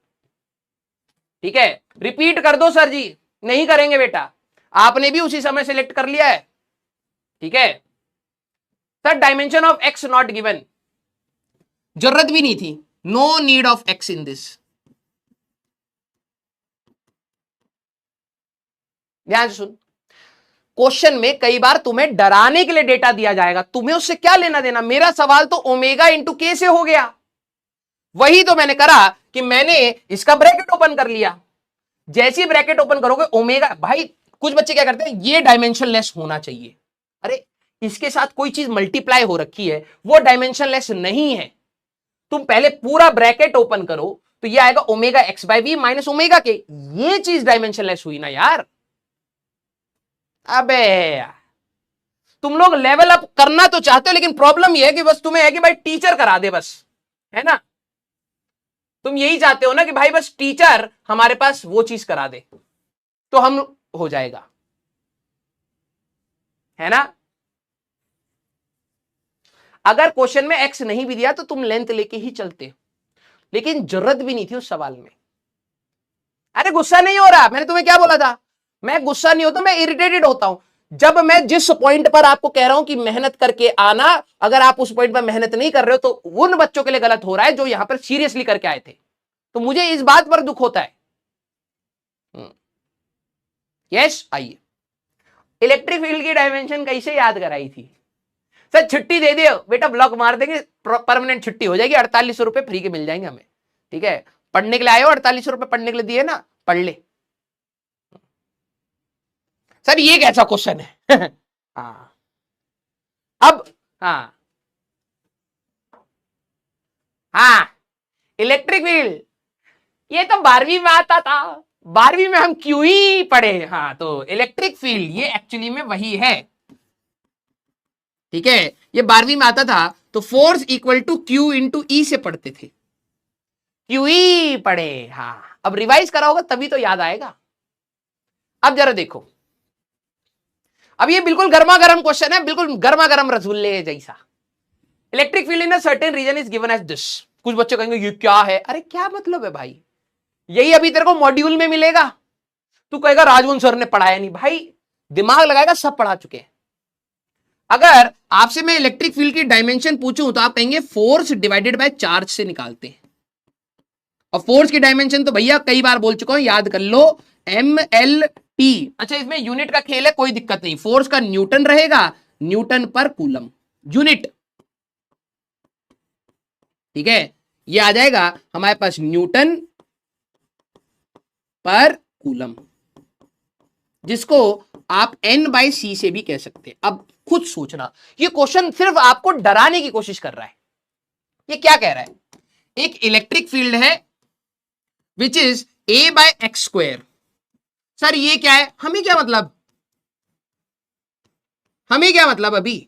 ठीक है। रिपीट कर दो सर जी, नहीं करेंगे बेटा, आपने भी उसी समय सिलेक्ट कर लिया है, ठीक है। Sir dimension of x not given, जरूरत भी नहीं थी, no need of x in this, ध्यान से सुन, क्वेश्चन में कई बार तुम्हें डराने के लिए डेटा दिया जाएगा, तुम्हें उससे क्या लेना देना। मेरा सवाल तो ओमेगा इंटू के से हो गया, वही तो मैंने करा कि मैंने इसका ब्रैकेट ओपन कर लिया। जैसे ही ब्रैकेट ओपन करोगे ओमेगा, भाई कुछ बच्चे क्या करते हैं, ये डायमेंशनलेस होना चाहिए। अरे इसके साथ कोई चीज मल्टीप्लाई हो रखी है, वो डायमेंशनलेस नहीं है। तुम पहले पूरा ब्रैकेट ओपन करो तो ये आएगा omega x by v minus omega k, ये चीज डायमेंशनलेस हुई ना यार। अबे यार, तुम लोग लेवल अप करना तो चाहते हो, लेकिन प्रॉब्लम ये है कि बस तुम्हें है कि भाई टीचर करा दे बस, है ना। तुम यही चाहते हो ना कि भाई बस टीचर हमारे पास वो चीज करा दे तो हम हो जाएगा, है ना। अगर क्वेश्चन में एक्स नहीं भी दिया तो तुम लेंथ लेके ही चलते, लेकिन जरूरत भी नहीं थी उस सवाल में। अरे गुस्सा नहीं हो रहा, मैंने तुम्हें क्या बोला था, मैं गुस्सा नहीं होता, मैं इरिटेटेड होता हूं जब मैं जिस पॉइंट पर आपको कह रहा हूं कि मेहनत करके आना, अगर आप उस पॉइंट पर मेहनत नहीं कर रहे हो तो उन बच्चों के लिए गलत हो रहा है जो यहां पर सीरियसली करके आए थे। तो मुझे इस बात पर दुख होता है। यस, आइए इलेक्ट्रिक फील्ड की डायमेंशन कैसे याद कराई थी सर, छुट्टी दे दो बेटा, ब्लॉक मार देंगे, परमानेंट छुट्टी हो जाएगी, 48 रुपए फ्री के मिल जाएंगे हमें, ठीक है। पढ़ने के लिए आए हो, 48 रुपए पढ़ने के लिए दिए ना, पढ़ ले। सर ये कैसा क्वेश्चन है हाँ अब, हाँ हाँ इलेक्ट्रिक फील्ड ये तो 12वीं में आता था, 12वीं में हम क्यू ही पढ़े। हाँ तो इलेक्ट्रिक फील्ड ये एक्चुअली में वही है, ठीक है, ये 12वीं में आता था। तो force equal to Q into E से पढ़ते थे, क्यू ई पढ़े। हाँ अब रिवाइज करा होगा तभी तो याद आएगा। अब जरा देखो, अब ये बिल्कुल गर्मा गर्म क्वेश्चन है, बिल्कुल गर्मा गर्म रसगुल्ले जैसा। Electric field in a certain region is given as this. कुछ बच्चे कहेंगे ये क्या है, अरे क्या मतलब है भाई, यही अभी तेरे को मॉड्यूल में मिलेगा। तू कहेगा राजवन सर ने पढ़ाया नहीं, भाई दिमाग लगाएगा, सब पढ़ा चुके हैं। अगर आपसे मैं इलेक्ट्रिक फील्ड की डायमेंशन पूछूं तो आप कहेंगे फोर्स डिवाइडेड बाय चार्ज से निकालते हैं, और फोर्स की डायमेंशन तो भैया कई बार बोल चुका हूं, याद कर लो, एम एल टी। अच्छा इसमें यूनिट का खेल है, कोई दिक्कत नहीं, फोर्स का न्यूटन रहेगा, न्यूटन पर कूलम यूनिट, ठीक है। ये आ जाएगा हमारे पास न्यूटन पर कूलम, जिसको आप n बाई सी से भी कह सकते हैं। अब खुद सोचना, ये क्वेश्चन सिर्फ आपको डराने की कोशिश कर रहा है। ये क्या कह रहा है, एक इलेक्ट्रिक फील्ड है which is a by x square. Sir ये क्या है, हमें क्या मतलब, हमें क्या मतलब, अभी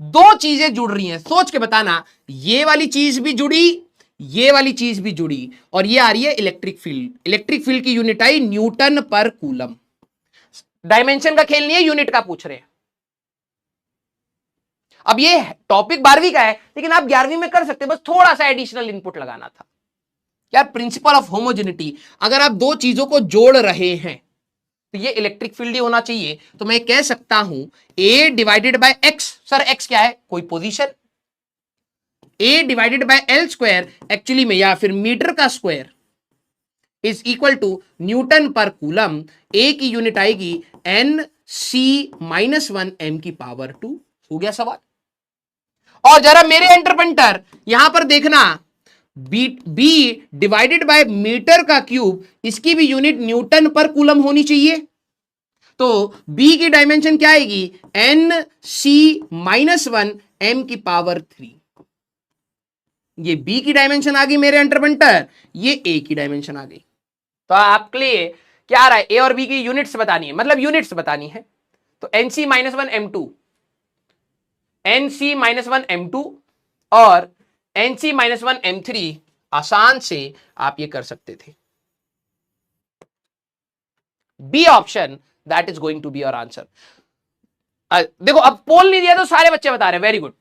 दो चीजें जुड़ रही हैं, सोच के बताना, ये वाली चीज भी जुड़ी, ये वाली चीज भी जुड़ी, और ये आ रही है इलेक्ट्रिक फील्ड। इलेक्ट्रिक फील्ड की यूनिट आई न्यूटन पर कूलम। डायमेंशन का खेल नहीं है, यूनिट का पूछ रहे हैं। अब ये टॉपिक 12वीं का है, लेकिन आप 11वीं में कर सकते हैं, बस थोड़ा सा एडिशनल इनपुट लगाना था यार। प्रिंसिपल ऑफ होमोजेनिटी, अगर आप दो चीजों को जोड़ रहे हैं तो ये इलेक्ट्रिक फील्ड ही होना चाहिए। तो मैं कह सकता हूं a divided by x, sir x क्या है, कोई position, a divided by L square actually में, या फिर मीटर का square, is equal to newton पर कूलम। a की यूनिट आएगी n c माइनस 1 m की पावर 2। हो गया सवाल। और जरा मेरे एंटरप्रेन्टर यहां पर देखना, b डिवाइडेड बाय मीटर का क्यूब, इसकी भी यूनिट न्यूटन पर कूलम होनी चाहिए। तो b की डायमेंशन क्या आएगी, n c माइनस 1 m की पावर 3। ये b की डायमेंशन आ गई मेरे एंटरप्रेन्टर, ये a की डायमेंशन आ गई। तो आपके लिए क्या आ रहा है, a और b की यूनिट्स बतानी है, मतलब यूनिट्स बतानी है। तो nc minus 1 m2, nc minus 1 m2 और nc माइनस 1 m3, आसान से आप ये कर सकते थे। B option that is going to be your answer. देखो अब पोल नहीं दिया तो सारे बच्चे बता रहे हैं, वेरी गुड।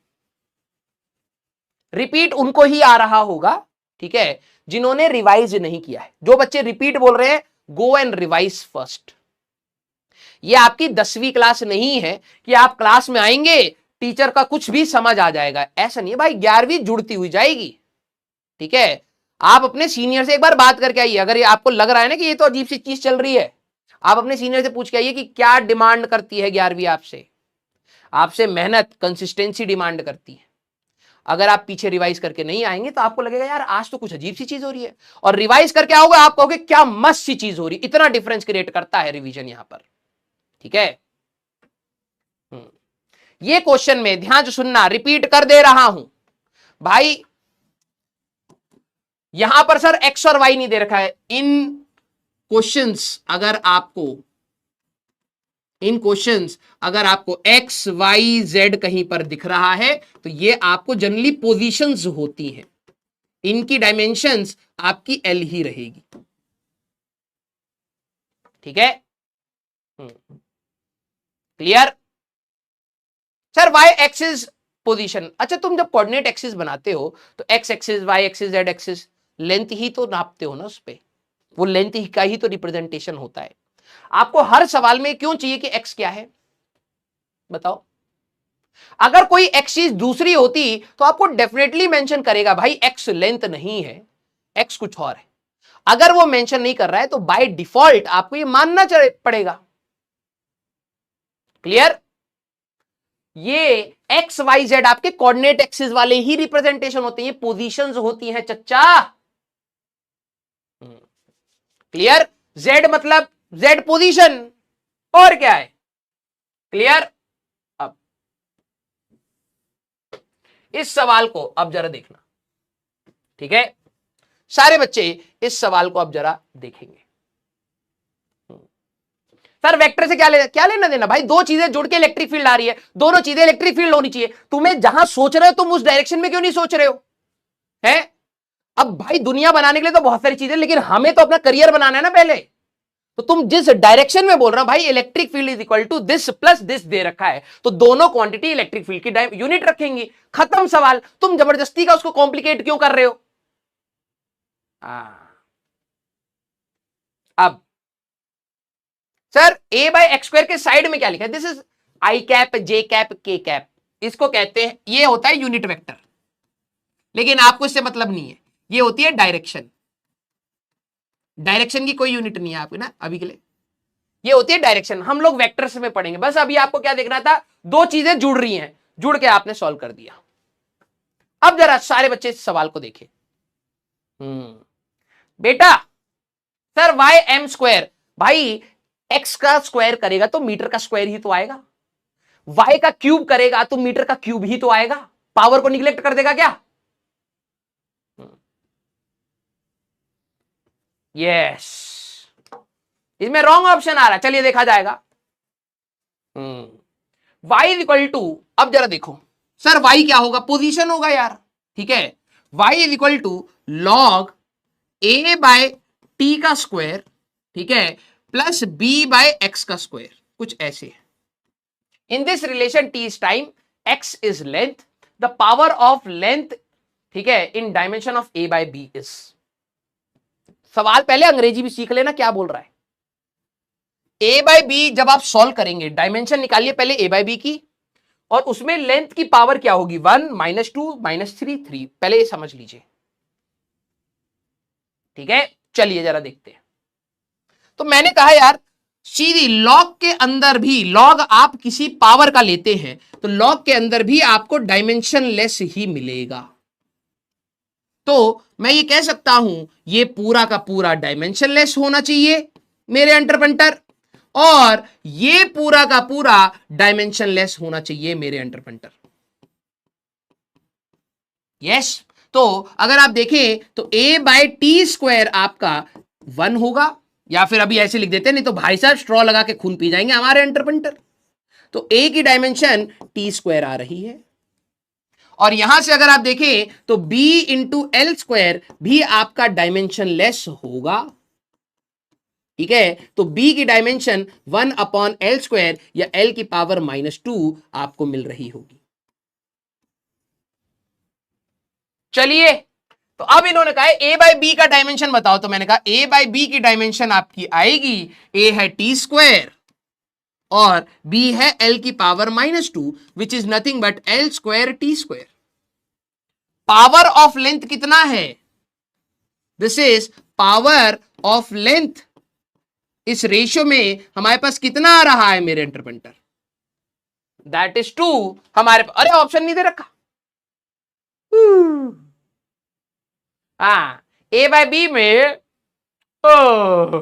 रिपीट उनको ही आ रहा होगा, ठीक है, जिन्होंने रिवाइज नहीं किया है। जो बच्चे रिपीट बोल रहे हैं, गो एंड रिवाइज फर्स्ट। ये आपकी 10वीं क्लास नहीं है कि आप क्लास में आएंगे टीचर का कुछ भी समझ आ जाएगा, ऐसा नहीं है भाई। 11वीं जुड़ती हुई जाएगी, ठीक है। आप अपने सीनियर से एक बार बात करके आइए, अगर ये आपको लग रहा है ना कि ये तो अजीब सी चीज चल रही है, आप अपने सीनियर से पूछ के आइए कि क्या डिमांड करती है 11वीं आपसे। आपसे मेहनत, कंसिस्टेंसी डिमांड करती है। अगर आप पीछे रिवाइज करके नहीं आएंगे तो आपको लगेगा यार आज तो कुछ अजीब सी चीज हो रही है, और रिवाइज करके आओगे आप कहोगे क्या मस्त सी चीज हो रही है। इतना डिफरेंस क्रिएट करता है रिवीजन यहां पर, ठीक है। ये क्वेश्चन में ध्यान से सुनना, रिपीट कर दे रहा हूं भाई। यहां पर सर एक्स और वाई नहीं दे रखा है। इन क्वेश्चंस अगर आपको एक्स वाई जेड कहीं पर दिख रहा है तो ये आपको जनरली पोजीशंस होती हैं, इनकी डायमेंशंस आपकी एल ही रहेगी, ठीक है। Clear sir. Y axis position, अच्छा तुम जब कोऑर्डिनेट एक्सिस बनाते हो तो X axis, Y axis, Z axis, length ही तो नापते हो ना उस पे, वो लेंथ ही का ही तो रिप्रेजेंटेशन होता है। आपको हर सवाल में क्यों चाहिए कि एक्स क्या है बताओ। अगर कोई एक्स चीज दूसरी होती तो आपको डेफिनेटली मेंशन करेगा भाई एक्स लेंथ नहीं है, एक्स कुछ और है। अगर वो मेंशन नहीं कर रहा है तो बाय डिफॉल्ट आपको ये मानना पड़ेगा। क्लियर। ये एक्स वाई जेड आपके कोऑर्डिनेट एक्सिस वाले ही रिप्रेजेंटेशन होते हैं, ये पोजीशंस होती हैं चच्चा। क्लियर। जेड मतलब जेड पोजीशन, और क्या है। क्लियर। अब इस सवाल को अब जरा देखना, ठीक है। सारे बच्चे इस सवाल को अब जरा देखेंगे। सर वेक्टर से क्या लेना देना भाई, दो चीजें जुड़ के इलेक्ट्रिक फील्ड आ रही है, दोनों चीजें इलेक्ट्रिक फील्ड होनी चाहिए। तुम्हें जहां सोच रहे हो तुम उस डायरेक्शन में क्यों नहीं सोच रहे हो, है। अब भाई दुनिया बनाने के लिए तो बहुत सारी चीजें, लेकिन हमें तो अपना करियर बनाना है ना पहले। तो तुम जिस डायरेक्शन में बोल रहे हो भाई electric field is equal to this plus this दे रखा है, तो दोनों क्वांटिटी इलेक्ट्रिक फील्ड की यूनिट रखेंगी, खत्म सवाल। तुम जबरदस्ती का उसको कॉम्प्लिकेट क्यों कर रहे हो। अब सर ए बाय एक्स स्क्वायर के साइड में क्या लिखा है, this is I cap J cap के कैप, इसको कहते हैं, ये होता है यूनिट वेक्टर, लेकिन आपको इससे मतलब नहीं है, ये होती है डायरेक्शन। डायरेक्शन की कोई यूनिट नहीं है आपकी ना अभी के लिए, ये होती है डायरेक्शन। हम लोग वेक्टर्स में पढ़ेंगे, बस अभी आपको क्या देखना था, दो चीजें जुड़ रही हैं, जुड़ के आपने सॉल्व कर दिया। अब जरा सारे बच्चे इस सवाल को देखें। बेटा सर वाई एम स्क्वायर, भाई एक्स का स्क्वायर करेगा तो मीटर का स्क्वायर ही तो आएगा, वाई का क्यूब करेगा तो मीटर का क्यूब ही तो आएगा, पावर को निग्लेक्ट कर देगा क्या। यस, इसमें रॉन्ग ऑप्शन आ रहा है, चलिए देखा जाएगा। y इज इक्वल टू, अब जरा देखो सर y क्या होगा, पोजीशन होगा यार, ठीक है। y is equal to log a by T का स्क्वायर, ठीक है, प्लस b बाय एक्स का स्क्वायर, कुछ ऐसे। In this relation t is time, x is length, the power of length, ठीक है, in dimension of a by b is. सवाल पहले अंग्रेजी भी सीख लेना क्या बोल रहा है। a बाय बी जब आप सॉल्व करेंगे, डायमेंशन निकालिए पहले a बाय बी की, और उसमें लेंथ की पावर क्या होगी, 1 -2 -3 3, पहले ये समझ लीजिए, ठीक है। चलिए जरा देखते हैं। तो मैंने कहा यार सीधी लॉग के अंदर भी, लॉग आप किसी पावर का लेते हैं तो लॉग के अंदर भी आपको डायमेंशन लेस ही मिलेगा। तो मैं ये कह सकता हूं ये पूरा का पूरा डायमेंशन लेस होना चाहिए मेरे अंडरपंटर, और ये पूरा का पूरा डायमेंशन लेस होना चाहिए मेरे अंडरपंटर। यस, तो अगर आप देखें तो a बाय टी स्क्वायर आपका 1 होगा, या फिर अभी ऐसे लिख देते हैं, नहीं तो भाई साहब स्ट्रॉ लगा के खून पी जाएंगे हमारे अंडरपंटर। तो a की डायमेंशन टी स्क्वायर आ रही है, और यहां से अगर आप देखें तो b इंटू एल स्क्वायर भी आपका डायमेंशन लेस होगा, ठीक है। तो b की डायमेंशन 1 अपॉन एल स्क्वायर या l की पावर -2 आपको मिल रही होगी। चलिए, तो अब इन्होंने कहा a बाय बी का डायमेंशन बताओ, तो मैंने कहा a बाय बी की डायमेंशन आपकी आएगी, a है टी स्क्वायर और b है l की power -2, which is nothing but l square T square. Power of length कितना है, this is power of length इस रेशियो में हमारे पास कितना आ रहा है मेरे इंटरप्रेटर, दैट इज 2 हमारे पास। अरे ऑप्शन नहीं दे रखा। हाँ, ए बाय बी में ओ,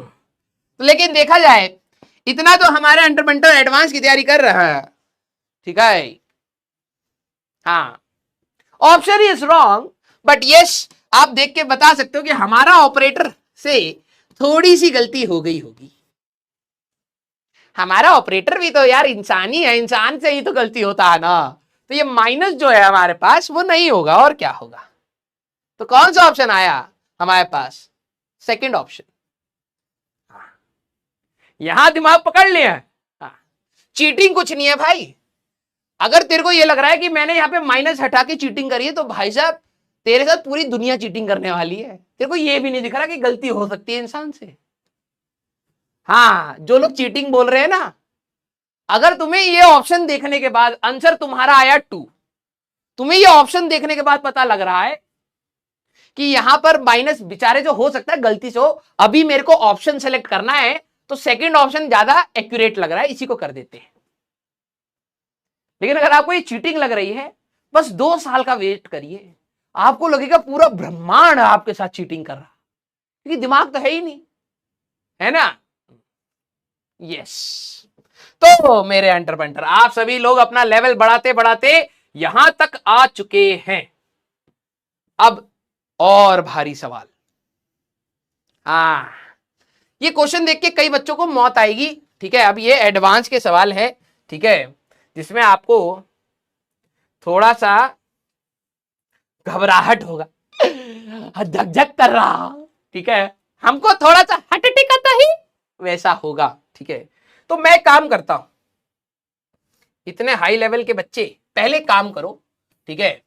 लेकिन देखा जाए इतना तो हमारा इंटरप्रेटर एडवांस की तैयारी कर रहा है, ठीक है। हाँ, option is wrong, but yes आप देख के बता सकते हो कि हमारा ऑपरेटर से थोड़ी सी गलती हो गई होगी। हमारा ऑपरेटर भी तो यार इंसान ही है, इंसान से ही तो गलती होता है ना। तो ये माइनस जो है हमारे पास वो नहीं होगा, और क्या होगा। तो कौन सा ऑप्शन आया हमारे पास, सेकंड ऑप्शन। यहां दिमाग पकड़ लिया। चीटिंग कुछ नहीं है भाई। अगर तेरे को ये लग रहा है कि मैंने यहां पे माइनस हटा के चीटिंग करी है, तो भाई साहब तेरे साथ पूरी दुनिया चीटिंग करने वाली है। तेरे को ये भी नहीं दिख रहा कि गलती हो सकती है इंसान से। हाँ, जो लोग चीटिंग बोल रहे हैं ना, अगर तुम्हें ये ऑप्शन देखने के बाद आंसर तुम्हारा आया 2, तुम्हें ये ऑप्शन देखने के बाद पता लग रहा है कि यहां पर माइनस बेचारे जो हो सकता है गलती से हो, अभी मेरे को ऑप्शन सेलेक्ट करना है, तो सेकंड ऑप्शन ज्यादा एक्यूरेट लग रहा है, इसी को कर देते हैं। लेकिन अगर आपको ये चीटिंग लग रही है, बस 2 साल का वेट करिए, आपको लगेगा पूरा ब्रह्मांड आपके साथ चीटिंग कर रहा, क्योंकि दिमाग तो है ही नहीं, है ना। यस, तो मेरे एंटरप्रेन्योर आप सभी लोग अपना लेवल बढ़ाते बढ़ाते यहां तक आ चुके हैं। अब और भारी सवाल। ये क्वेश्चन देख के कई बच्चों को मौत आएगी, ठीक है। अब ये एडवांस के सवाल है, ठीक है, जिसमें आपको थोड़ा सा घबराहट होगा, धक धक कर रहा, ठीक है, हमको थोड़ा सा हट टिकाता ही वैसा होगा, ठीक है। तो मैं काम करता हूं, इतने हाई लेवल के बच्चे पहले काम करो, ठीक है।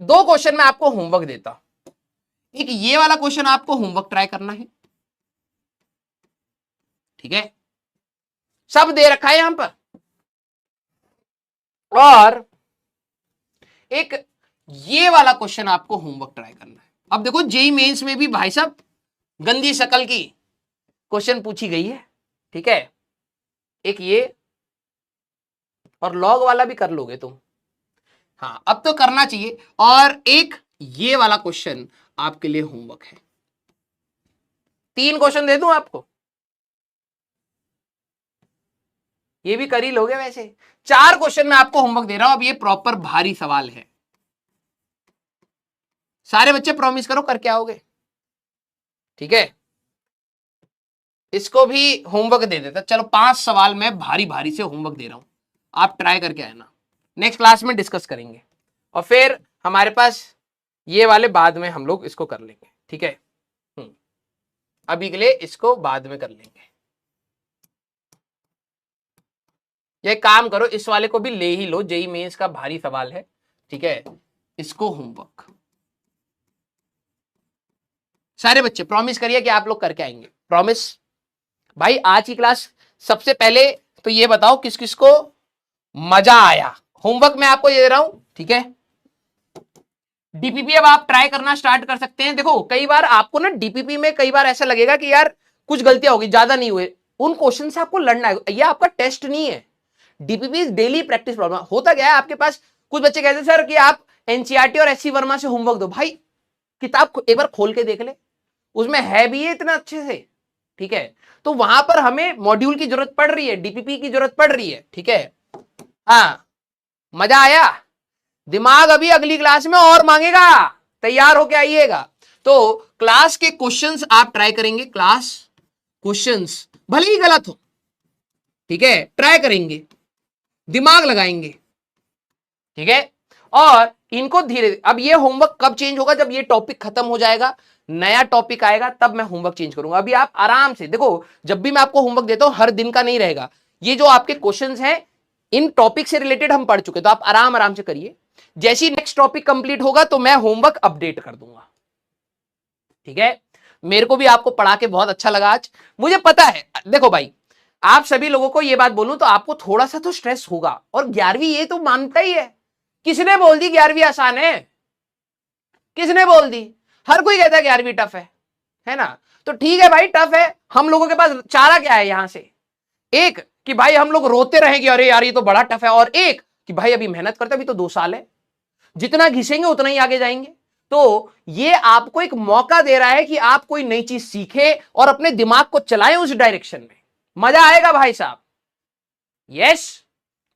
2 क्वेश्चन मैं आपको होमवर्क देता हूं। एक ये वाला क्वेश्चन आपको होमवर्क ट्राई करना है, ठीक है, सब दे रखा है यहां पर। और एक ये वाला क्वेश्चन आपको होमवर्क ट्राई करना है। अब देखो जेईई मेंस में भी भाई साहब गंदी शक्ल की क्वेश्चन पूछी गई है, ठीक है। एक ये और लॉग वाला भी कर लोगे तुम, हाँ अब तो करना चाहिए। और एक ये वाला क्वेश्चन आपके लिए होमवर्क है। 3 क्वेश्चन दे दूं आपको, ये भी कर ही लोगे वैसे। 4 क्वेश्चन मैं आपको होमवर्क दे रहा हूं। अब ये प्रॉपर भारी सवाल है, सारे बच्चे प्रॉमिस करो करके आओगे, ठीक है। इसको भी होमवर्क दे देता, चलो 5 सवाल मैं भारी भारी से होमवर्क दे रहा हूं, आप ट्राई करके आना। नेक्स्ट क्लास में डिस्कस करेंगे, और फिर हमारे पास ये वाले बाद में हम लोग इसको कर लेंगे, ठीक है। अभी के लिए इसको बाद में कर लेंगे। ये काम करो, इस वाले को भी ले ही लो, जेईई मेंस का भारी सवाल है, ठीक है। इसको होमवर्क सारे बच्चे प्रॉमिस करिए कि आप लोग करके आएंगे, प्रॉमिस। भाई आज की क्लास सबसे पहले तो ये बताओ किस किस को मजा आया। होमवर्क मैं आपको ये दे रहा हूं, ठीक है। डीपीपी अब आप ट्राई करना स्टार्ट कर सकते हैं। देखो कई बार आपको ना डीपीपी में कई बार ऐसा लगेगा कि यार कुछ गलतियां होगी, ज्यादा नहीं हुए, उन क्वेश्चन से आपको लड़ना है। ये आपका टेस्ट नहीं है, डीपीपी डेली प्रैक्टिस प्रॉब्लम। होता क्या है आपके पास कुछ बच्चे कहते हैं सर कि आप एनसीईआरटी और एससी वर्मा से होमवर्क दो। भाई किताब एक बार खोल के देख ले, उसमें है भी ये इतना अच्छे से, ठीक है। तो वहां पर हमें मॉड्यूल की जरूरत पड़ रही है, डीपीपी की जरूरत पड़ रही है, ठीक है। हाँ, मजा आया, दिमाग अभी अगली क्लास में और मांगेगा, तैयार होके आइएगा। तो क्लास के क्वेश्चंस आप ट्राई करेंगे, क्लास क्वेश्चंस भले ही गलत हो, ठीक है, ट्राई करेंगे, दिमाग लगाएंगे, ठीक है। और इनको धीरे, अब ये होमवर्क कब चेंज होगा, जब ये टॉपिक खत्म हो जाएगा, नया टॉपिक आएगा, तब मैं होमवर्क चेंज करूंगा। अभी आप आराम से देखो, जब भी मैं आपको होमवर्क देता हूं हर दिन का नहीं रहेगा। ये जो आपके क्वेश्चंस हैं इन टॉपिक से रिलेटेड हम पढ़ चुके, तो आप आराम आराम से करिए। जैसे ही नेक्स्ट टॉपिक कंप्लीट होगा तो मैं होमवर्क अपडेट कर दूंगा, ठीक है। मेरे को भी आपको पढ़ा के बहुत अच्छा लगा आज, मुझे पता है। देखो भाई, आप सभी लोगों को ये बात बोलूं तो आपको थोड़ा सा तो स्ट्रेस होगा, और 11वीं ये तो मानता ही है। किसने बोल दी 11वीं आसान है, किसने बोल दी? हर कोई कहता है 11वीं टफ है है ना। तो ठीक है भाई, टफ है, हम लोगों के पास चारा क्या है यहां से, एक कि भाई हम लोग रोते रहेंगे अरे यार ये तो बड़ा टफ है, और एक कि भाई अभी मेहनत करते, अभी तो 2 साल है, जितना घिसेंगे उतना ही आगे जाएंगे। तो ये आपको एक मौका दे रहा है कि आप कोई नई चीज सीखे और अपने दिमाग को चलाएं उस डायरेक्शन में, मजा आएगा भाई साहब। Yes,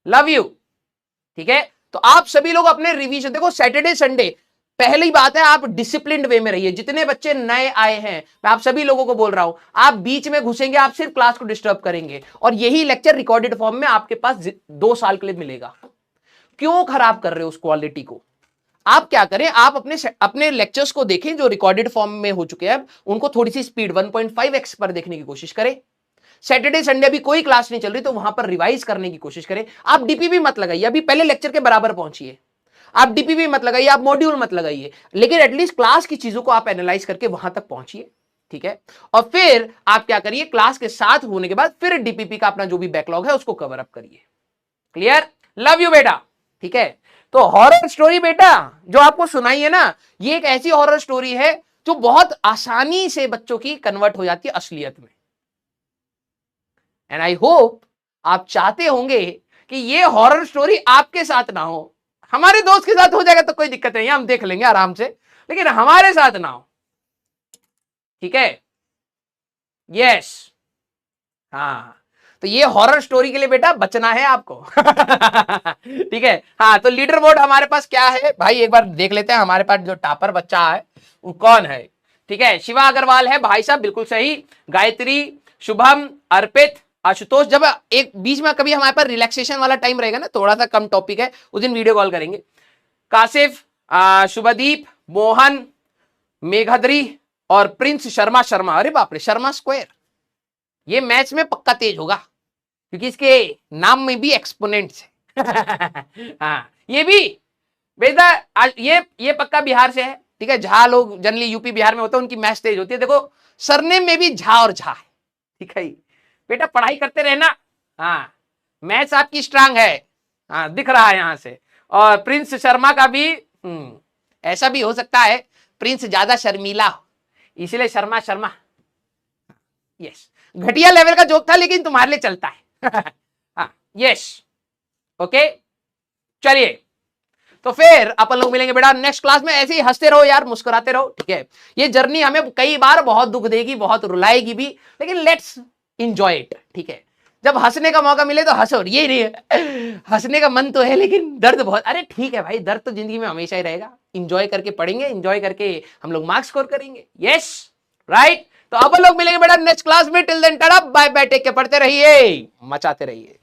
love you. ठीक है, तो आप सभी लोग अपने रिवीजन देखो, सैटरडे संडे पहली बात है आप डिसिप्लिन्ड वे में रहिए। जितने बच्चे नए आए हैं मैं आप सभी लोगों को बोल रहा हूं, आप बीच में घुसेंगे आप सिर्फ क्लास को डिस्टर्ब करेंगे, और यही लेक्चर रिकॉर्डेड फॉर्म में आपके पास 2 साल के लिए मिलेगा। क्यों खराब कर रहे हो उस क्वालिटी को। आप क्या करें, आप अपने लेक्चर्स को देखें जो रिकॉर्डेड फॉर्म में हो चुके हैं, उनको थोड़ी सी स्पीड 1.5x पर देखने की कोशिश करें। सैटरडे संडे अभी कोई क्लास नहीं चल रही तो वहां पर रिवाइज करने की कोशिश करें। आप डीपीपी मत लगाइए, अभी पहले लेक्चर के बराबर पहुंचिए, आप डीपीपी मत लगाइए, आप मॉड्यूल मत लगाइए, लेकिन एटलीस्ट क्लास की चीजों को आप एनालाइज करके वहां तक पहुंचिए। ठीक है, और फिर आप क्या करिए, क्लास के साथ होने के बाद फिर डीपीपी का अपना जो भी बैकलॉग है उसको कवर अप करिए। क्लियर, लव यू बेटा। ठीक है, तो हॉरर स्टोरी बेटा जो आपको सुनाई है ना, ये एक ऐसी हॉरर स्टोरी है जो बहुत आसानी से बच्चों की कन्वर्ट हो जाती है असलियत में। एंड आई होप आप चाहते होंगे कि ये हॉरर स्टोरी आपके साथ ना हो, हमारे दोस्त के साथ हो जाएगा तो कोई दिक्कत नहीं है, हम देख लेंगे आराम से, लेकिन हमारे साथ ना हो। ठीक है, यस, हाँ, तो ये हॉरर स्टोरी के लिए बेटा बचना है आपको। ठीक है, हाँ, तो लीडर बोर्ड हमारे पास क्या है भाई, एक बार देख लेते हैं हमारे पास जो टॉपर बच्चा है वो कौन है। ठीक है, शिवा अग्रवाल है भाई साहब, बिल्कुल सही। गायत्री, शुभम, अर्पित, आशुतोष। जब एक बीच में कभी हमारे पास रिलैक्सेशन वाला टाइम रहेगा ना, थोड़ा सा कम टॉपिक है, उस दिन वीडियो कॉल करेंगे। कासिफ, शुभदीप, मोहन, मेघद्री और प्रिंस शर्मा। अरे बाप रे, शर्मा स्क्वायर, ये मैच में पक्का तेज होगा क्योंकि इसके नाम में भी एक्सपोनेंट्स है। हाँ, ये भी बेटा ये पक्का बिहार से है। ठीक है, झा लोग जनरली यूपी बिहार में होते हैं, उनकी मैच तेज होती है। देखो सरनेम में भी झा और झा है। ठीक है बेटा, पढ़ाई करते रहना। हाँ, मैथ्स आपकी स्ट्रांग है, हाँ दिख रहा है यहां से। और प्रिंस शर्मा का भी ऐसा भी हो सकता है प्रिंस ज्यादा शर्मीला हो, इसलिए शर्मा शर्मा। यस, घटिया लेवल का जोक था लेकिन तुम्हारे लिए चलता है। हाँ, यस, ओके, चलिए, तो फिर अपन लोग मिलेंगे बेटा नेक्स्ट क्लास में। ऐसे ही हंसते रहो यार, मुस्कुराते रहो। ठीक है, ये जर्नी हमें कई बार बहुत दुख देगी, बहुत रुलाएगी भी, लेकिन लेट्स एंजॉय इट। ठीक है, जब हंसने का मौका मिले तो हंसो, ये नहीं है हंसने का मन तो है लेकिन दर्द बहुत, अरे ठीक है भाई, दर्द तो जिंदगी में हमेशा ही रहेगा। एंजॉय करके पढ़ेंगे, एंजॉय करके हम लोग मार्क्स स्कोर करेंगे। यस, राइट, तो अपन लोग मिलेंगे बेटा नेक्स्ट क्लास में। Till then tata bye bye, take care, पढ़ते रहिए, मचाते रहिए।